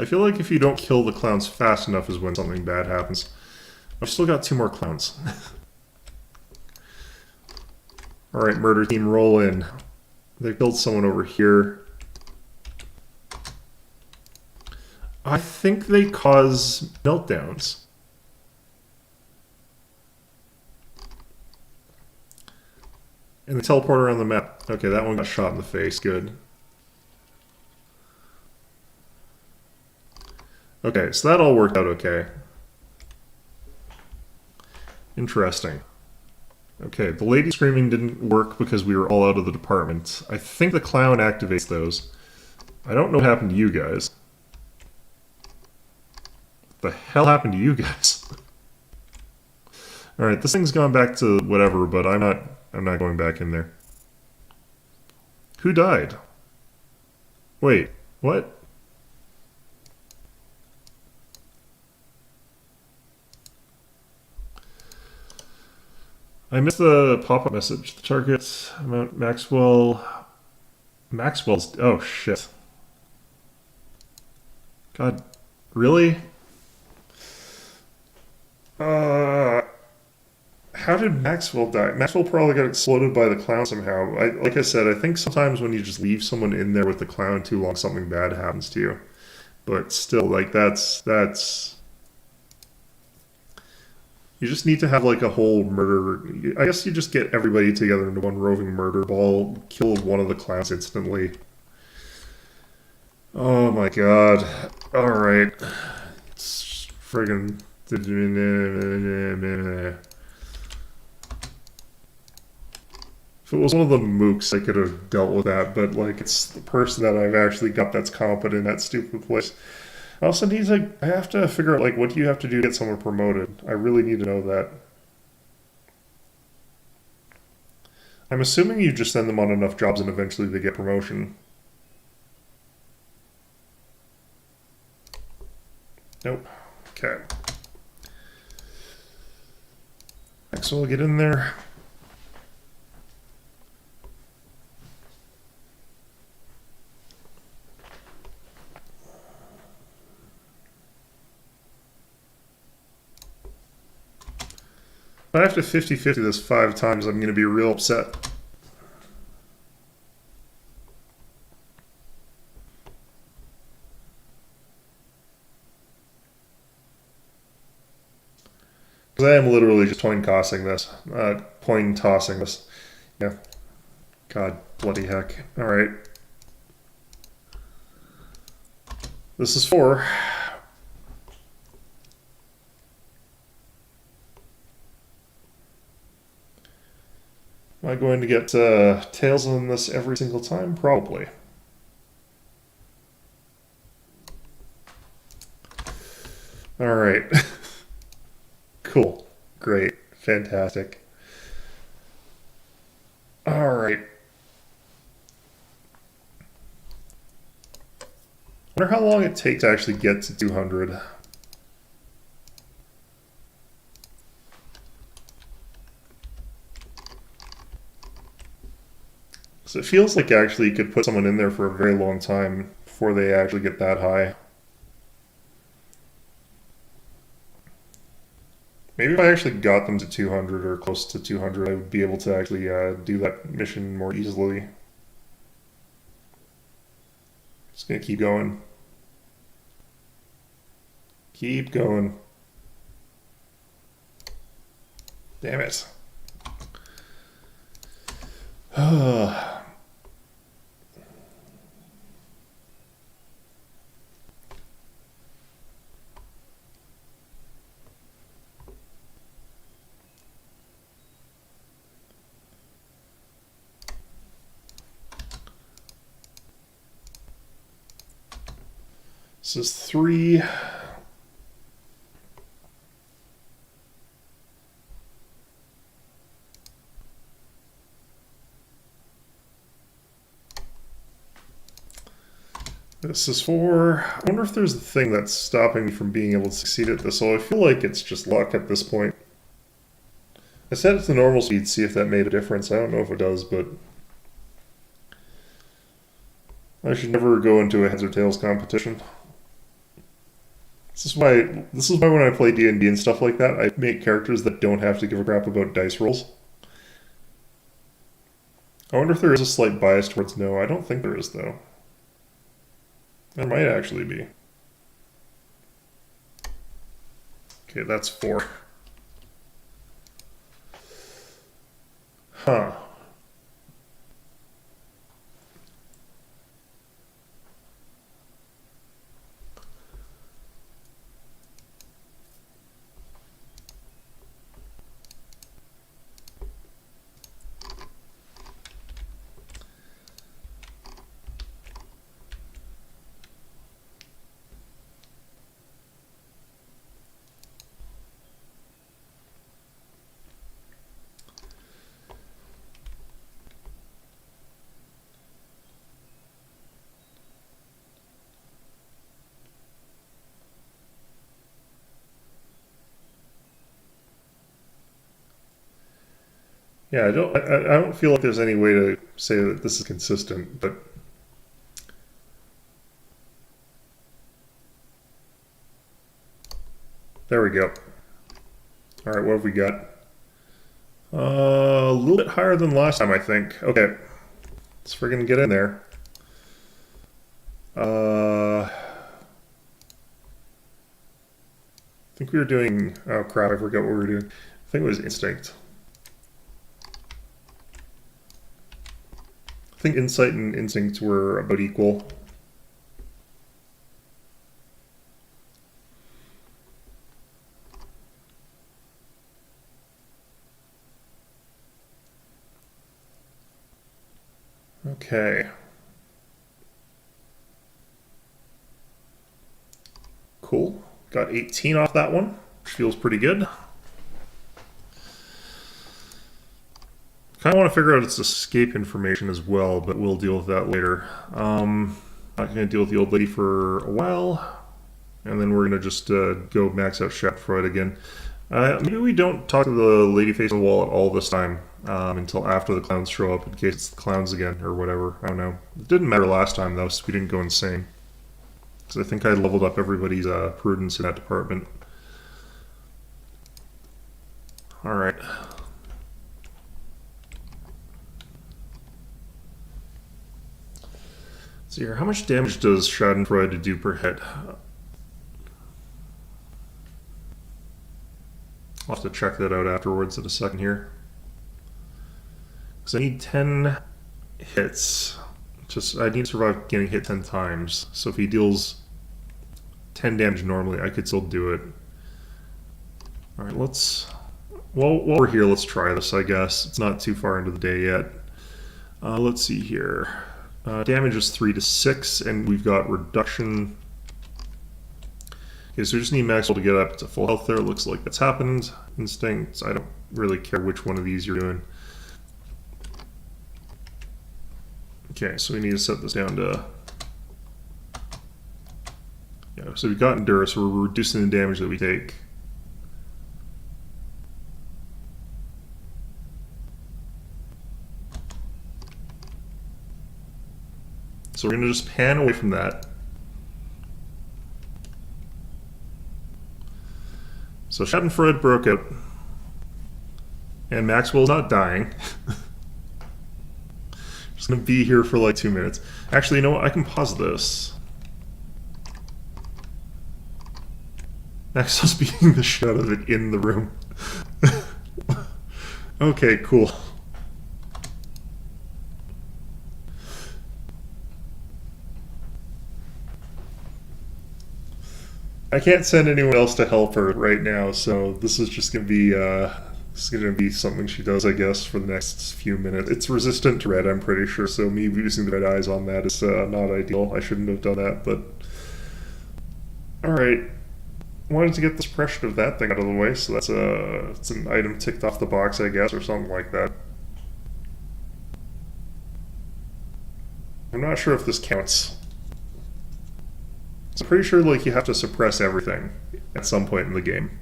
I feel like if you don't kill the clowns fast enough is when something bad happens. I've still got 2 more clowns. Alright, murder team, roll in. They killed someone over here. I think they cause meltdowns. And they teleport around the map. Okay, that one got shot in the face. Good. Okay, so that all worked out okay. Interesting. Okay, the lady screaming didn't work because we were all out of the department. I think the clown activates those. I don't know what happened to you guys. What the hell happened to you guys? Alright, this thing's gone back to whatever, but I'm not going back in there. Who died? Wait, what? I missed the pop-up message. The target amount Maxwell's... Oh, shit. God, really? How did Maxwell die? Maxwell probably got exploded by the clown somehow. Like I said, I think sometimes when you just leave someone in there with the clown too long, something bad happens to you. But still, like, that's... You just need to have like a whole murder... I guess you just get everybody together into one roving murder ball, kill one of the clowns instantly. Oh my god. Alright. It's friggin... If it was one of the mooks, I could have dealt with that, but like it's the person that I've actually got that's competent in that stupid place. I also need to, I have to figure out, like, what do you have to do to get someone promoted? I really need to know that. I'm assuming you just send them on enough jobs and eventually they get promotion. Nope. Okay. Maxwell, get in there. If I have to 50-50 this 5 times, I'm going to be real upset. Because I am literally just coin tossing this. Yeah. God bloody heck. Alright. This is 4. Am I going to get tails on this every single time? Probably. Alright. Cool. Great. Fantastic. Alright. Wonder how long it takes to actually get to 200. So it feels like actually you could put someone in there for a very long time before they actually get that high. Maybe if I actually got them to 200 or close to 200, I would be able to actually do that mission more easily. Just gonna keep going. Keep going. Damn it. This is 3. This is 4. I wonder if there's a thing that's stopping me from being able to succeed at this. So I feel like it's just luck at this point. I set it to normal speed, see if that made a difference. I don't know if it does, but I should never go into a heads or tails competition. This is why when I play D&D and stuff like that, I make characters that don't have to give a crap about dice rolls. I wonder if there is a slight bias towards no. I don't think there is, though. There might actually be. Okay, that's 4. Huh. Yeah, I don't feel like there's any way to say that this is consistent, but there we go. All right, what have we got? A little bit higher than last time, I think. Okay, let's friggin' get in there. I think we were doing, oh crap, I forgot what we were doing. I think it was instinct. I think insight and instinct were about equal. Okay. Cool. Got 18 off that one, which feels pretty good. Kind of want to figure out its escape information as well, but we'll deal with that later. Not going to deal with the old lady for a while, and then we're going to just go max out Schadenfreude again. Maybe we don't talk to the lady face on the wall at all this time until after the clowns show up, in case it's the clowns again or whatever. I don't know. It didn't matter last time, though, so we didn't go insane. Because I think I leveled up everybody's prudence in that department. Alright. See here, how much damage does Schadenfreude do per hit? I'll have to check that out afterwards in a second here. Because I need 10 hits. I need to survive getting hit 10 times. So if he deals 10 damage normally, I could still do it. Alright, while we're here, let's try this, I guess. It's not too far into the day yet. Let's see here. Damage is 3 to 6, and we've got reduction. Okay, so we just need Maxwell to get up to full health there. It looks like that's happened. Instincts, I don't really care which one of these you're doing. Okay, so we need to set this down to... Yeah, so we've got Endurance, so we're reducing the damage that we take. So we're going to just pan away from that. So Schadenfreude broke out. And Maxwell's not dying. Just going to be here for like 2 minutes. Actually, you know what? I can pause this. Maxwell's beating the shit out of it in the room. Okay, cool. I can't send anyone else to help her right now, so this is just gonna be something she does, I guess, for the next few minutes. It's resistant to red, I'm pretty sure, so me using the red eyes on that is not ideal. I shouldn't have done that, but alright. Wanted to get the suppression of that thing out of the way, so that's it's an item ticked off the box, I guess, or something like that. I'm not sure if this counts. So I'm pretty sure like you have to suppress everything at some point in the game.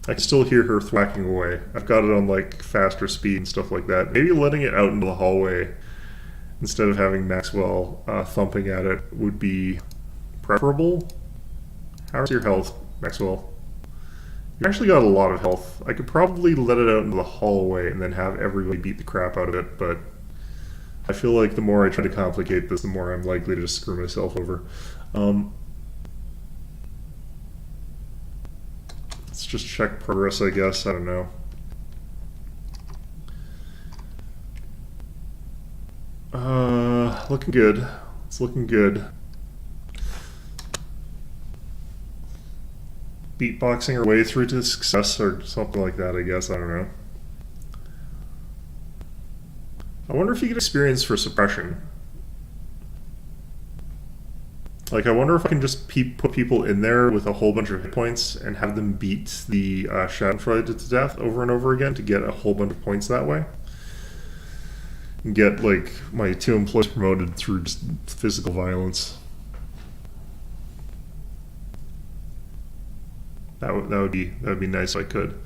I can still hear her thwacking away. I've got it on like faster speed and stuff like that. Maybe letting it out into the hallway instead of having Maxwell thumping at it would be preferable. How's your health, Maxwell? You actually got a lot of health. I could probably let it out into the hallway and then have everybody beat the crap out of it, but I feel like the more I try to complicate this, the more I'm likely to just screw myself over. Let's just check progress, I guess. I don't know. Looking good. It's looking good. Beatboxing our way through to success or something like that, I guess. I don't know. I wonder if you get experience for suppression. Like, I wonder if I can just put people in there with a whole bunch of hit points and have them beat the Schadenfreude to death over and over again to get a whole bunch of points that way. And get, like, my 2 employees promoted through just physical violence. That would be nice if I could.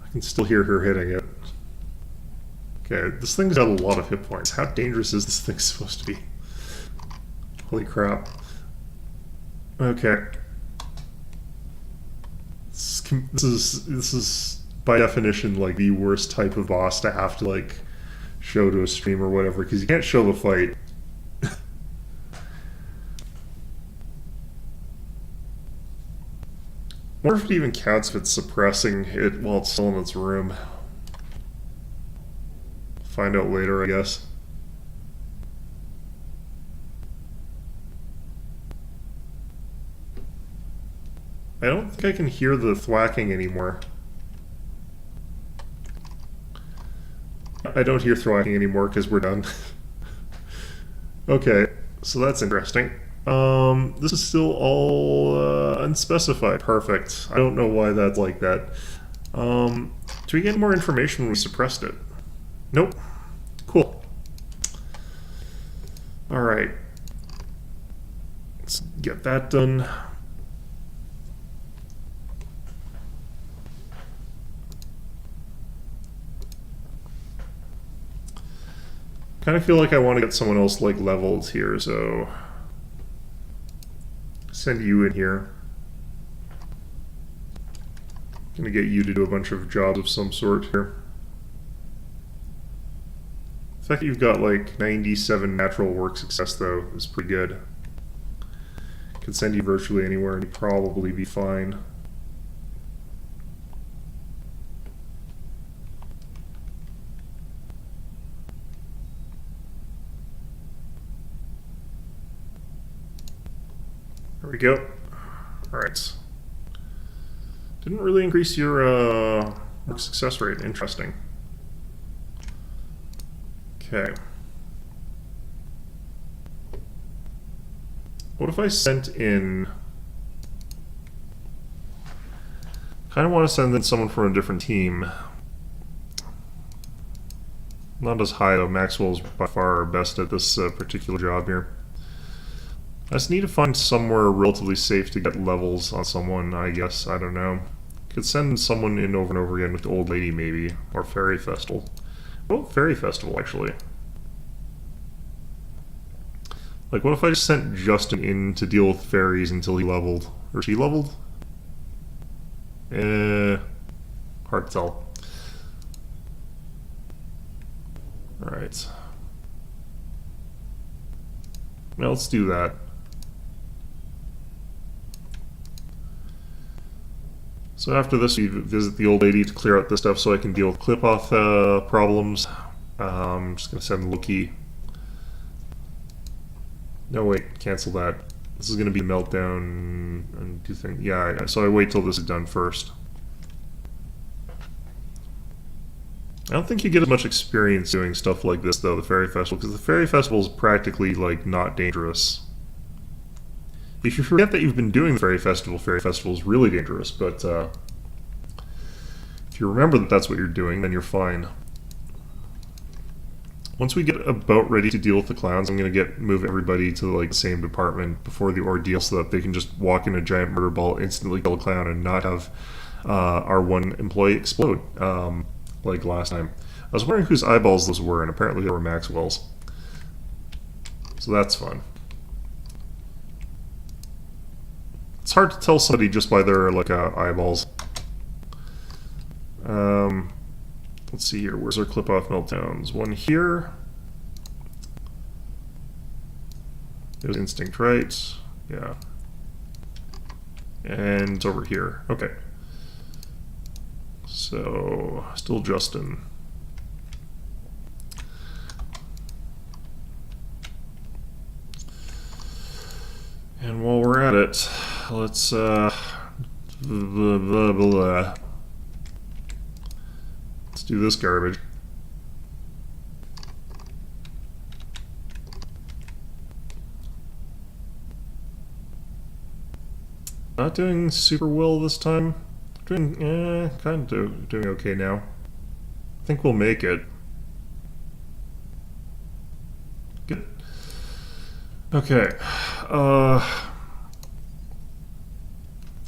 I can still hear her hitting it. Okay, this thing's got a lot of hit points. How dangerous is this thing supposed to be? Holy crap. Okay. This is by definition like the worst type of boss to have to like show to a stream or whatever, because you can't show the fight. I wonder if it even counts if it's suppressing it while it's still in its room. Find out later, I guess. I don't think I can hear the thwacking anymore. I don't hear thwacking anymore because we're done. Okay, so that's interesting. This is still all unspecified. Perfect. I don't know why that's like that. Do we get more information when we suppressed it? Nope. Cool. Alright. Let's get that done. Kind of feel like I want to get someone else like leveled here, so send you in here. Gonna get you to do a bunch of jobs of some sort here. The fact that you've got like 97 natural work success though is pretty good. Could send you virtually anywhere and you'd probably be fine. There we go. Alright. Didn't really increase your work success rate. Interesting. Okay. What if I sent in... kind of want to send in someone from a different team. Not as high though. Maxwell's by far best at this particular job here. I just need to find somewhere relatively safe to get levels on someone, I guess. I don't know. Could send someone in over and over again with the Old Lady, maybe. Or Fairy Festival. Oh, Fairy Festival, actually. Like, what if I just sent Justin in to deal with fairies until he leveled? Or she leveled? Hard to tell. Alright. Now let's do that. So after this, we visit the old lady to clear out this stuff so I can deal with clip-off problems. I'm just going to send Loki. No, wait, cancel that. This is going to be a meltdown. And do things. Yeah, so I wait till this is done first. I don't think you get as much experience doing stuff like this, though, the Fairy Festival, because the Fairy Festival is practically, like, not dangerous. If you forget that you've been doing the Fairy Festival is really dangerous, but if you remember that that's what you're doing, then you're fine. Once we get about ready to deal with the clowns, I'm going to move everybody to like the same department before the ordeal so that they can just walk in a giant murder ball, instantly kill a clown, and not have our one employee explode like last time. I was wondering whose eyeballs those were, and apparently they were Maxwell's. So that's fun. It's hard to tell somebody just by their like eyeballs. Let's see here. Where's our clip-off meltdowns? One here. There's instinct, right? Yeah. And it's over here. Okay. So still Justin. And while we're at it, let's let's do this garbage. Not doing super well this time. Doing kind of doing okay now. I think we'll make it. Good. Okay.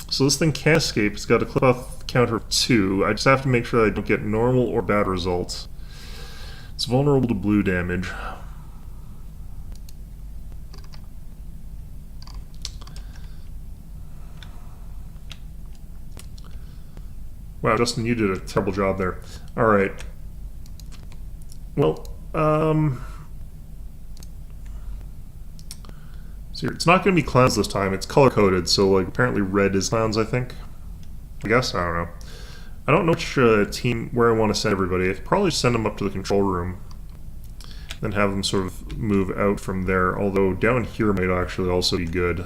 So this thing can't escape. It's got a clip-off counter of 2. I just have to make sure I don't get normal or bad results. It's vulnerable to blue damage. Wow, Justin, you did a terrible job there. Alright. Well, so it's not going to be clowns this time. It's color-coded, so like apparently red is clowns, I think. I guess, I don't know. I don't know which team, where I want to send everybody. I'd probably send them up to the control room, then have them sort of move out from there, although down here might actually also be good.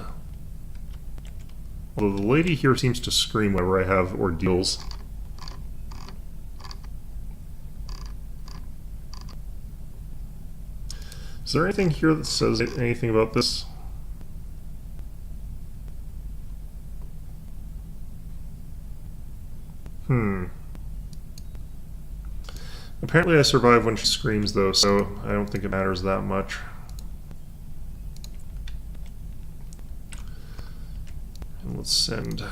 Although the lady here seems to scream whenever I have ordeals. Is there anything here that says anything about this? Apparently I survive when she screams, though, so I don't think it matters that much. And let's send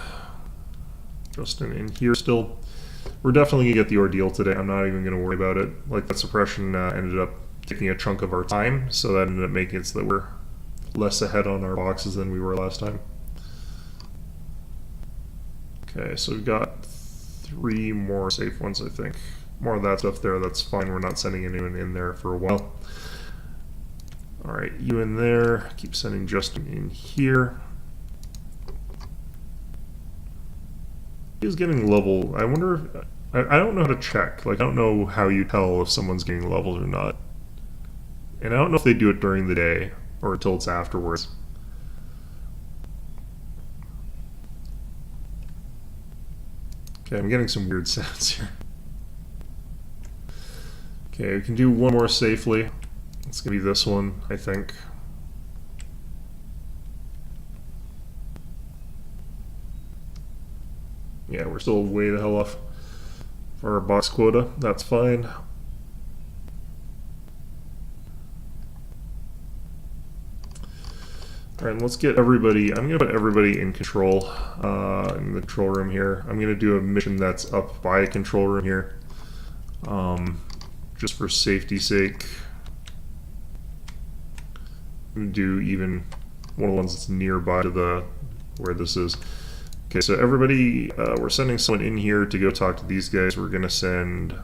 Justin in here still. We're definitely going to get the ordeal today. I'm not even going to worry about it. Like, that suppression ended up taking a chunk of our time, so that ended up making it so that we're less ahead on our boxes than we were last time. Okay, so we've got 3 more safe ones, I think. More of that stuff there, that's fine. We're not sending anyone in there for a while. Alright, you in there. Keep sending Justin in here. He's getting level. I wonder if... I don't know how to check. Like, I don't know how you tell if someone's getting levels or not. And I don't know if they do it during the day or until it's afterwards. Okay, I'm getting some weird sounds here. Okay, we can do one more safely. It's going to be this one, I think. Yeah, we're still way the hell off for our box quota. That's fine. Alright, let's get everybody... I'm going to put everybody in control in the control room here. I'm going to do a mission that's up by a control room here. Just for safety's sake. I'm going to do even one of the ones that's nearby to the where this is. Okay, so everybody, we're sending someone in here to go talk to these guys. We're going to send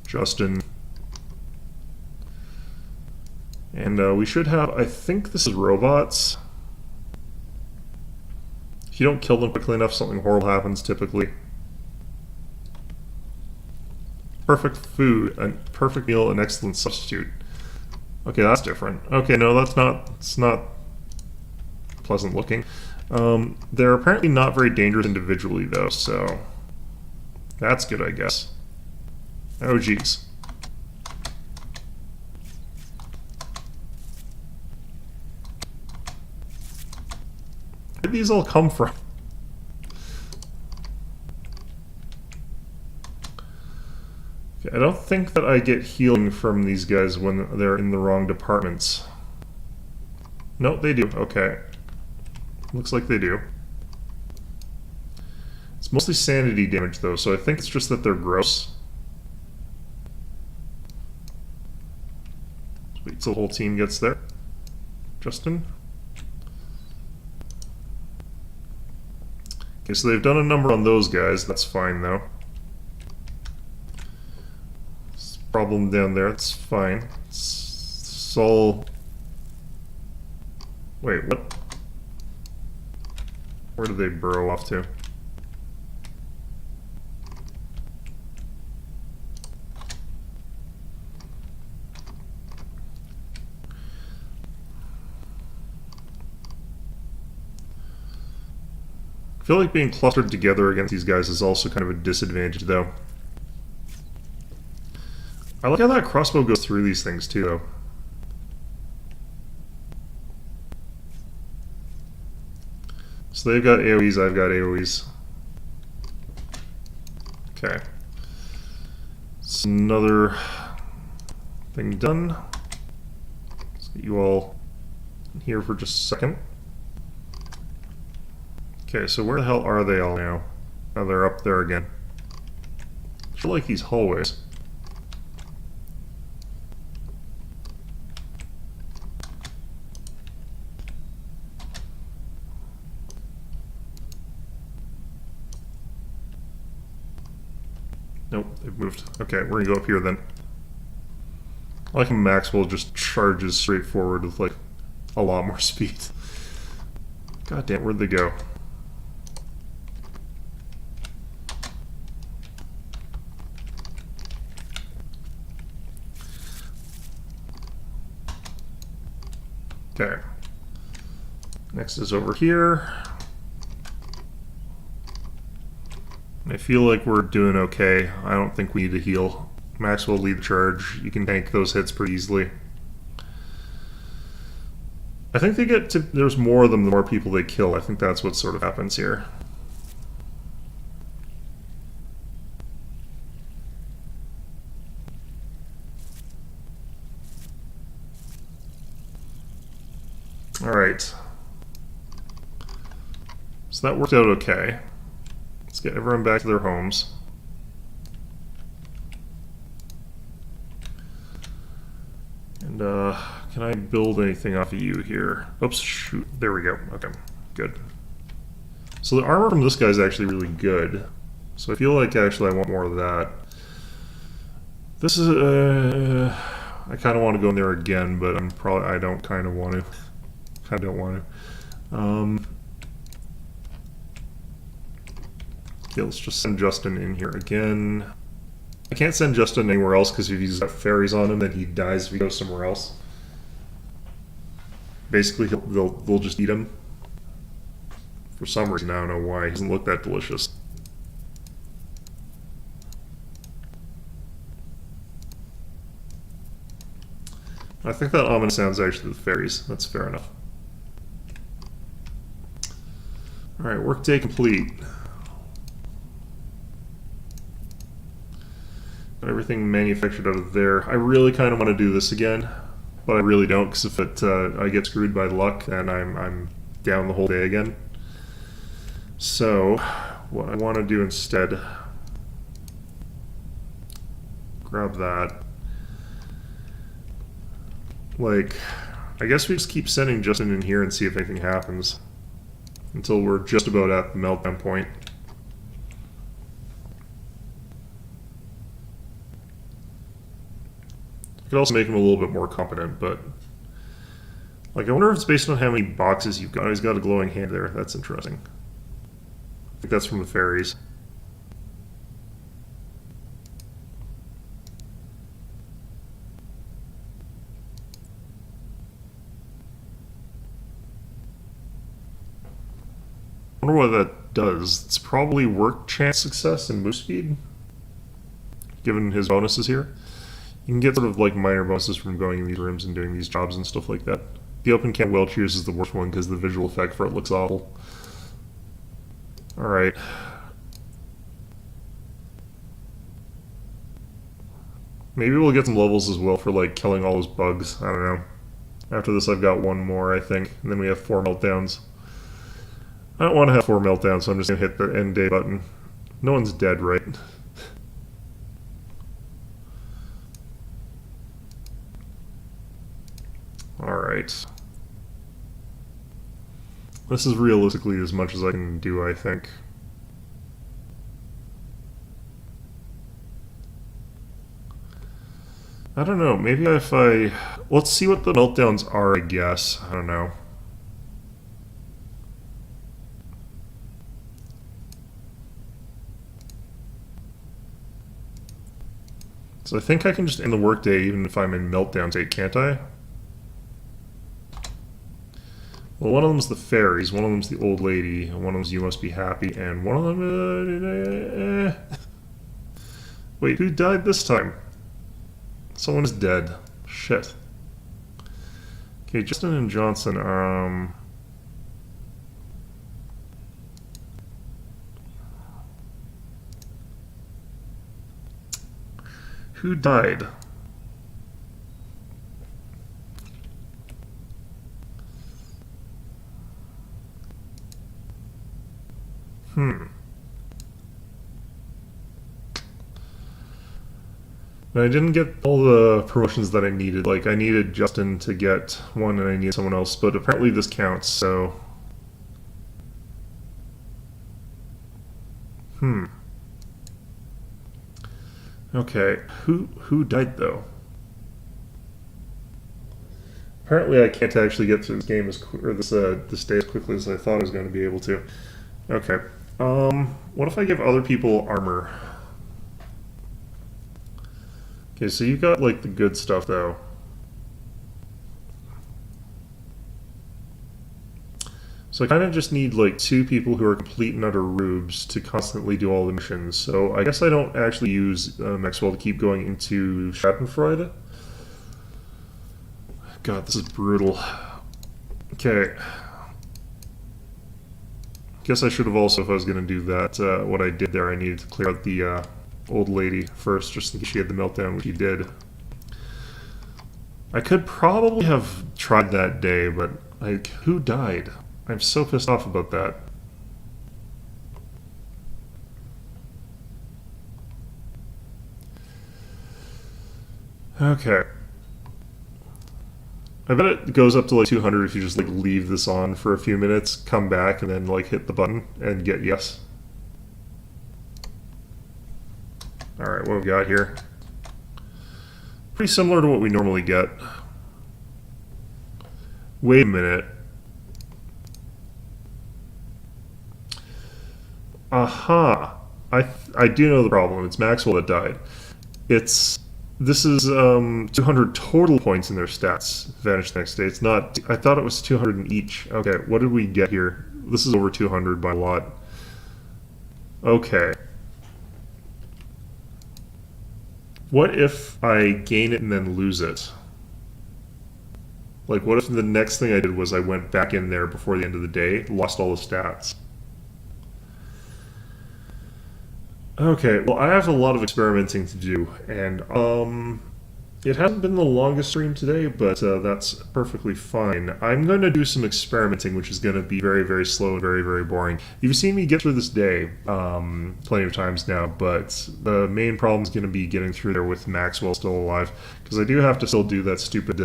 Justin And we should have, I think this is robots. If you don't kill them quickly enough, something horrible happens typically. Perfect food, a perfect meal, an excellent substitute. Okay, that's different. Okay, no, it's not pleasant looking. They're apparently not very dangerous individually though, so that's good, I guess. Oh, geez. Where did these all come from? Okay, I don't think that I get healing from these guys when they're in the wrong departments. No, they do. Okay. Looks like they do. It's mostly sanity damage, though, so I think it's just that they're gross. Wait till the whole team gets there. Justin? Okay, so they've done a number on those guys. That's fine, though. Problem down there. It's fine. It's all... Wait, what? Where did they burrow off to? I feel like being clustered together against these guys is also kind of a disadvantage, though. I like how that crossbow goes through these things, too, though. So they've got AoEs, I've got AoEs. Okay. It's another thing done. Let's get you all in here for just a second. Okay, so where the hell are they all now? Oh, they're up there again. I feel like these hallways. Nope, they've moved. Okay, we're gonna go up here then. I like how Maxwell just charges straight forward with like a lot more speed. God damn, where'd they go? Okay. Next is over here. I feel like we're doing okay. I don't think we need to heal. Max will lead the charge. You can tank those hits pretty easily. I think they get to... There's more of them the more people they kill. I think that's what sort of happens here. Alright. So that worked out okay. Let's get everyone back to their homes. And, can I build anything off of you here? Oops, shoot. There we go. Okay, good. So the armor from this guy is actually really good. So I feel like actually I want more of that. This is, I kind of want to go in there again, but I don't kind of want to. I don't want to. Okay, let's just send Justin in here again. I can't send Justin anywhere else because if he's got fairies on him, then he dies if he goes somewhere else. Basically, they'll just eat him. For some reason, I don't know why. He doesn't look that delicious. I think that ominous sounds actually the fairies. That's fair enough. Alright, workday complete. Got everything manufactured out of there. I really kind of want to do this again, but I really don't, because if I get screwed by luck, then I'm down the whole day again. So, what I want to do instead, grab that. Like, I guess we just keep sending Justin in here and see if anything happens. Until we're just about at the meltdown point. I could also make him a little bit more competent, but Like, I wonder if it's based on how many boxes you've got. Oh, he's got a glowing hand there. That's interesting. I think that's from the fairies. I wonder what that does. It's probably work chance success and move speed, given his bonuses here. You can get sort of like minor bonuses from going in these rooms and doing these jobs and stuff like that. The open can wheel cheers is the worst one because the visual effect for it looks awful. Alright. Maybe we'll get some levels as well for like killing all those bugs. I don't know. After this I've got one more, I think. And then we have 4 meltdowns. I don't want to have 4 meltdowns, so I'm just going to hit the end day button. No one's dead, right? Alright. This is realistically as much as I can do, I think. I don't know, maybe if I... Let's see what the meltdowns are, I guess. I don't know. So I think I can just end the workday even if I'm in meltdown state, can't I? Well, one of them's the fairies, one of them's the old lady, and one of them's you must be happy, and one of them... Wait, who died this time? Someone is dead. Shit. Okay, Justin and Johnson are... Who died? I didn't get all the promotions that I needed. Like, I needed Justin to get one and I needed someone else, but apparently this counts, so... Okay, who died though? Apparently I can't actually get through this game or this day as quickly as I thought I was going to be able to. Okay. What if I give other people armor? Okay, so you've got like the good stuff though. So I kind of just need like 2 people who are complete and utter rubes to constantly do all the missions. So I guess I don't actually use Maxwell to keep going into Schadenfreude. God, this is brutal. Okay. Guess I should have also, if I was going to do that, what I did there, I needed to clear out the old lady first, just in case she had the meltdown, which she did. I could probably have tried that day, but like, who died? I'm so pissed off about that. Okay. I bet it goes up to like 200 if you just like leave this on for a few minutes, come back, and then like hit the button and get yes. Alright, what have we got here? Pretty similar to what we normally get. Wait a minute. Aha! I do know the problem. It's Maxwell that died. This is 200 total points in their stats. Vanish the next day. It's not. I thought it was 200 in each. Okay, what did we get here? This is over 200 by a lot. Okay. What if I gain it and then lose it? Like, what if the next thing I did was I went back in there before the end of the day, lost all the stats? Okay, well, I have a lot of experimenting to do, and it hasn't been the longest stream today, but that's perfectly fine. I'm going to do some experimenting, which is going to be very, very slow and very, very boring. You've seen me get through this day plenty of times now, but the main problem is going to be getting through there with Maxwell still alive, because I do have to still do that stupid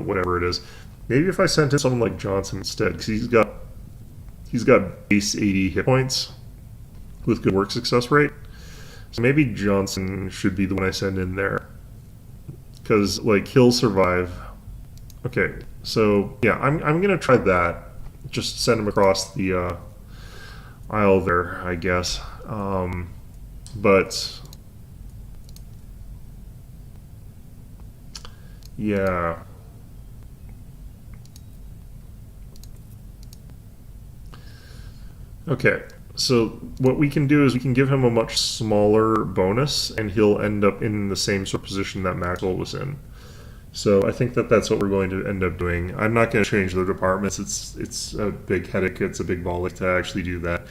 whatever it is. Maybe if I sent in someone like Johnson instead, because he's got base 80 hit points with good work success rate. So maybe Johnson should be the one I send in there. Because, like, he'll survive. Okay, so yeah, I'm gonna try that. Just send him across the aisle there, I guess. But yeah, okay. So what we can do is we can give him a much smaller bonus, and he'll end up in the same sort of position that Maxwell was in. So I think that that's what we're going to end up doing. I'm not going to change the departments. It's a big headache. It's a big ball to actually do that.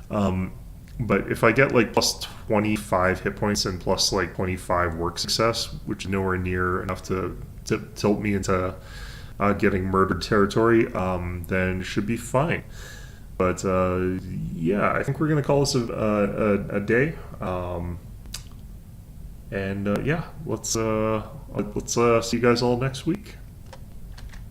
Um, but if I get like plus 25 hit points and plus like 25 work success, which is nowhere near enough to tilt me into getting murdered territory, then it should be fine. But yeah, I think we're going to call this a day. And yeah, let's see you guys all next week.